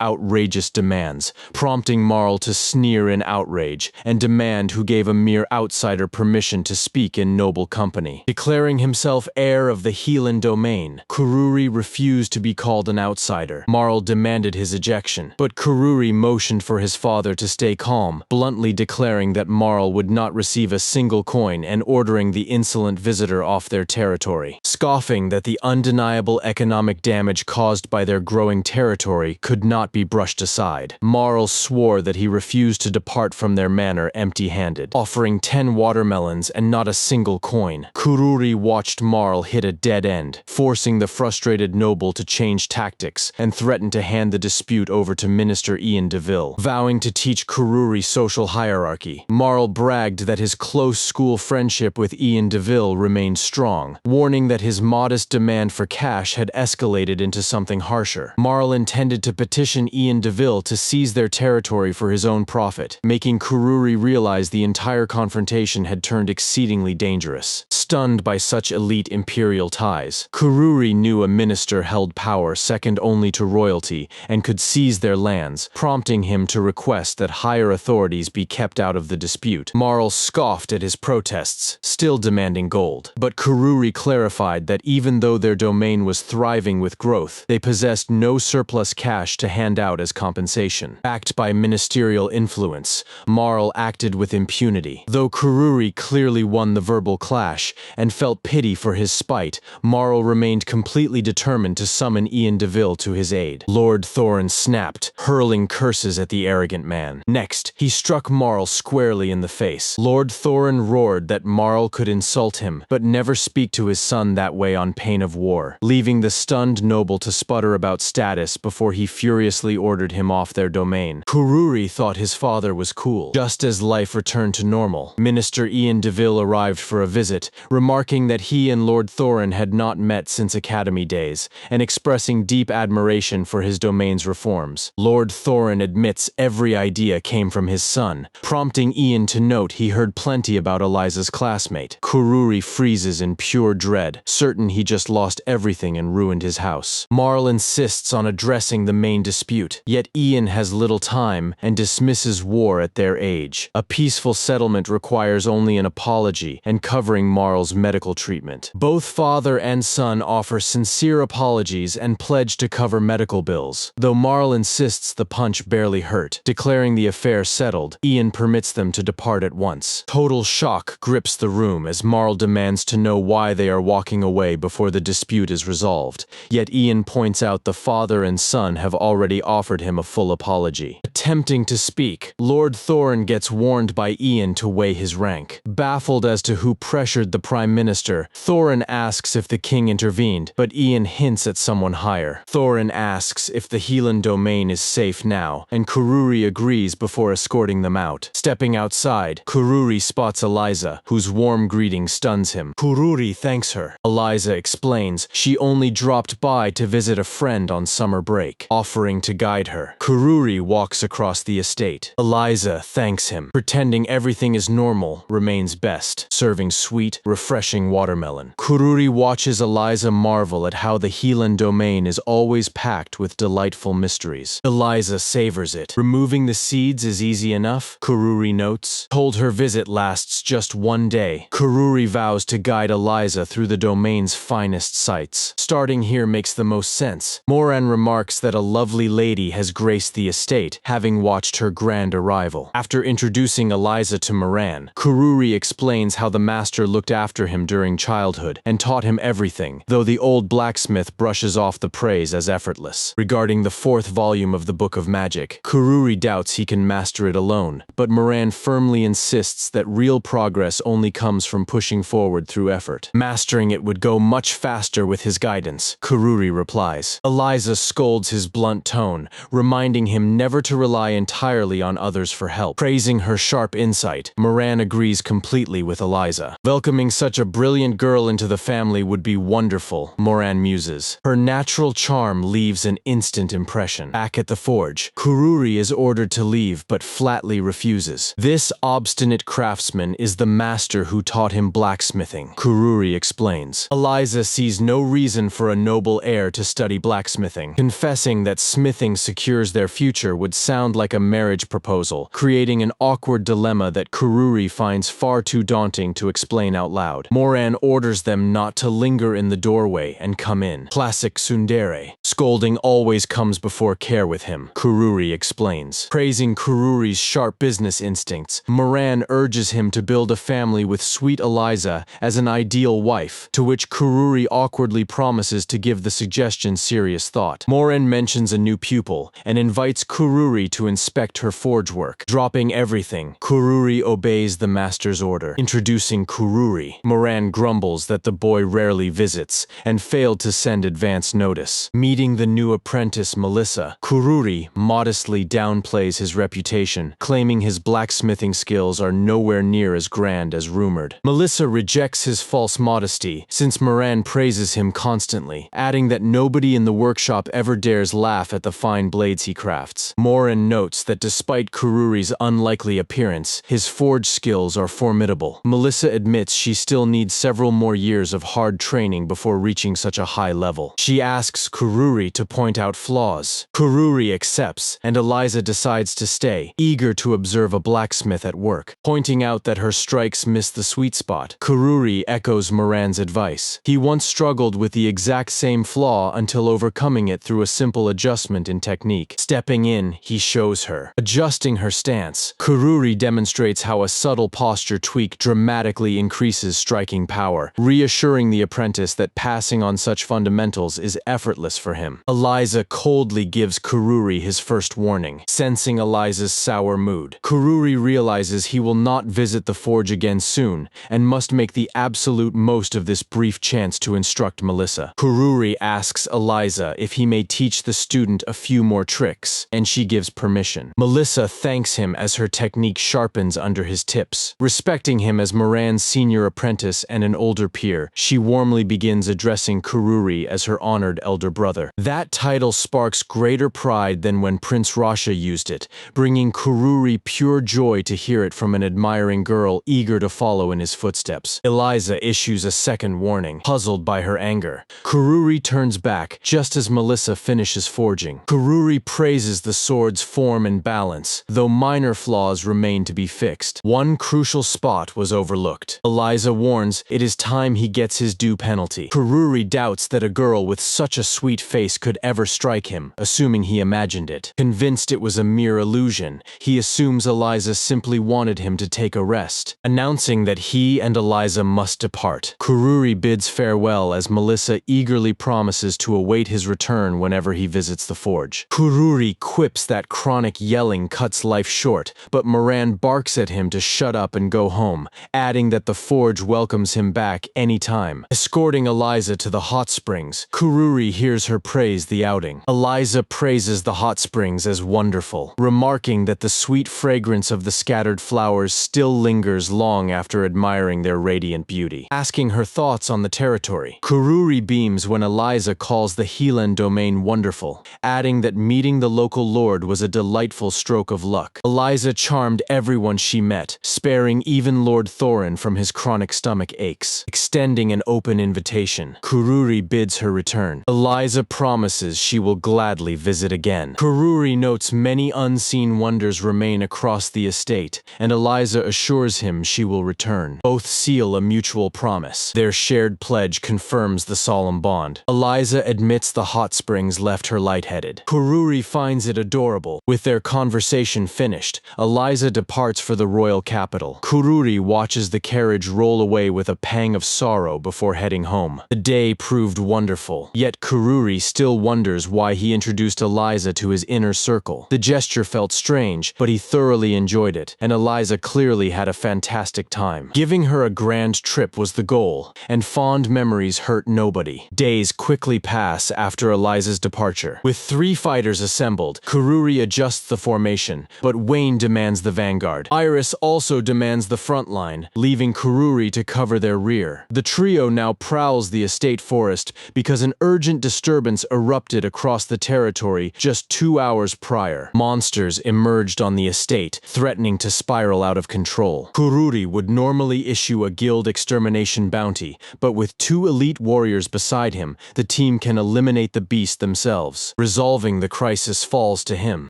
outrageous demands, prompting Marl to sneer in outrage and demand who gave a mere outsider permission to speak in noble company. Declaring himself heir of the Helan domain, Karuri refused to be called an outsider. Marl demanded his ejection, but Karuri motioned for his father to stay calm, bluntly declaring that Marl would not receive a single coin and ordering the insolent visitor off their territory. Scoffing that the undeniable economic damage caused by their growing territory could not be brushed aside, Marl swore that he refused to depart from their manor empty-handed, offering 10 watermelons and not a single coin. Karuri watched Marl hit a dead end, forcing the frustrated noble to change tactics and threatened to hand the dispute over to Minister Ian DeVille. Vowing to teach Karuri social hierarchy, Marl bragged that his close school friendship with Ian DeVille remained strong, warning that his modest demand for cash had escalated into something harsher. Marl intended to petition Ian DeVille to seize their territory for his own profit, making Karuri realize the entire confrontation had turned exceedingly dangerous. Stunned by such elite imperial ties, Karuri knew a minister held power second only to royalty and could seize their lands, prompting him to request that higher authorities be kept out of the dispute. Marl scoffed at his protests, still demanding gold, but Karuri clarified that even though their domain was thriving with growth, they possessed no surplus cash to hand out as compensation. Backed by ministerial influence, Marl acted with impunity. Though Karuri clearly won the verbal clash and felt pity for his spite, Marl remained completely determined to summon Ian DeVille to his aid. Lord Thorin snapped, hurling curses at the arrogant man. Next, he struck Marl squarely in the face. Lord Thorin roared that Marl could insult him, but never speak to his son that way on pain of war, leaving the stunned noble to sputter about status before he furiously ordered him off their domain. Karuri thought his father was cool. Just as life returned to normal, Minister Ian DeVille arrived for a visit, remarking that he and Lord Thorin had not met since academy days, and expressing deep admiration for his domain's reforms. Lord Thorin admits every idea came from his son, prompting Ian to note he heard plenty about Eliza's classmate. Karuri freezes in pure dread, certain he just lost everything and ruined his house. Marl insists on addressing the main dispute, yet Ian has little time and dismisses war at their age. A peaceful settlement requires only an apology and covering Marl's medical treatment. Both father and son offer sincere apologies and pledge to cover medical bills. Though Marl insists the punch barely hurt, declaring the affair settled, Ian permits them to depart at once. Total shock grips the room as Marl demands to know why they are walking away before the dispute is resolved, yet Ian points out the father and son have already offered him a full apology. Attempting to speak, Lord Thorin gets warned by Ian to weigh his rank. Baffled as to who pressured the prime minister. Thorin asks if the king intervened, but Ian hints at someone higher. Thorin asks if the Helan domain is safe now, and Kururi agrees before escorting them out. Stepping outside, Kururi spots Eliza, whose warm greeting stuns him. Kururi thanks her. Eliza explains she only dropped by to visit a friend on summer break, offering to guide her. Kururi walks across the estate. Eliza thanks him, pretending everything is normal remains best, serving sweet, refreshing watermelon. Kururi watches Eliza marvel at how the Helan domain is always packed with delightful mysteries. Eliza savors it. Removing the seeds is easy enough, Kururi notes. Told her visit lasts just one day. Kururi vows to guide Eliza through the domain's finest sights. Starting here makes the most sense. Moran remarks that a lovely lady has graced the estate, having watched her grand arrival. After introducing Eliza to Moran, Kururi explains how the master looked after him during childhood and taught him everything, though the old blacksmith brushes off the praise as effortless. Regarding the fourth volume of the Book of Magic, Kururi doubts he can master it alone, but Moran firmly insists that real progress only comes from pushing forward through effort. Mastering it would go much faster with his guidance, Kururi replies. Eliza scolds his blunt tone, reminding him never to rely entirely on others for help. Praising her sharp insight, Moran agrees completely with Eliza. Welcoming such a brilliant girl into the family would be wonderful, Moran muses. Her natural charm leaves an instant impression. Back at the forge, Kururi is ordered to leave but flatly refuses. This obstinate craftsman is the master who taught him blacksmithing, Kururi explains. Eliza sees no reason for a noble heir to study blacksmithing. Confessing that smithing secures their future would sound like a marriage proposal, creating an awkward dilemma that Kururi finds far too daunting to explain out loud. Moran orders them not to linger in the doorway and come in. Classic tsundere. Scolding always comes before care with him, Kururi explains. Praising Kururi's sharp business instincts, Moran urges him to build a family with sweet Eliza as an ideal wife, to which Kururi awkwardly promises to give the suggestion serious thought. Moran mentions a new pupil and invites Kururi to inspect her forge work. Dropping everything, Kururi obeys the master's order. Introducing Kururi, Moran grumbles that the boy rarely visits and failed to send advance notice. Meeting the new apprentice Melissa, Kururi modestly downplays his reputation, claiming his blacksmithing skills are nowhere near as grand as rumored. Melissa rejects his false modesty, since Moran praises him constantly, adding that nobody in the workshop ever dares laugh at the fine blades he crafts. Moran notes that despite Kururi's unlikely appearance, his forge skills are formidable. Melissa admits she still needs several more years of hard training before reaching such a high level. She asks Kururi to point out flaws. Kururi accepts, and Eliza decides to stay, eager to observe a blacksmith at work. Pointing out that her strikes miss the sweet spot, Kururi echoes Moran's advice. He once struggled with the exact same flaw until overcoming it through a simple adjustment in technique. Stepping in, he shows her. Adjusting her stance, Kururi demonstrates how a subtle posture tweak dramatically increases striking power, reassuring the apprentice that passing on such fundamentals is effortless for him. Eliza coldly gives Kururi his first warning, sensing Eliza's sour mood. Kururi realizes he will not visit the forge again soon, and must make the absolute most of this brief chance to instruct Melissa. Kururi asks Eliza if he may teach the student a few more tricks, and she gives permission. Melissa thanks him as her technique sharpens under his tips. Respecting him as Moran's senior apprentice and an older peer, she warmly begins addressing Kururi as her honored elder brother. That title sparks greater pride than when Prince Rasha used it, bringing Kururi pure joy to hear it from an admiring girl eager to follow in his footsteps. Eliza issues a second warning, puzzled by her anger. Kururi turns back just as Melissa finishes forging. Kururi praises the sword's form and balance, though minor flaws remain to be fixed. One crucial spot was overlooked. Eliza warns it is time he gets his due penalty. Kururi doubts that a girl with such a sweet face could ever strike him, assuming he imagined it. Convinced it was a mere illusion, he assumes Eliza simply wanted him to take a rest, announcing that he and Eliza must depart. Kururi bids farewell as Melissa eagerly promises to await his return whenever he visits the forge. Kururi quips that chronic yelling cuts life short, but Moran barks at him to shut up and go home, adding that the forge welcomes him back anytime. Escorting Eliza to the hot springs, Kururi hears her praise the outing. Eliza praises the hot springs as wonderful, remarking that the sweet fragrance of the scattered flowers still lingers long after admiring their radiant beauty. Asking her thoughts on the territory, Kururi beams when Eliza calls the Helan domain wonderful, adding that meeting the local lord was a delightful stroke of luck. Eliza charmed everyone she met, sparing even Lord Thorin from his chronic stomach aches. Extending an open invitation, Kururi bids her return. Eliza promises she will gladly visit again. Kururi notes many unseen wonders remain across the estate, and Eliza assures him she will return. Both seal a mutual promise. Their shared pledge confirms the solemn bond. Eliza admits the hot springs left her lightheaded. Kururi finds it adorable. With their conversation finished, Eliza departs for the royal capital. Kururi watches the carriage roll away with a pang of sorrow before heading home. The day proved wonderful, yet Kururi still wonders why he introduced Eliza to his inner circle. The gesture felt strange, but he thoroughly enjoyed it, and Eliza clearly had a fantastic time. Giving her a grand trip was the goal, and fond memories hurt nobody. Days quickly pass after Eliza's departure. With 3 fighters assembled, Kururi adjusts the formation, but Wayne demands the vanguard. Iris also demands the front line, leaving Kururi to cover their rear. The trio now prowls the estate forest because an urgent disturbance erupted across the territory just 2 hours prior. Monsters emerged on the estate, threatening to spiral out of control. Kururi would normally issue a guild extermination bounty, but with 2 elite warriors beside him, the team can eliminate the beast themselves. Resolving the crisis falls to him.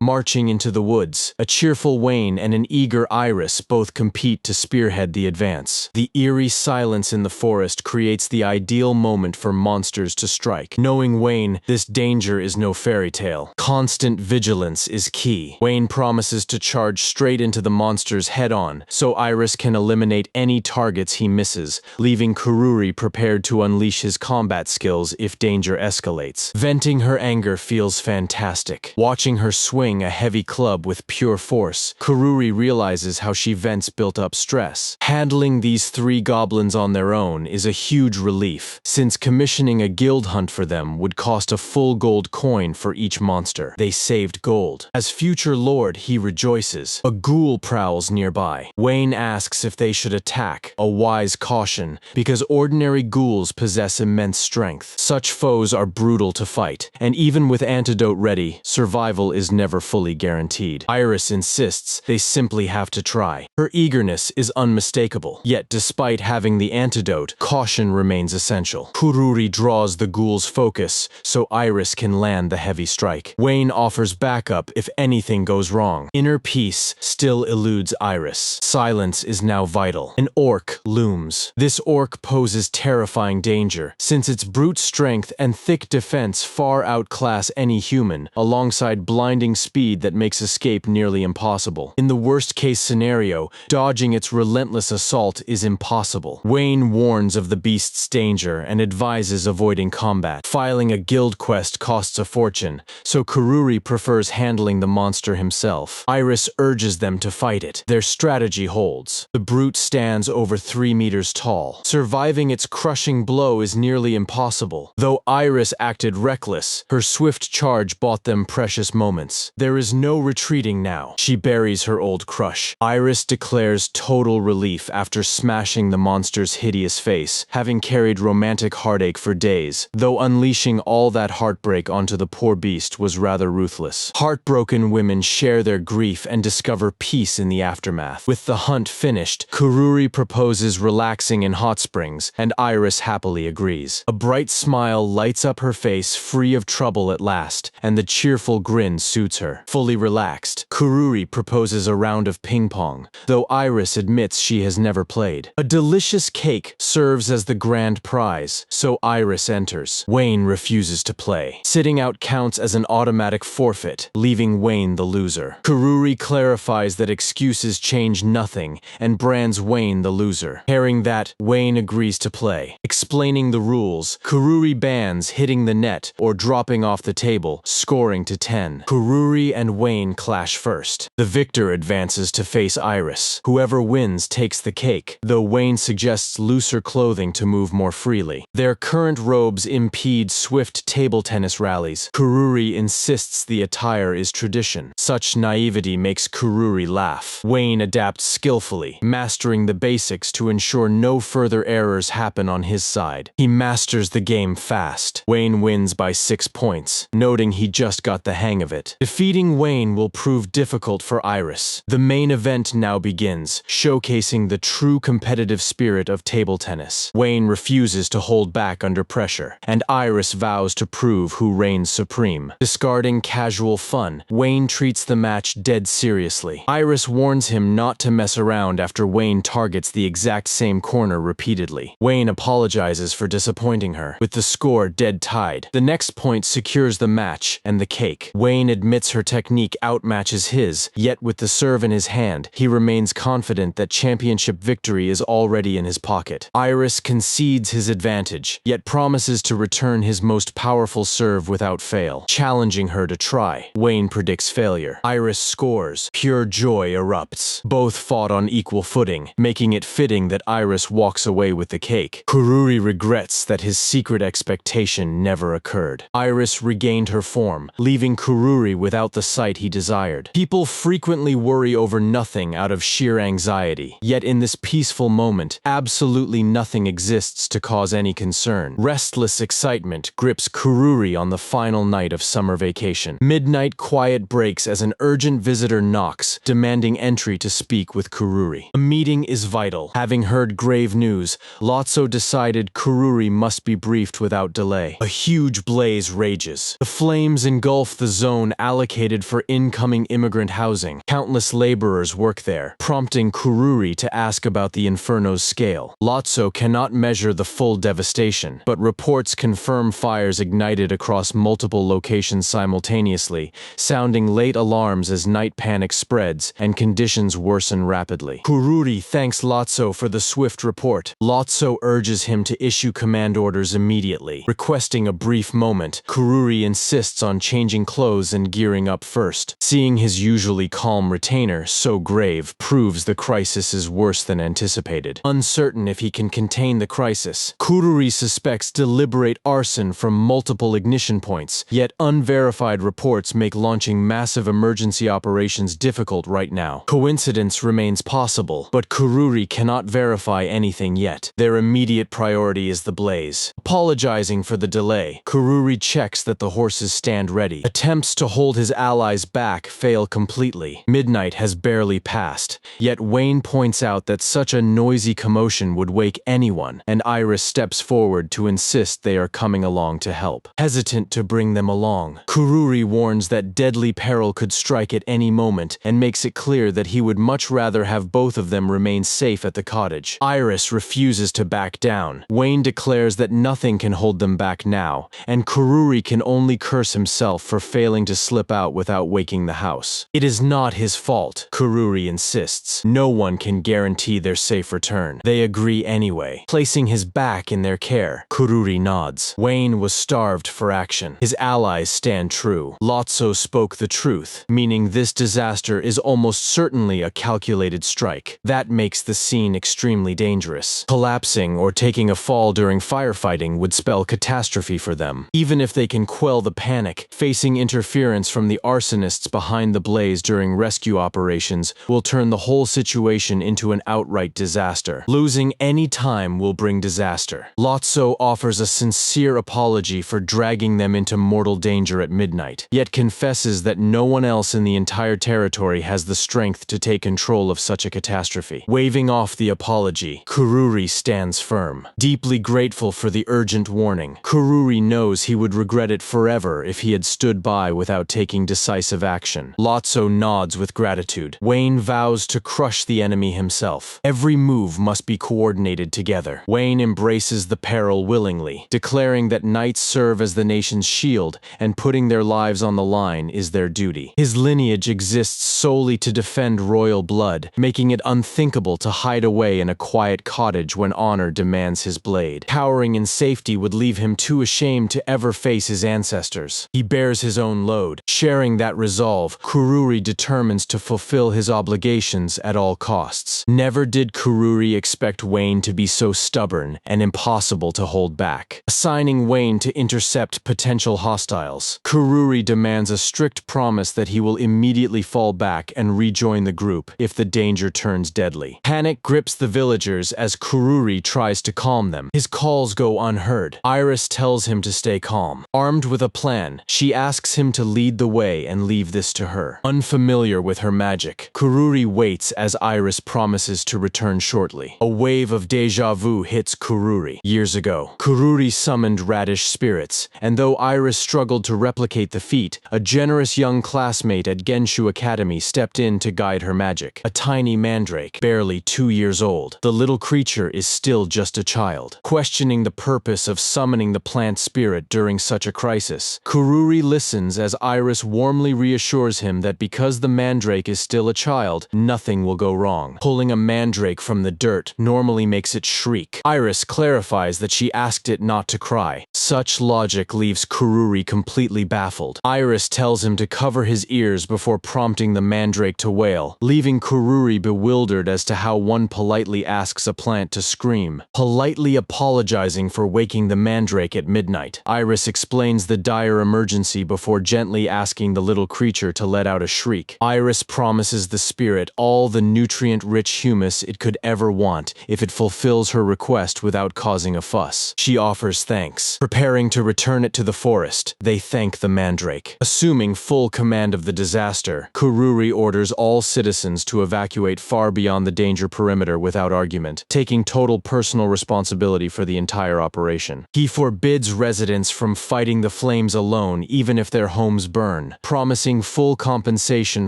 Marching into the woods, a cheerful Wayne and an eager Iris both compete to spearhead the advance. The eerie silence in the forest creates the ideal moment for monsters to strike. Knowing Wayne, this danger is no fairy tale. Constant vigilance is key. Wayne promises to charge straight into the monsters head-on, so Iris can eliminate any targets he misses, leaving Kururi prepared to unleash his combat skills if danger escalates. Venting her anger feels fantastic. Watching her swing a heavy club with pure force, Kururi realizes how she vents built-up stress. Handling these 3 goblins on their own is a huge relief, since commissioning a guild hunt for them would cost a full gold coin for each monster. They saved gold. As future lord, he rejoices. A ghoul prowls nearby. Wayne asks if they should attack, a wise caution, because ordinary ghouls possess immense strength. Such foes are brutal to fight, and even with antidote ready, survival is never fully guaranteed. Iris insists they simply have to try. Her eagerness is unmistakable, yet despite having the antidote, caution remains essential. Kururi draws the ghoul's focus, so Iris can land the heavy strike. Wayne offers backup if anything goes wrong. Inner peace still eludes Iris. Silence is now vital. An orc looms. This orc poses terrifying danger, since its brute strength and thick defense far outclass any human, alongside blinding speed that makes escape nearly impossible. In the worst-case scenario, dodging its relentless assault is impossible. Wayne warns of the beast's danger and advises avoiding combat. Filing a guild quest costs a fortune, so Kururi prefers handling the monster himself. Iris urges them to fight it. Their strategy holds. The brute stands over 3 meters tall. Surviving its crushing blow is nearly impossible. Though Iris acted reckless, her swift charge bought them precious moments. There is no retreating now. She buries her old crush. Iris declares total relief after smashing the monster's hideous face, having carried romantic heartache for days, though unleashing all that heartbreak onto the poor beast was rather ruthless. Heartbroken women share their grief and discover peace in the aftermath. With the hunt finished, Kururi proposes relaxing in hot springs, and Iris happily agrees. A bright smile lights up her face, free of trouble at last, and the cheerful grin suits her. Fully relaxed, Kururi proposes a round of ping-pong, though Iris admits she has never played. A delicious cake serves as the grand prize, so Iris enters. Wayne refuses refuses to play. Sitting out counts as an automatic forfeit, leaving Wayne the loser. Kururi clarifies that excuses change nothing and brands Wayne the loser. Hearing that, Wayne agrees to play. Explaining the rules, Kururi bans hitting the net or dropping off the table, scoring to 10. Kururi and Wayne clash first. The victor advances to face Iris. Whoever wins takes the cake, though Wayne suggests looser clothing to move more freely. Their current robes impede swift table tennis rallies. Kururi insists the attire is tradition. Such naivety makes Kururi laugh. Wayne adapts skillfully, mastering the basics to ensure no further errors happen on his side. He masters the game fast. Wayne wins by 6 points, noting he just got the hang of it. Defeating Wayne will prove difficult for Iris. The main event now begins, showcasing the true competitive spirit of table tennis. Wayne refuses to hold back under pressure, and Iris vows to prove who reigns supreme. Discarding casual fun, Wayne treats the match dead seriously. Iris warns him not to mess around after Wayne targets the exact same corner repeatedly. Wayne apologizes for disappointing her. With the score dead tied, the next point secures the match and the cake. Wayne admits her technique outmatches his, yet with the serve in his hand, he remains confident that championship victory is already in his pocket. Iris concedes his advantage, yet promises to return his most powerful serve without fail, challenging her to try. Wayne predicts failure. Iris scores. Pure joy erupts. Both fought on equal footing, making it fitting that Iris walks away with the cake. Kururi regrets that his secret expectation never occurred. Iris regained her form, leaving Kururi without the sight he desired. People frequently worry over nothing out of sheer anxiety, yet in this peaceful moment, absolutely nothing exists to cause any concern. Restless excitement grips Kururi on the final night of summer vacation. Midnight quiet breaks as an urgent visitor knocks, demanding entry to speak with Kururi. A meeting is vital. Having heard grave news, Lotso decided Kururi must be briefed without delay. A huge blaze rages. The flames engulf the zone allocated for incoming immigrant housing. Countless laborers work there, prompting Kururi to ask about the inferno's scale. Lotso cannot measure the full devastation, but reports confirm fires ignited across multiple locations simultaneously, sounding late alarms as night panic spreads and conditions worsen rapidly. Kururi thanks Lotso for the swift report. Lotso urges him to issue command orders immediately. Requesting a brief moment, Kururi insists on changing clothes and gearing up first. Seeing his usually calm retainer so grave proves the crisis is worse than anticipated. Uncertain if he can contain the crisis, Kururi suspects deliberate arson from multiple ignition points, yet unverified reports make launching massive emergency operations difficult right now. Coincidence remains possible, but Kururi cannot verify anything yet. Their immediate priority is the blaze. Apologizing for the delay, Kururi checks that the horses stand ready. Attempts to hold his allies back fail completely. Midnight has barely passed, yet Wayne points out that such a noisy commotion would wake anyone, and Iris steps forward to insist they are coming along to help. Hesitant to bring them along, Kururi warns that deadly peril could strike at any moment and makes it clear that he would much rather have both of them remain safe at the cottage. Iris refuses to back down. Wayne declares that nothing can hold them back now, and Kururi can only curse himself for failing to slip out without waking the house. It is not his fault, Kururi insists. No one can guarantee their safe return. They agree anyway. Placing his back in their care, Kururi nods. Wayne was starved for action. His allies stand true. Lotso spoke the truth, meaning this disaster is almost certainly a calculated strike. That makes the scene extremely dangerous. Collapsing or taking a fall during firefighting would spell catastrophe for them. Even if they can quell the panic, facing interference from the arsonists behind the blaze during rescue operations will turn the whole situation into an outright disaster. Losing any time will bring disaster. Lotso offers a sincere apology for dragging them into mortal danger at midnight, yet confesses that no one else in the entire territory has the strength to take control of such a catastrophe. Waving off the apology, Kururi stands firm. Deeply grateful for the urgent warning, Kururi knows he would regret it forever if he had stood by without taking decisive action. Lotso nods with gratitude. Wayne vows to crush the enemy himself. Every move must be coordinated together. Wayne embraces the peril willingly, declaring that nights serve as the nation's shield, and putting their lives on the line is their duty. His lineage exists solely to defend royal blood, making it unthinkable to hide away in a quiet cottage when honor demands his blade. Cowering in safety would leave him too ashamed to ever face his ancestors. He bears his own load. Sharing that resolve, Kururi determines to fulfill his obligations at all costs. Never did Kururi expect Wayne to be so stubborn and impossible to hold back. Assigning Wayne to intercept potential hostiles, Kururi demands a strict promise that he will immediately fall back and rejoin the group if the danger turns deadly. Panic grips the villagers as Kururi tries to calm them. His calls go unheard. Iris tells him to stay calm. Armed with a plan, she asks him to lead the way and leave this to her. Unfamiliar with her magic, Kururi waits as Iris promises to return shortly. A wave of deja vu hits Kururi. Years ago, Kururi summoned radish spirits, and though Iris struggled to replicate the feat, a generous young classmate at Genshu Academy stepped in to guide her magic. A tiny mandrake, barely 2 years old. The little creature is still just a child. Questioning the purpose of summoning the plant spirit during such a crisis, Kururi listens as Iris warmly reassures him that because the mandrake is still a child, nothing will go wrong. Pulling a mandrake from the dirt normally makes it shriek. Iris clarifies that she asked it not to cry. Such logic leaves Kururi completely baffled. Iris tells him to cover his ears before prompting the mandrake to wail, leaving Kururi bewildered as to how one politely asks a plant to scream. Politely apologizing for waking the mandrake at midnight, Iris explains the dire emergency before gently asking the little creature to let out a shriek. Iris promises the spirit all the nutrient-rich humus it could ever want if it fulfills her request without causing a fuss. She offers thanks. Preparing to return it to the forest, they thank the mandrake. Assuming full command of the disaster, Kururi orders all citizens to evacuate far beyond the danger perimeter without argument, taking total personal responsibility for the entire operation. He forbids residents from fighting the flames alone even if their homes burn, promising full compensation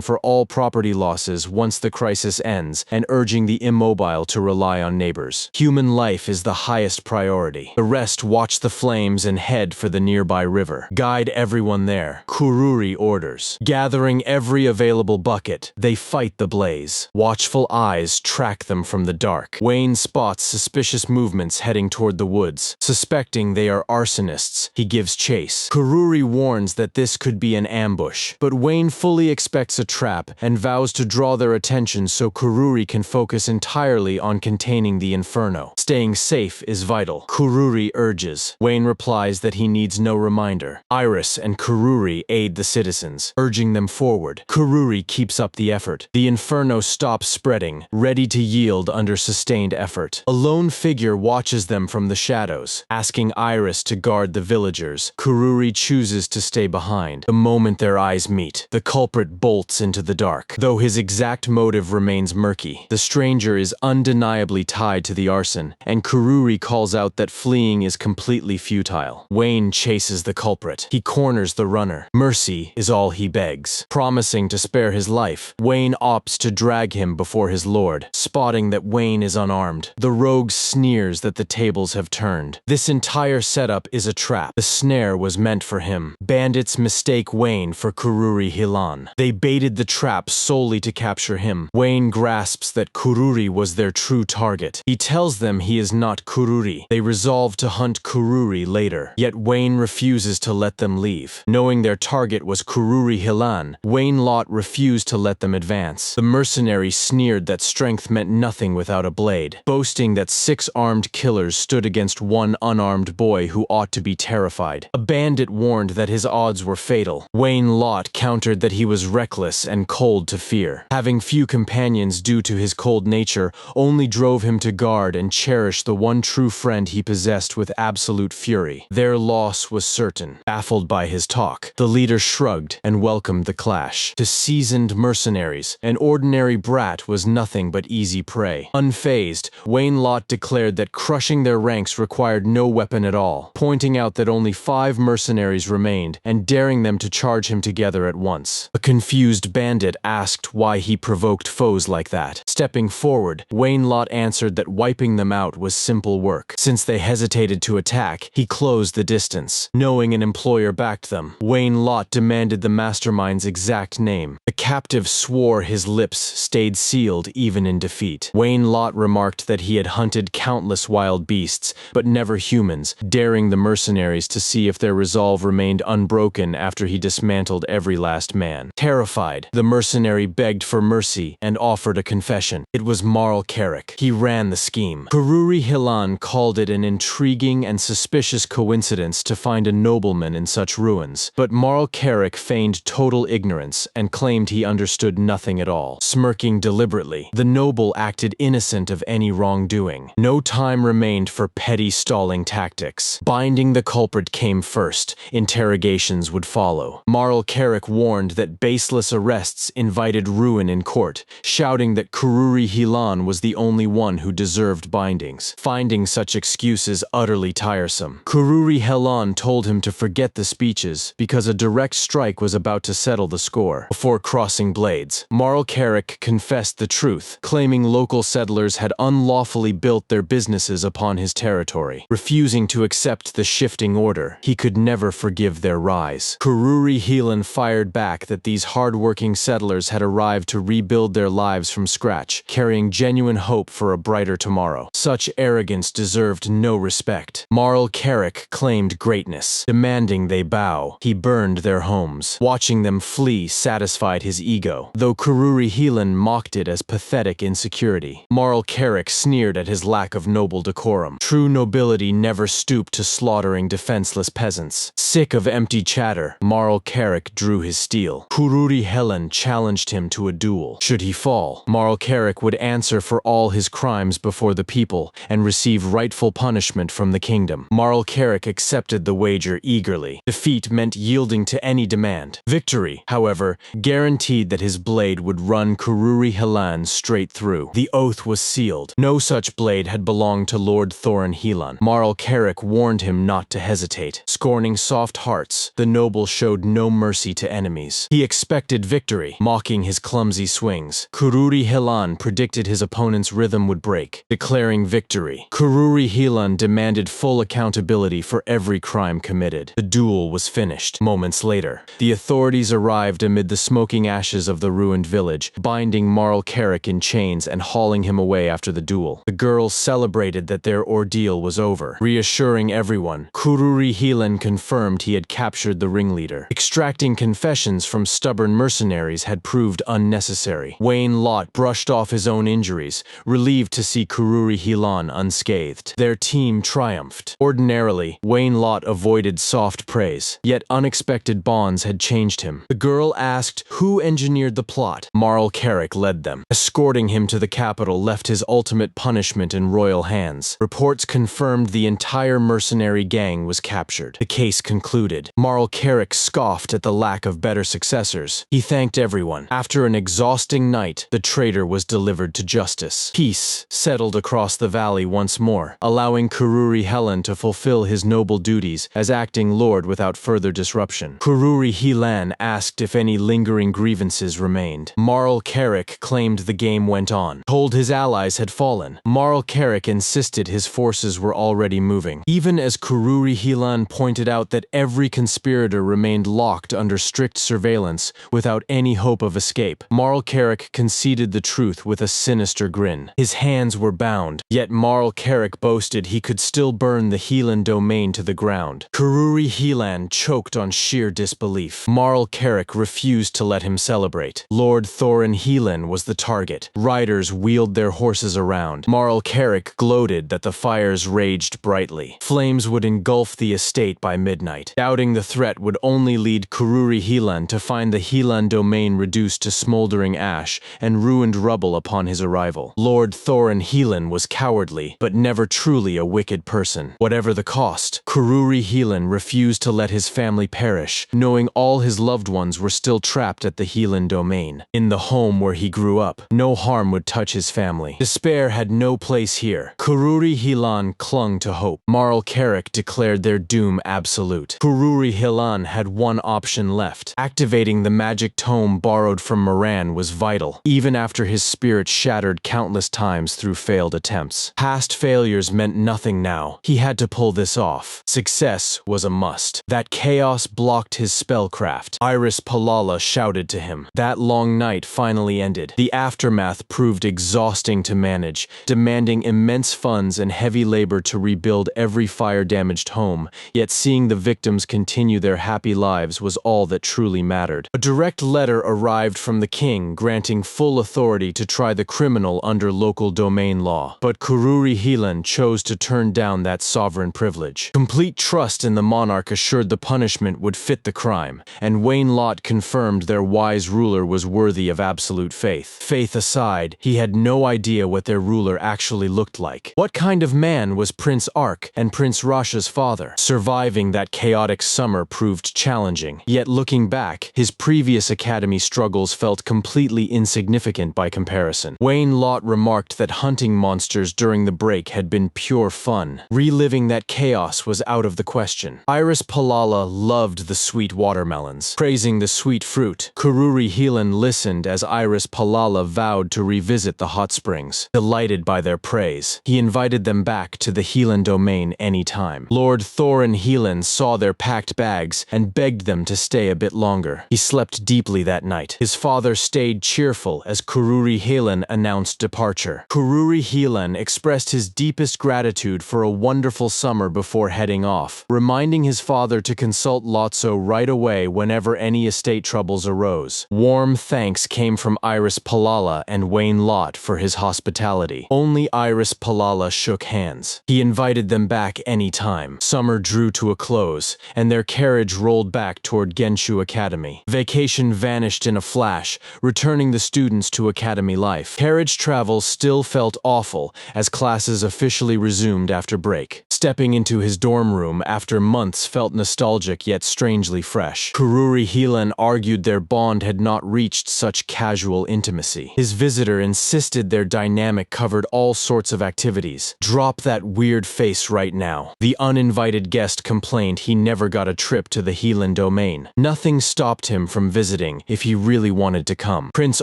for all property losses once the crisis ends and urging the immobile to rely on neighbors. Human life is the highest priority. The rest watch the flames and head for the nearby river. Guide everyone there, Kururi orders. Gathering every available bucket, they fight the blaze. Watchful eyes track them from the dark. Wayne spots suspicious movements heading toward the woods. Suspecting they are arsonists, he gives chase. Kururi warns that this could be an ambush, but Wayne fully expects a trap and vows to draw their attention so Kururi can focus entirely on containing the inferno. Staying safe is vital, Kururi urges. Wayne replies that he needs no reminder. Iris and Kururi aid the citizens, urging them forward. Kururi keeps up the effort. The inferno stops spreading, ready to yield under sustained effort. A lone figure watches them from the shadows, asking Iris to guard the villagers. Kururi chooses to stay behind. The moment their eyes meet, the culprit bolts into the dark. Though his exact motive remains murky, the stranger is undeniably tied to the arson, and Kururi calls out that fleeing is completely futile. Wayne chases the culprit. He corners the runner. Mercy is all he begs. Promising to spare his life, Wayne opts to drag him before his lord. Spotting that Wayne is unarmed, the rogue sneers that the tables have turned. This entire setup is a trap. The snare was meant for him. Bandits mistake Wayne for Kururi Hilan. They baited the trap solely to capture him. Wayne grasps that Kururi was their true target. He tells them he is not Kururi. They resolve to hunt Kururi later. Yet Wayne refuses to let them leave. Knowing their target was Kururi Hilan, Wayne Lot refused to let them advance. The mercenary sneered that strength meant nothing without a blade, boasting that 6 armed killers stood against 1 unarmed boy who ought to be terrified. A bandit warned that his odds were fatal. Wayne Lot countered that he was reckless and cold to fear. Having few companions due to his cold nature only drove him to guard and cherish the one true friend he possessed with absolute fury. Their loss was certain. Baffled by his talk, the leader shrugged and welcomed the clash. To seasoned mercenaries, an ordinary brat was nothing but easy prey. Unfazed, Wayne Lot declared that crushing their ranks required no weapon at all, pointing out that only 5 mercenaries remained and daring them to charge him together at once. A confused bandit asked why he provoked foes like that. Stepping forward, Wayne Lot answered that wiping them out was simple work. Since they hesitated to attack, he closed closed the distance. Knowing an employer backed them, Wayne Lot demanded the mastermind's exact name. The captive swore his lips stayed sealed even in defeat. Wayne Lot remarked that he had hunted countless wild beasts, but never humans, daring the mercenaries to see if their resolve remained unbroken after he dismantled every last man. Terrified, the mercenary begged for mercy and offered a confession. It was Marl Carrick. He ran the scheme. Kururi Hilan called it an intriguing and suspicious coincidence to find a nobleman in such ruins, but Marl Carrick feigned total ignorance and claimed he understood nothing at all. Smirking deliberately, the noble acted innocent of any wrongdoing. No time remained for petty stalling tactics. Binding the culprit came first. Interrogations would follow. Marl Carrick warned that baseless arrests invited ruin in court, shouting that Kururi Hilan was the only one who deserved bindings, finding such excuses utterly tiresome. Kururi Hilan told him to forget the speeches because a direct strike was about to settle the score. Before crossing blades, Marl Carrick confessed the truth, claiming local settlers had unlawfully built their businesses upon his territory. Refusing to accept the shifting order, he could never forgive their rise. Kururi Hilan fired back that these hard-working settlers had arrived to rebuild their lives from scratch, carrying genuine hope for a brighter tomorrow. Such arrogance deserved no respect. Marl Carrick claimed greatness, demanding they bow. He burned their homes. Watching them flee satisfied his ego, though Kururi Hilan mocked it as pathetic insecurity. Marl Carrick sneered at his lack of noble decorum. True nobility never stooped to slaughtering defenseless peasants. Sick of empty chatter, Marl Carrick drew his steel. Kururi Hilan challenged him to a duel. Should he fall, Marl Carrick would answer for all his crimes before the people and receive rightful punishment from the kingdom. Marl Carrick accepted the wager eagerly. Defeat meant yielding to any demand. Victory, however, guaranteed that his blade would run Kururi Hilan straight through. The oath was sealed. No such blade had belonged to Lord Thorin Hilan. Marl Carrick warned him not to hesitate. Scorning soft hearts, the noble showed no mercy to enemies. He expected victory, mocking his clumsy swings. Kururi Hilan predicted his opponent's rhythm would break, declaring victory. Kururi Hilan demanded full accountability for every crime committed. The duel was finished. Moments later, the authorities arrived amid the smoking ashes of the ruined village, binding Marl Carrick in chains and hauling him away after the duel. The girls celebrated that their ordeal was over. Reassuring everyone, Kururi Hilan confirmed he had captured the ringleader. Extracting confessions from stubborn mercenaries had proved unnecessary. Wayne Lot brushed off his own injuries, relieved to see Kururi Hilan unscathed. Their team triumphed. Ordinarily, Wayne Lot avoided soft praise, yet unexpected bonds had changed him. The girl asked who engineered the plot. Marl Carrick led them. Escorting him to the capital left his ultimate punishment in royal hands. Reports confirmed the entire mercenary gang was captured. The case concluded. Marl Carrick scoffed at the lack of better successors. He thanked everyone. After an exhausting night, the traitor was delivered to justice. Peace settled across the valley once more, allowing Kururi Hilan to fulfill his noble duties as acting lord without further disruption. Kururi Hilan asked if any lingering grievances remained. Marl Carrick claimed the game went on, told his allies had fallen. Marl Carrick insisted his forces were already moving, even as Kururi Hilan pointed out that every conspirator remained locked under strict surveillance without any hope of escape. Marl Carrick conceded the truth with a sinister grin. His hands were bound, yet Marl Carrick boasted he could still burn the Hilan domain to the ground. Kururi Hilan choked on sheer disbelief. Marl Carrick refused to let him celebrate. Lord Thorin Hilan was the target. Riders wheeled their horses around. Marl Carrick gloated that the fires raged brightly. Flames would engulf the estate by midnight. Doubting the threat would only lead Kururi Hilan to find the Hilan domain reduced to smoldering ash and ruined rubble upon his arrival. Lord Thorin Hilan was cowardly, but never truly a wicked person. Whatever the cost, Kururi Hilan refused to let his family perish, knowing all his loved ones were still trapped at the Hilan domain. In the home where he grew up, no harm would touch his family. Despair had no place here. Kururi Hilan clung to hope. Marl Carrick declared their doom absolute. Kururi Hilan had one option left. Activating the magic tome borrowed from Moran was vital, even after his spirit shattered countless times through failed attempts. Past failures meant nothing now. He had to pull this off. Success was a must. That chaos blocked his spellcraft. Iris Palala shouted to him. That long night finally ended. The aftermath proved exhausting to manage, demanding immense funds and heavy labor to rebuild every fire-damaged home, yet seeing the victims continue their happy lives was all that truly mattered. A direct letter arrived from the king granting full authority to try the criminal under local domain law, but Kururi Hilan chose to turn down that sovereign privilege. Complete trust in the monarch assured the punishment would fit the crime, and Wayne Lot confirmed their wise ruler was worthy of absolute faith. Faith aside, he had no idea what their ruler actually looked like. What kind of man was Prince Ark and Prince Rasha's father? Surviving that chaotic summer proved challenging, yet looking back, his previous academy struggles felt completely insignificant by comparison. Wayne Lot remarked that hunting monsters during the break had been pure fun. Reliving that chaos was out of the question. Iris Palala loved the sweet watermelons. Praising the sweet fruit, Kururi Hilan listened as Iris Palala vowed to revisit the hot springs. Delighted by their praise, he invited them back to the Hilan domain anytime. Lord Thorin Hilan saw their packed bags and begged them to stay a bit longer. He slept deeply that night. His father stayed cheerful as Kururi Hilan announced departure. Kururi Hilan expressed his deepest gratitude for a wonderful summer before heading off, reminding his father to consult Lotso right away whenever any estate troubles arose. Warm thanks came from Iris Palala and Wayne Lot for his hospitality. Only Iris Palala shook hands. He invited them back any time. Summer drew to a close, and their carriage rolled back toward Genshu Academy. Vacation vanished in a flash, returning the students to academy life. Carriage travel still felt awful as classes officially resumed after break. Stepping into his dorm room after months felt nostalgic yet strangely fresh. Kururi Hilan argued their bond had not reached such casual intimacy. His visitor insisted their dynamic covered all sorts of activities. Drop that weird face right now. The uninvited guest complained he never got a trip to the Hilan domain. Nothing stopped him from visiting if he really wanted to come. Prince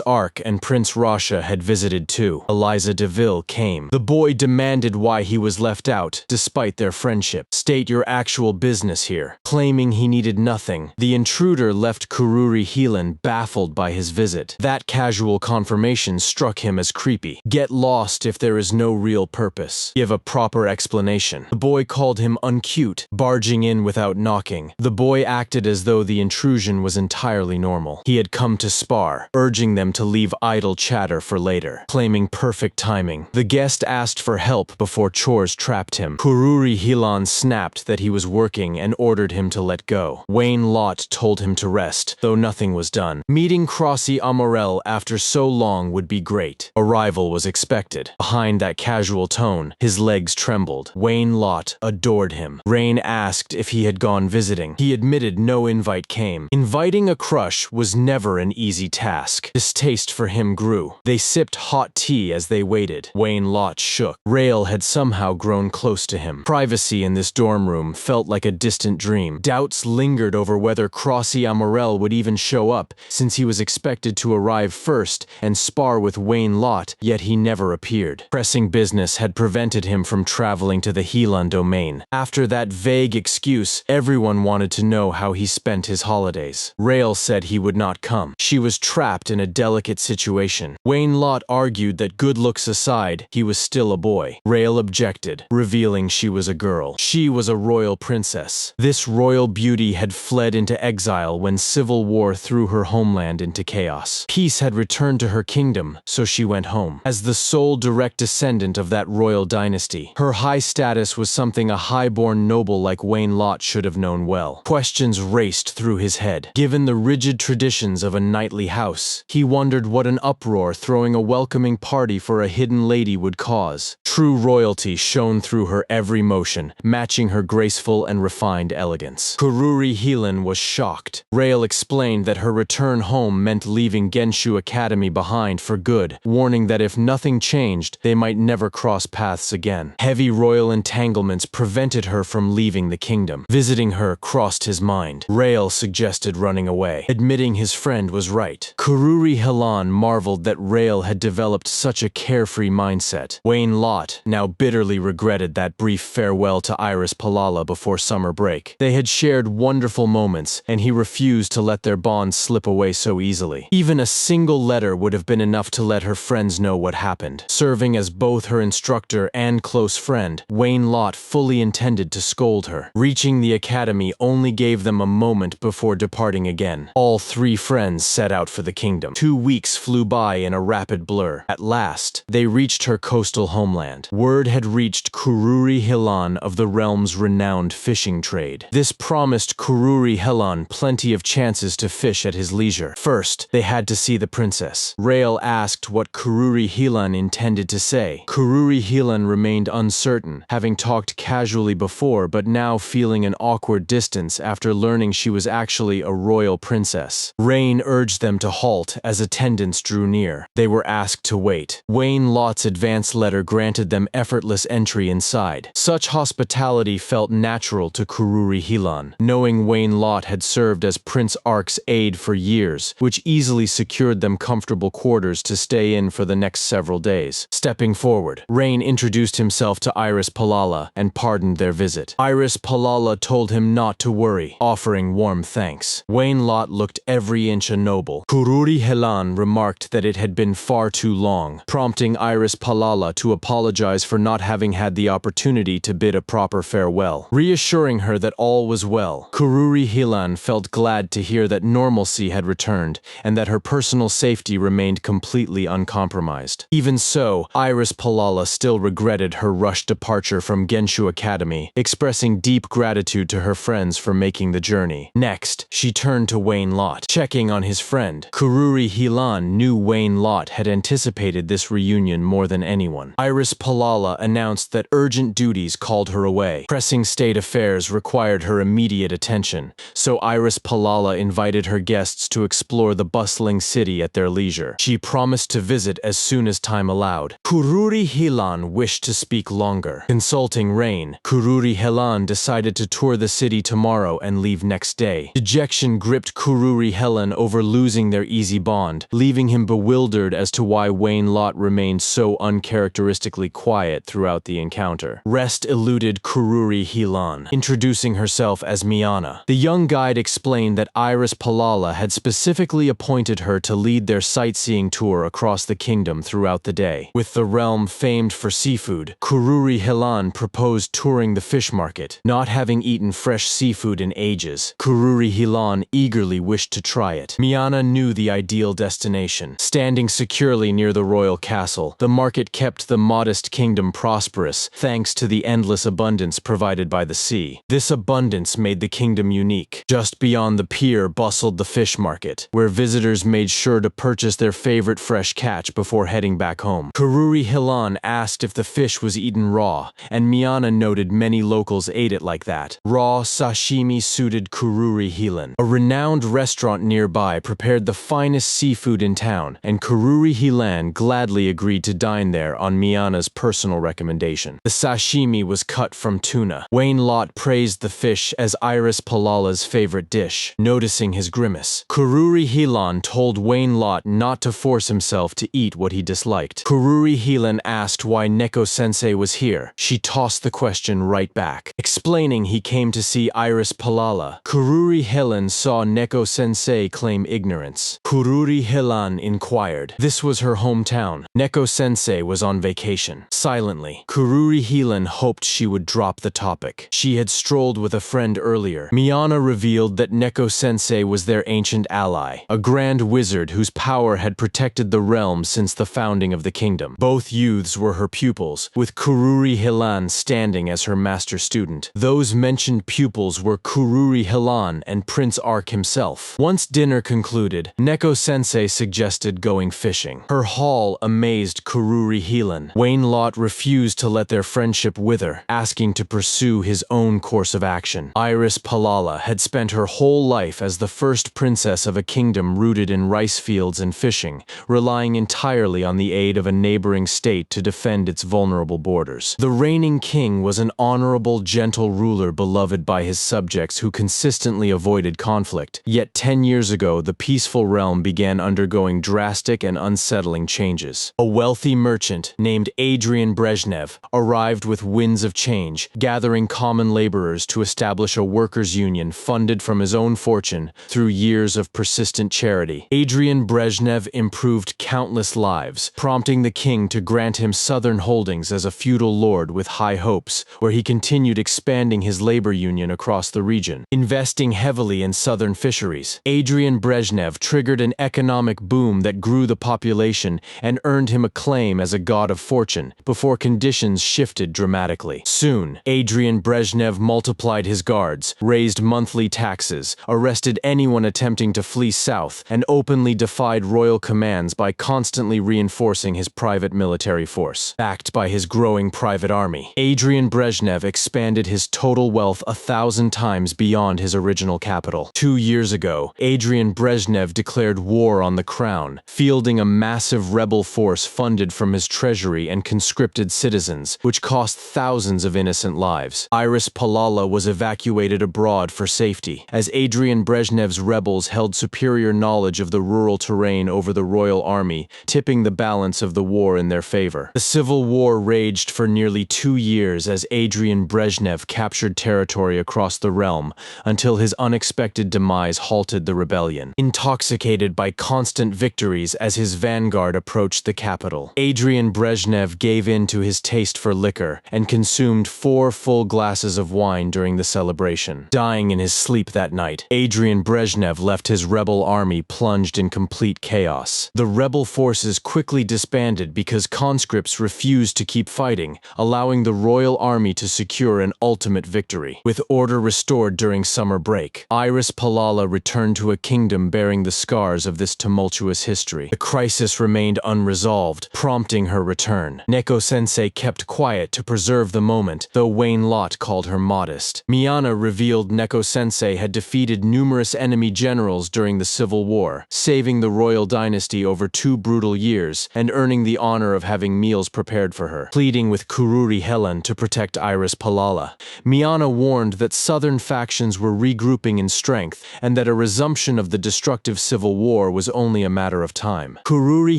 Ark and Prince Rasha had visited too. Eliza DeVille came. The boy demanded why he was left out, despite their friendship. State your actual business here. Claiming he needed nothing, the intruder left Kururi Hilan baffled by his visit. That casual confirmation struck him as creepy. Get lost if there is no real purpose. Give a proper explanation. The boy called him uncute, barging in without knocking. The boy acted as though the intrusion was entirely normal. He had come to spar, urging them to leave idle chatter for later, claiming perfect timing. The guest asked for help before chores trapped him. Kururi Hilan snapped that he was working and ordered him to let go. Wayne Lot told him to rest, though nothing was done. Meeting Crossy Amorel after so long would be great. Arrival was expected. Behind that casual tone, his legs trembled. Wayne Lot adored him. Rain asked if he had gone visiting. He admitted no invite came. Inviting a crush was never an easy task. Distaste for him grew. They sipped hot tea as they waited. Wayne Lot shook. Rail had somehow grown close to him. Privacy in this dorm room felt like a distant dream. Doubts lingered over whether Crossy Amorel would even show up, since he was expected to arrive first and spar with Wayne Lot, yet he never appeared. Pressing business had prevented him from traveling to the Hilan domain. After that vague excuse, everyone wanted to know how he spent his holidays. Rail said he would not come. She was trapped in a delicate situation. Wayne Lot argued that good looks aside, he was still a boy. Rail objected, revealing she was a girl. She was a royal princess. This royal beauty had fled into exile when civil war threw her homeland into chaos. Peace had returned to her kingdom, so she went home. As the sole direct descendant of that royal dynasty, her high status was something a high-born noble like Wayne Lot should have known well. Questions raced through his head. Given the rigid traditions of a knightly house, he wondered what an uproar throwing a welcoming party for a hidden lady would cause. True royalty shone through her every motion, matching her graceful and refined elegance. Kururi Hilan was shocked. Rail explained that her return home meant leaving Genshu Academy behind for good, warning that if nothing changed, they might never cross paths again. Heavy royal entanglements prevented her from leaving the kingdom. Visiting her crossed his mind. Rail suggested running away, admitting his friend was right. Kururi Hilan marveled that Rail had developed such a carefree mindset. Wayne Lot now bitterly regretted that brief farewell to Iris Palala before summer break. They had shared wonderful moments, and he refused to let their bond slip away so easily. Even a single letter would have been enough to let her friends know what happened. Serving as both her instructor and close friend, Wayne Lott fully intended to scold her. Reaching the academy only gave them a moment before departing again. All three friends set out for the kingdom. 2 weeks flew by in a rapid blur. At last, they reached her coastal homeland. Word had reached Kururi Hilan of the realm's renowned fishing trade. This promised Kururi Hilan plenty of chances to fish at his leisure. First, they had to see the princess. Rael asked what Kururi Hilan intended to say. Kururi Hilan remained uncertain, having talked casually before but now feeling an awkward distance after learning she was actually a royal princess. Rain urged them to halt as attendants drew near. They were asked to wait. Wayne Lott's advance letter granted them effortless entry inside. Such hospitality felt natural to Kururi Hilan, knowing Wayne Lott had served as Prince Ark's aide for years, which easily secured them comfortable quarters to stay in for the next several days. Stepping forward, Rain introduced himself to Iris Palala and pardoned their visit. Iris Palala told him not to worry, offering warm thanks. Wayne Lott looked every inch a noble. Kururi Hilan remarked that it had been far too long, prompting Iris Palala to apologize for not having had the opportunity to bid a proper farewell. Reassuring her that all was well, Kururi Hilan felt glad to hear that normalcy had returned and that her personal safety remained completely uncompromised. Even so, Iris Palala still regretted her rushed departure from Genshu Academy, expressing deep gratitude to her friends for making the journey. Next, she turned to Wayne Lott, checking on his friend. Kururi Hilan knew Wayne Lott had anticipated this reunion more than anyone. Iris Palala announced that urgent duties called her away. Pressing state affairs required her immediate attention, so Iris Palala invited her guests to explore the bustling city at their leisure. She promised to visit as soon as time allowed. Kururi Hilan wished to speak longer. Consulting Rain, Kururi Hilan decided to tour the city tomorrow and leave next day. Dejection gripped Kururi Hilan over losing their easy bond, leaving him bewildered as to why Wayne Lott remained so uncharacteristically quiet throughout the encounter. Rest eluded Kururi Hilan, introducing herself as Miana. The young guide explained that Iris Palala had specifically appointed her to lead their sightseeing tour across the kingdom throughout the day. With the realm famed for seafood, Kururi Hilan proposed touring the fish market. Not having eaten fresh seafood in ages, Kururi Hilan eagerly wished to try it. Miana knew the ideal destination. Standing securely near the royal castle, the market kept the modest kingdom prosperous thanks to the endless abundance provided by the sea. This abundance made the kingdom unique. Just beyond the pier bustled the fish market, where visitors made sure to purchase their favorite fresh catch before heading back home. Kururi Hilan asked if the fish was eaten raw, and Miana noted many locals ate it like that. Raw sashimi suited Kururi Hilan. A renowned restaurant nearby prepared the finest seafood in town, and Kururi Hilan gladly agreed to dine there on Miana's personal recommendation. The sashimi was cut from tuna. Wayne Lott praised the fish as Iris Palala's favorite dish, noticing his grimace. Kururi Hilan told Wayne Lott not to force himself to eat what he disliked. Kururi Hilan asked why Neko-sensei was here. She tossed the question right back. Explaining he came to see Iris Palala, Kururi Hilan saw Neko-sensei claim ignorance. Kururi Hilan inquired. This was her hometown. Neko-sensei was on vacation. Silently, Kururi Hilan hoped she would drop the topic. She had strolled with a friend earlier. Miana revealed that Neko-sensei was their ancient ally, a grand wizard whose power had protected the realm since the founding of the kingdom. Both youths were her pupils, with Kururi Hilan standing as her master student. Those mentioned pupils were Kururi Hilan and Prince Ark himself. Once dinner concluded, Neko-sensei suggested going fishing. Her haul amazed Kururi Hilan. Wayne Lott refused to let their friendship wither, asking to pursue his own course of action. Iris Palala had spent her whole life as the first princess of a kingdom rooted in rice fields and fishing, relying entirely on the aid of a neighboring state to defend its vulnerable borders. The reigning king was an honorable, gentle ruler beloved by his subjects who consistently avoided conflict. Yet 10 years ago, the peaceful realm began undergoing drastic and unsettling changes. A wealthy merchant named Adrian Brezhnev arrived with winds of change, gathering common laborers to establish a workers' union funded from his own fortune through years of persistent charity. Adrian Brezhnev improved countless lives, prompting the king to grant him southern holdings as a feudal lord with high hopes, where he continued expanding his labor union across the region. Investing heavily in southern fisheries, Adrian Brezhnev triggered an economic boom that grew the population and earned him a claim as a god of fortune before conditions shifted dramatically. Soon, Adrian Brezhnev multiplied his guards, raised monthly taxes, arrested anyone attempting to flee south, and openly defied royal commands by constantly reinforcing his private military force. Backed by his growing private army, Adrian Brezhnev expanded his total wealth 1,000 times beyond his original capital. 2 years ago, Adrian Brezhnev declared war on the crown, fielding a massive rebel force funded from his treasury and conscripted citizens, which cost thousands of innocent lives. Iris Palala was evacuated abroad for safety, as Adrian Brezhnev's rebels held superior knowledge of the rural terrain over the royal army, tipping the balance of the war in their favor. The civil war raged for nearly 2 years as Adrian Brezhnev captured territory across the realm, until his unexpected demise halted the rebellion. Intoxicated by constant victories as his vanguard approached the capital, Adrian Brezhnev gave in to his taste for liquor and consumed 4 full glasses of wine during the celebration. Dying in his sleep that night, Adrian Brezhnev left his rebel army plunged in complete chaos. The rebel forces quickly disbanded because conscripts refused to keep fighting, allowing the royal army to secure an ultimate victory. With order restored during summer break, Iris Palala returned to a kingdom bearing the scars of this tumultuous history. The crisis remained unresolved, prompting her return. Neko-sensei kept quiet to preserve the moment, though Wayne Lot called her modest. Miyana revealed Neko-sensei had defeated numerous enemy generals during the Civil War, saving the royal dynasty over 2 brutal years and earning the honor of having meals prepared for her. Pleading with Kururi Helen to protect Iris Palala, Miyana warned that southern factions were regrouping in strength and that a resumption of the destructive civil war was only a matter of time. Kururi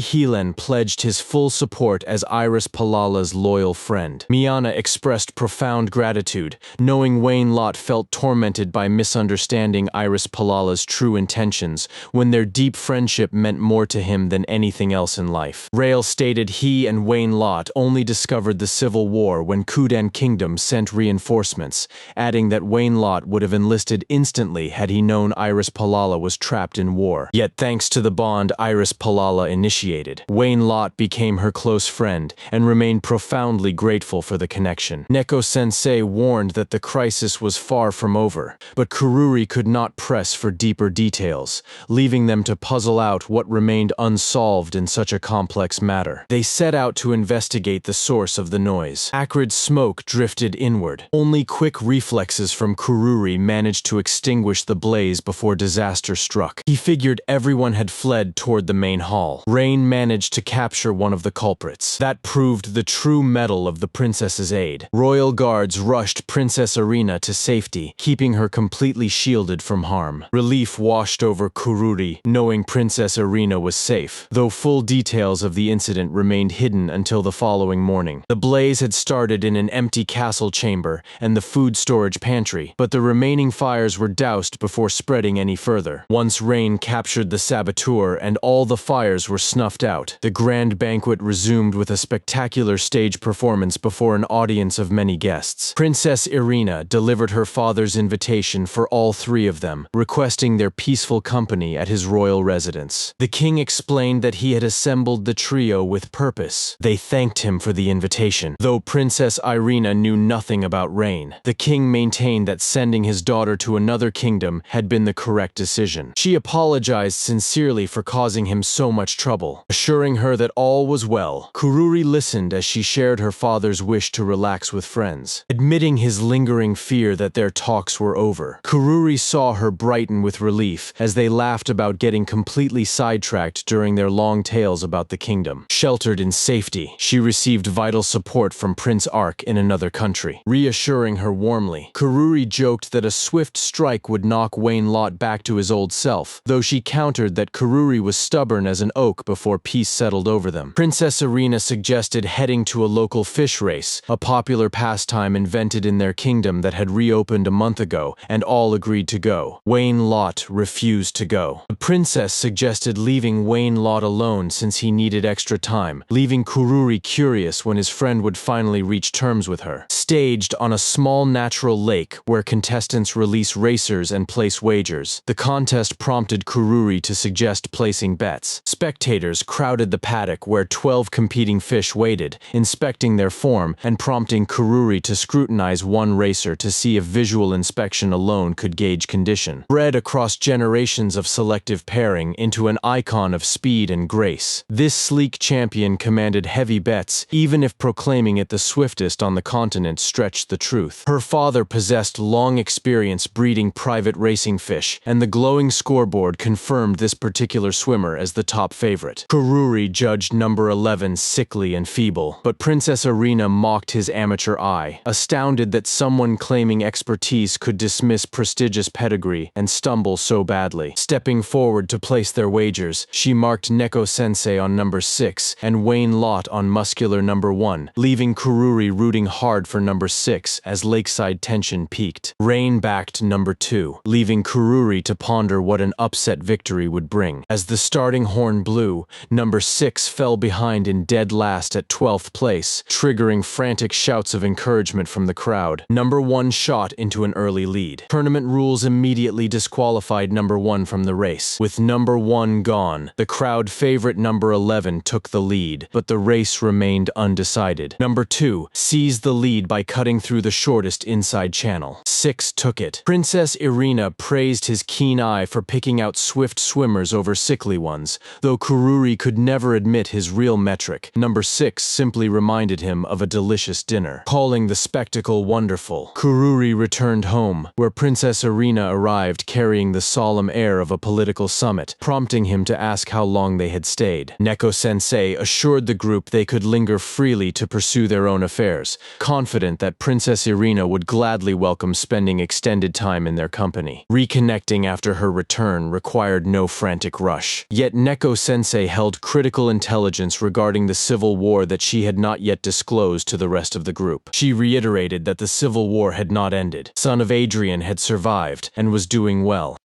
Helen pledged his full support as Iris Palala's loyal friend. Miyana expressed profound gratitude, knowing Wayne Lot felt tormented by misunderstanding Iris Palala's true intentions when their deep friendship meant more to him than anything else in life. Rail stated he and Wayne Lot only discovered the Civil War when Kudan Kingdom sent reinforcements, adding that Wayne Lot would have enlisted instantly had he known Iris Palala was trapped in war. Yet thanks to the bond Iris Palala initiated, Wayne Lot became her close friend and remained profoundly grateful for the connection. Neko-sensei warned that the crisis was far from over, but Kururi could not press for deeper details, leaving them to puzzle out what remained unsolved in such a complex matter. They set out to investigate the source of the noise. Acrid smoke drifted inward. Only quick reflexes from Kururi managed to extinguish the blaze before disaster struck. He figured everyone had fled toward the main hall. Rain managed to capture one of the culprits. That proved the true mettle of the princess's aid. Royal guards rushed Princess Irina to safety, keeping her completely shielded from harm. Relief washed over Kururi, knowing Princess Irina was safe, though full details of the incident remained hidden until the following morning. The blaze had started in an empty castle chamber and the food storage pantry, but the remaining fires were doused before spreading any further. Once rain captured the saboteur and all the fires were snuffed out, the grand banquet resumed with a spectacular stage performance before an audience of many guests. Princess Irina delivered her father's invitation for all 3 of them, requesting their peaceful company at his royal residence. The king explained that he had assembled the trio with purpose. They thanked him for the invitation. Though Princess Irina knew nothing about rain, the king maintained that sending his daughter to another kingdom had been the correct decision. She apologized sincerely for causing him so much trouble, assuring her that all was well. Kururi listened as she shared her father's wish to relax with friends. Admitting his lingering fear that their talks were over, Kururi saw her brighten with relief as they laughed about getting completely sidetracked during their long tales about the kingdom. Sheltered in safety, she received vital support from Prince Ark in another country. Reassuring her warmly, Kururi joked that a swift strike would knock Wayne Lot back to his old self, though she countered that Kururi was stubborn as an oak before peace settled over them. Princess Irina suggested heading to a local fish race, a popular pastime invented in their kingdom that had reopened a month ago, and all agreed to go. Wayne Lot refused to go. The princess suggested leaving Wayne Lot alone since he needed extra time, leaving Kururi curious when his friend would finally reach terms with her. Staged on a small natural lake where contestants release racers and place wagers, the contest prompted Kururi to suggest placing bets. Spectators crowded the paddock where 12 competing fish waited, inspecting their form and prompting Kururi to scrutinize one racer to see if visual inspection alone could gauge condition. Bred across generations of selective pairing into an icon of speed and grace, this sleek champion commanded heavy bets, even if proclaiming it the swiftest on the continent stretched the truth. Her father possessed long experience breeding private racing fish, and the glowing scoreboard confirmed this particular swimmer as the top favorite. Kururi judged number 11 sickly and feeble, but Princess Irina mocked his amateur eye, astounded that someone claiming expertise could dismiss prestigious pedigree and stumble so badly. Stepping forward to place their wagers, she marked Neko-sensei on number 6 and Wayne Lot on muscular number 1, leaving Kururi rooting hard for number 6 as lakeside tension peaked. Rain backed number 2, leaving Kururi to ponder what an upset victory would bring. As the starting horn blew, number 6 fell behind in dead last at 12th place, triggering frantic shouts of encouragement from the crowd. Number 1 shot into an early lead. Tournament rules immediately disqualified number 1 from the race. With number 1 gone, the crowd favorite number 11 took the lead, but the race remained undecided. Number 2 seized the lead by cutting through the shortest inside channel. 6 took it. Princess Irina praised his keen eye for picking out swift swimmers over sickly ones, though Kururi could never admit his real metric. Number 6 simply reminded him of a delicious dinner. Calling the spectacle wonderful, Kururi returned home, where Princess Irina arrived carrying the solemn air of a political summit, prompting him to ask how long they had stayed. Neko-sensei assured the group they could linger freely to pursue their own affairs, confident that Princess Irina would gladly welcome spending extended time in their company. Reconnecting after her return required no frantic rush. Yet Neko-sensei held critical intelligence regarding the civil war that she had not yet disclosed to the rest of the group. She reiterated that the civil war had not ended. Son of Adrian had survived and was doing well.